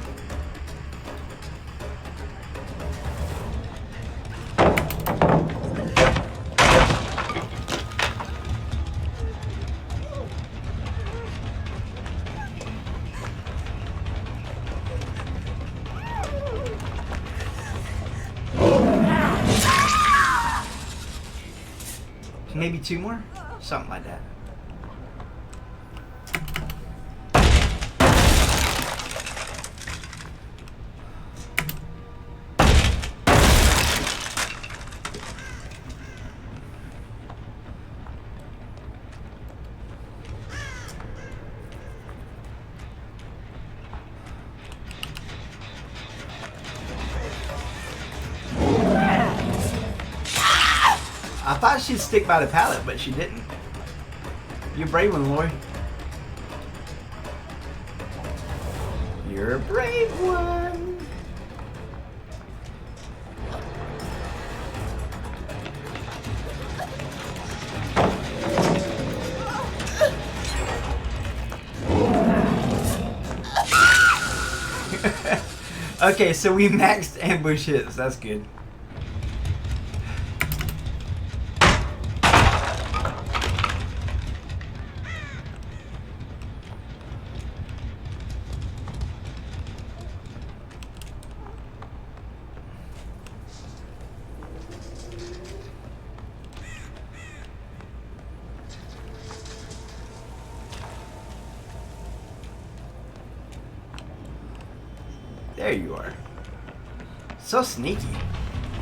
Speaker 3: Maybe two more? Something like that. I thought she'd stick by the pallet, but she didn't. You're a brave one, Lori. You're a brave one. Okay, so we maxed ambush hits. That's good. There you are. So sneaky.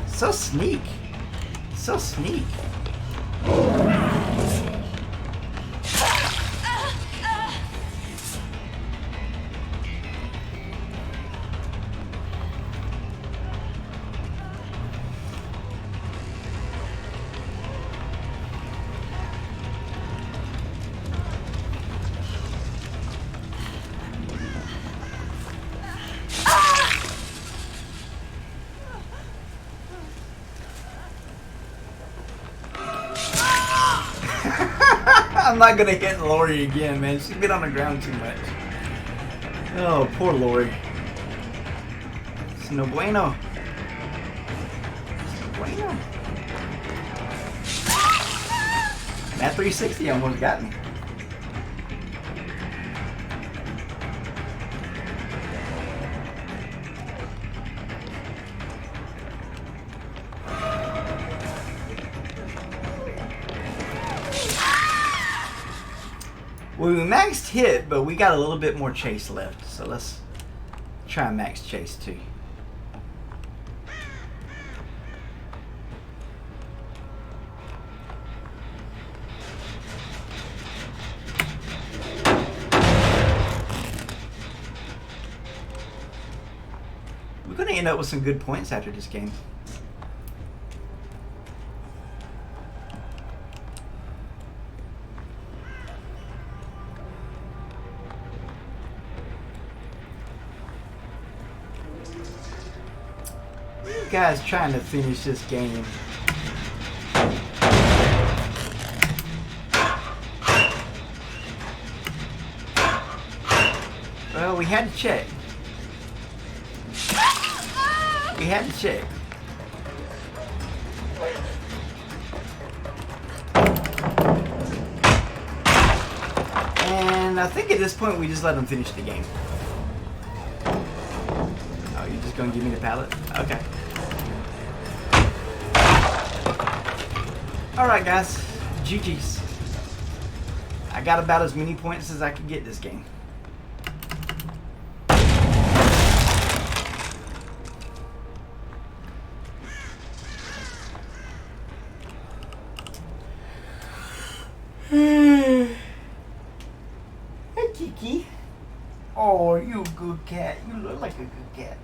Speaker 3: So sneak. So sneak. I'm not gonna hit Lori again, man. She's been on the ground too much. Oh, poor Lori. It's no bueno. It's no bueno. That 360 almost got me. We maxed hit, but we got a little bit more chase left. So let's try max chase too. We're going to end up with some good points after this game. You guys trying to finish this game. Well, we had to check. We had to check. And I think at this point we just let them finish the game. Oh, you're just gonna give me the pallet? Okay. Alright guys, GG's. I got about as many points as I could get this game. Hey Kiki. Oh, you a good cat. You look like a good cat.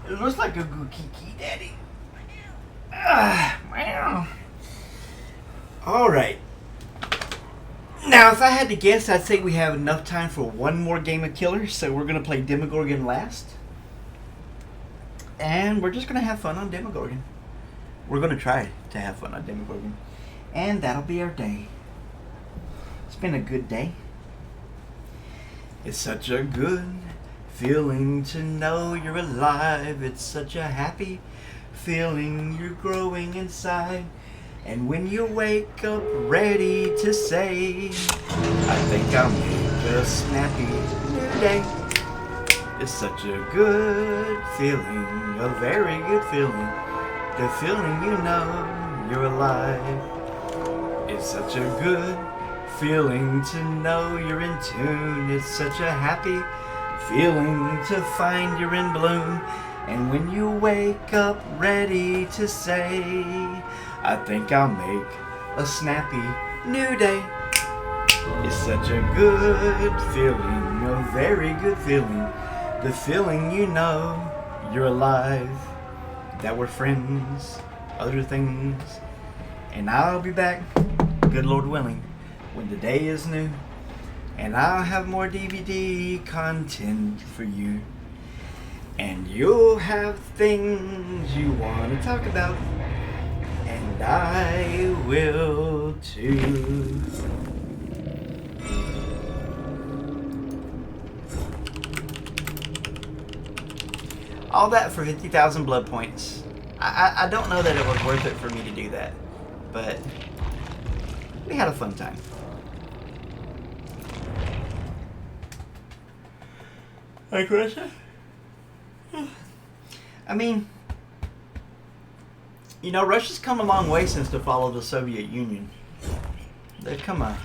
Speaker 3: It looks like a good Kiki, Daddy. Wow. Alright. Now, if I had to guess, I'd say we have enough time for one more game of Killers, so we're going to play Demogorgon last. And we're just going to have fun on Demogorgon. We're going to try to have fun on Demogorgon. And that'll be our day. It's been a good day. It's such a good feeling to know you're alive. It's such a happy feeling you're growing inside. And when you wake up ready to say, I think I'll make a snappy new day. It's such a good feeling, a very good feeling. The feeling you know you're alive. It's such a good feeling to know you're in tune. It's such a happy feeling to find you're in bloom. And when you wake up ready to say, I think I'll make a snappy new day. It's such a good feeling, a very good feeling. The feeling you know you're alive, that we're friends, other things. And I'll be back, good Lord willing, when the day is new. And I'll have more DVD content for you. And you'll have things you want to talk about. And I will too. All that for 50,000 blood points. I don't know that it was worth it for me to do that. But we had a fun time. Like Russia? I mean, you know, Russia's come a long way since to follow the Soviet Union. They've come an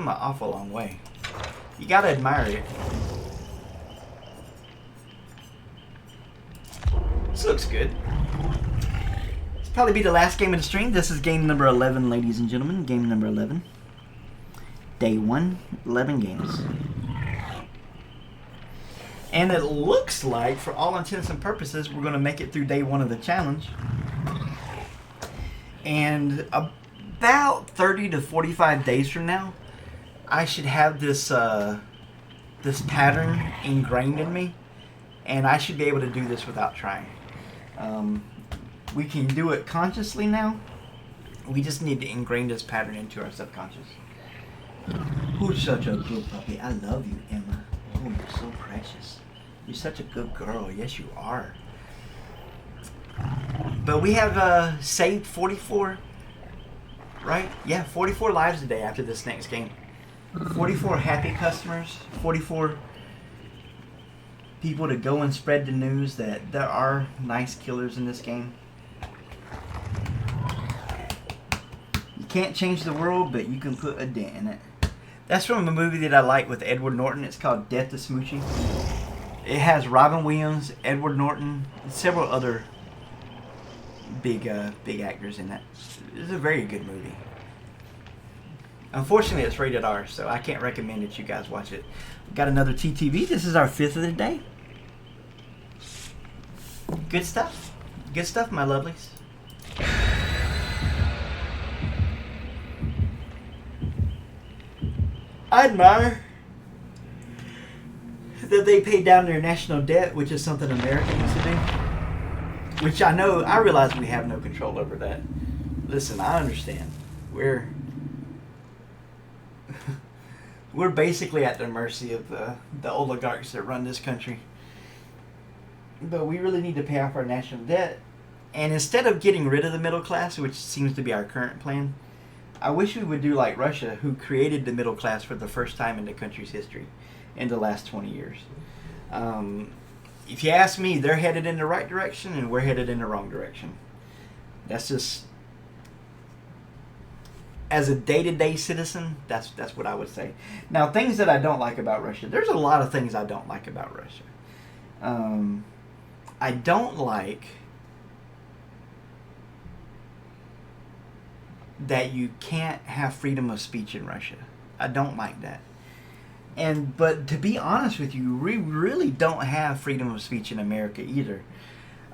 Speaker 3: awful long way. You gotta admire it. This looks good. This will probably be the last game of the stream. This is game number 11, ladies and gentlemen. Game number 11. Day 1, 11 games. And it looks like, for all intents and purposes, we're going to make it through day 1 of the challenge. And about 30 to 45 days from now, I should have this this pattern ingrained in me. And I should be able to do this without trying. We can do it consciously now. We just need to ingrain this pattern into our subconscious. Who's such a good puppy? I love you, Emma. Oh, you're so precious. You're such a good girl. Yes, you are. But we have saved 44, right? Yeah, 44 lives a day after this next game. 44 happy customers. 44 people to go and spread the news that there are nice killers in this game. can't change the world, but you can put a dent in it. That's from a movie that I like with Edward Norton. It's called Death to Smoochie. It has Robin Williams, Edward Norton, and several other big actors in it. It's a very good movie. Unfortunately, it's rated R, so I can't recommend that you guys watch it. We've got another TTV. This is our 5th of the day. Good stuff. Good stuff, my lovelies. I admire that they paid down their national debt, which is something America needs to do. Which I realize we have no control over that. Listen, I understand. We're basically at the mercy of the oligarchs that run this country. But we really need to pay off our national debt. And instead of getting rid of the middle class, which seems to be our current plan, I wish we would do like Russia, who created the middle class for the first time in the country's history in the last 20 years. If you ask me, they're headed in the right direction and we're headed in the wrong direction. That's just, as a day-to-day citizen, that's what I would say. Now, things that I don't like about Russia. There's a lot of things I don't like about Russia. I don't like that you can't have freedom of speech in Russia. I don't like that. But to be honest with you, we really don't have freedom of speech in America either.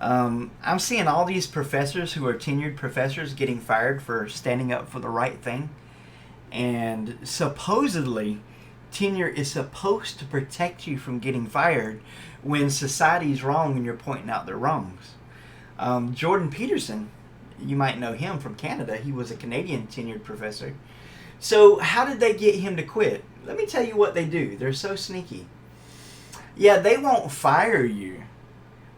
Speaker 3: I'm seeing all these professors who are tenured professors getting fired for standing up for the right thing. And supposedly, tenure is supposed to protect you from getting fired when society's wrong and you're pointing out their wrongs. Jordan Peterson, you might know him from Canada. He was a Canadian tenured professor. So how did they get him to quit? Let me tell you what they do. They're so sneaky. Yeah, they won't fire you.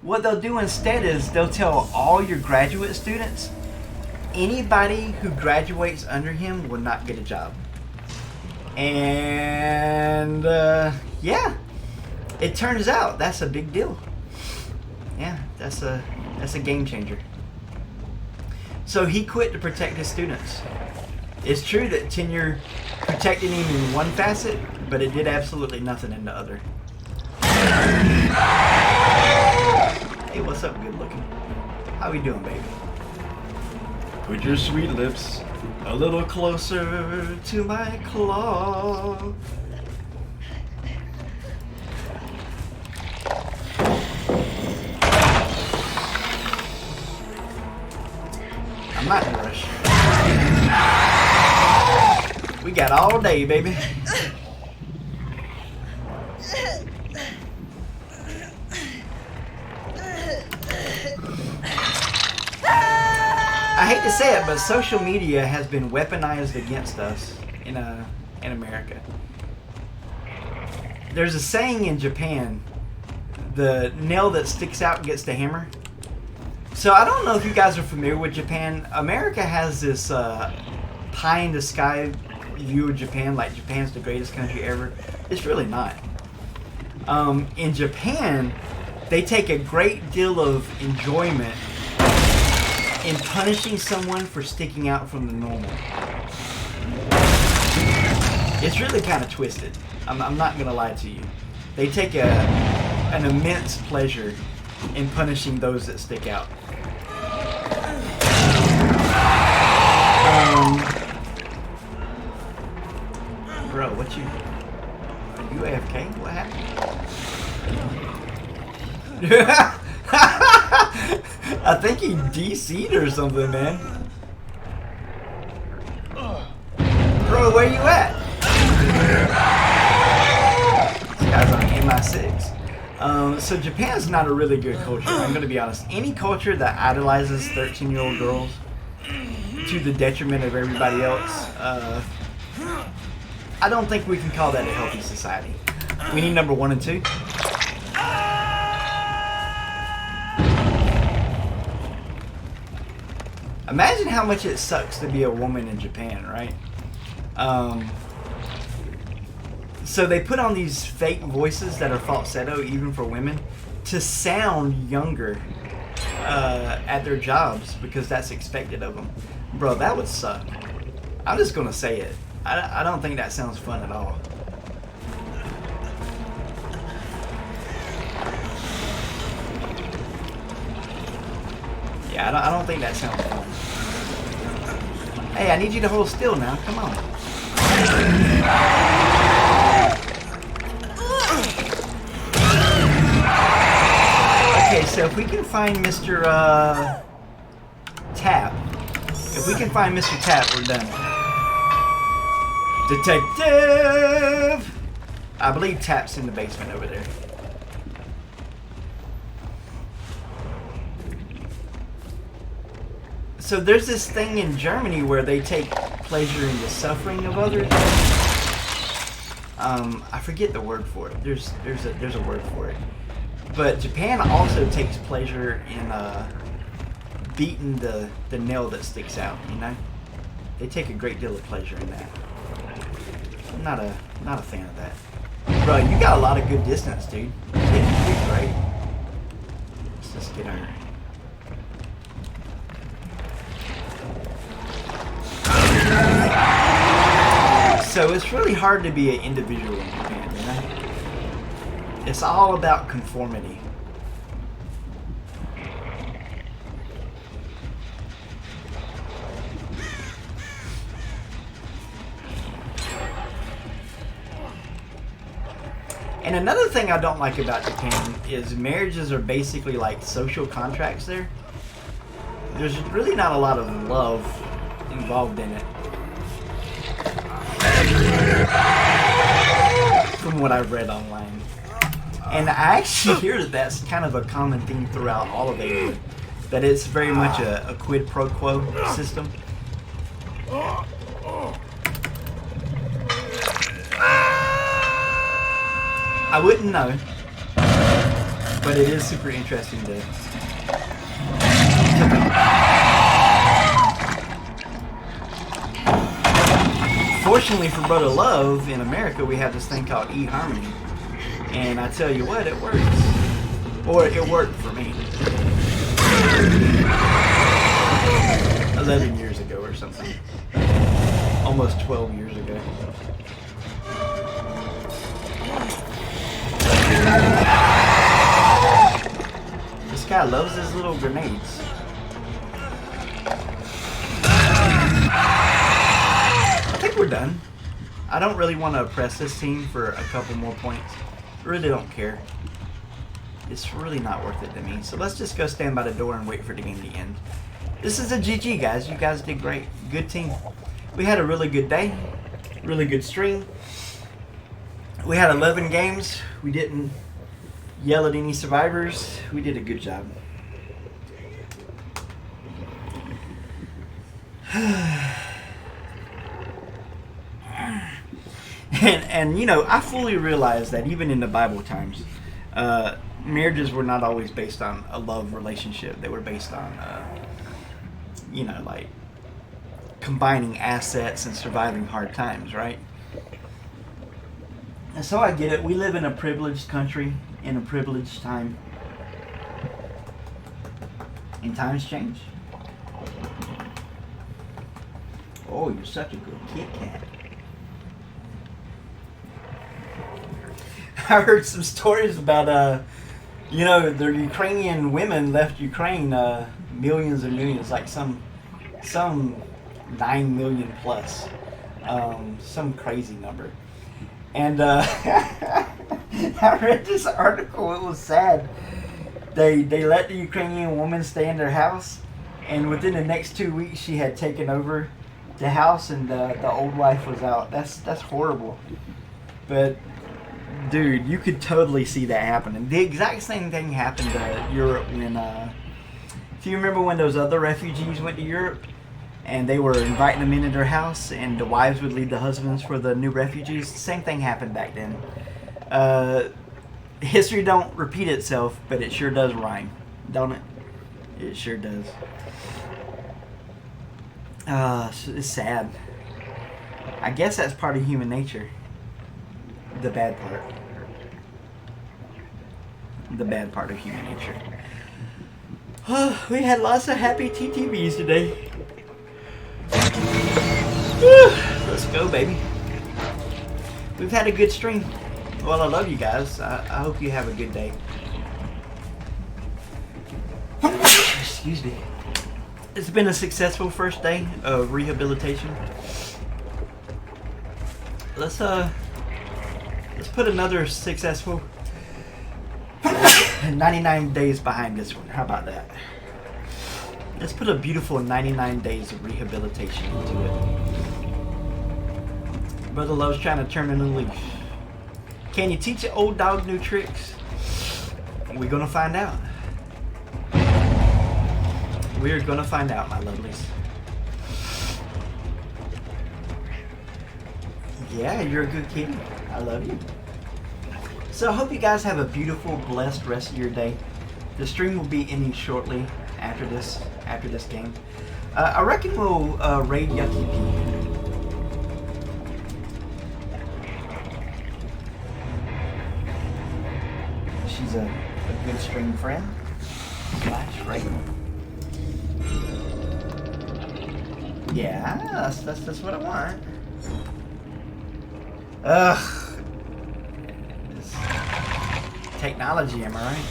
Speaker 3: What they'll do instead is they'll tell all your graduate students, anybody who graduates under him will not get a job. And yeah, it turns out that's a big deal. Yeah, that's a game changer. So he quit to protect his students. It's true that tenure protected him in one facet, but it did absolutely nothing in the other. Hey, what's up, good looking? How we doing, baby? Put your sweet lips a little closer to my claw. I'm not in a rush. We got all day, baby. I hate to say it, but social media has been weaponized against us in America. There's a saying in Japan, the nail that sticks out gets the hammer. So I don't know if you guys are familiar with Japan. America has this pie in the sky view of Japan, like Japan's the greatest country ever. It's really not. In Japan, they take a great deal of enjoyment in punishing someone for sticking out from the normal. It's really kind of twisted. I'm not gonna lie to you. They take an immense pleasure in punishing those that stick out. Bro, what you? Are you AFK? What happened? I think he DC'd or something, man. Bro, where you at? This guy's on MI6. So Japan's not a really good culture, I'm gonna be honest. Any culture that idolizes 13-year-old girls to the detriment of everybody else, I don't think we can call that a healthy society. We need number 1 and 2. Imagine how much it sucks to be a woman in Japan, right? So they put on these fake voices that are falsetto, even for women, to sound younger at their jobs because that's expected of them. Bro, that would suck. I'm just gonna say it. I don't think that sounds fun at all. Yeah, I don't think that sounds fun. Hey, I need you to hold still now. Come on. Okay, so if we can find Mr. Tap, if we can find Mr. Tap, we're done. Detective! I believe Tap's in the basement over there. So there's this thing in Germany where they take pleasure in the suffering of others. I forget the word for it. There's a word for it. But Japan also takes pleasure in beating the nail that sticks out. You know, they take a great deal of pleasure in that. I'm not a fan of that. Bro, you got a lot of good distance, dude. You're getting great. Let's just get our. So it's really hard to be an individual in Japan, you know? It's all about conformity. And another thing I don't like about Japan is marriages are basically like social contracts there. There's really not a lot of love involved in it. From what I've read online. And I actually hear that that's kind of a common theme throughout all of Asia. That it's very much a quid pro quo system. I wouldn't know. But it is super interesting to Fortunately for Brother Love, in America we have this thing called eHarmony. And I tell you what, it works. Or it worked for me. 11 years ago or something. Almost 12 years ago. This guy loves his little grenades. I think we're done. I don't really want to oppress this team for a couple more points. I really don't care. It's really not worth it to me. So let's just go stand by the door and wait for the game to end. This is a GG, guys. You guys did great. Good team. We had a really good day. Really good stream. We had 11 games. We didn't yell at any survivors. We did a good job. And you know, I fully realize that even in the Bible times, marriages were not always based on a love relationship. They were based on, you know, like combining assets and surviving hard times, right? And so I get it. We live in a privileged country, in a privileged time. And times change. Oh, you're such a good Kit Kat. I heard some stories about, you know, the Ukrainian women left Ukraine, millions and millions, like some 9 million plus, some crazy number. And I read this article. It was sad. They let the Ukrainian woman stay in their house, and within the next 2 weeks, she had taken over the house, and the old wife was out. That's horrible. But dude, you could totally see that happening. The exact same thing happened to Europe when, do you remember when those other refugees went to Europe and they were inviting them into their house and the wives would leave the husbands for the new refugees? Same thing happened back then. History don't repeat itself, but it sure does rhyme, don't it? It sure does. It's sad. I guess that's part of human nature. The bad part. The bad part of human nature. We had lots of happy TTVs today. Whew, let's go, baby. We've had a good stream. Well, I love you guys. I hope you have a good day. Excuse me. It's been a successful first day of rehabilitation. Let's put another successful 99 days behind this one. How about that? Let's put a beautiful 99 days of rehabilitation into it. Brother Love's trying to turn a new leaf. Can you teach an old dog new tricks? We're gonna find out. We're gonna find out, my lovelies. Yeah, you're a good kitty. I love you. So I hope you guys have a beautiful, blessed rest of your day. The stream will be ending shortly after this game. I reckon we'll raid Yucky P. She's a good stream friend. Slash raid. Yeah, that's what I want. Ugh. This technology, am I right?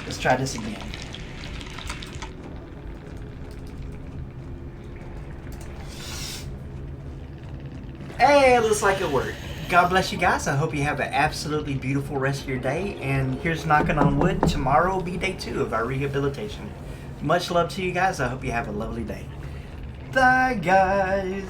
Speaker 3: Let's try this again. Hey, it looks like it worked. God bless you guys. I hope you have an absolutely beautiful rest of your day. And here's knocking on wood. Tomorrow will be day 2 of our rehabilitation. Much love to you guys. I hope you have a lovely day. Bye, guys.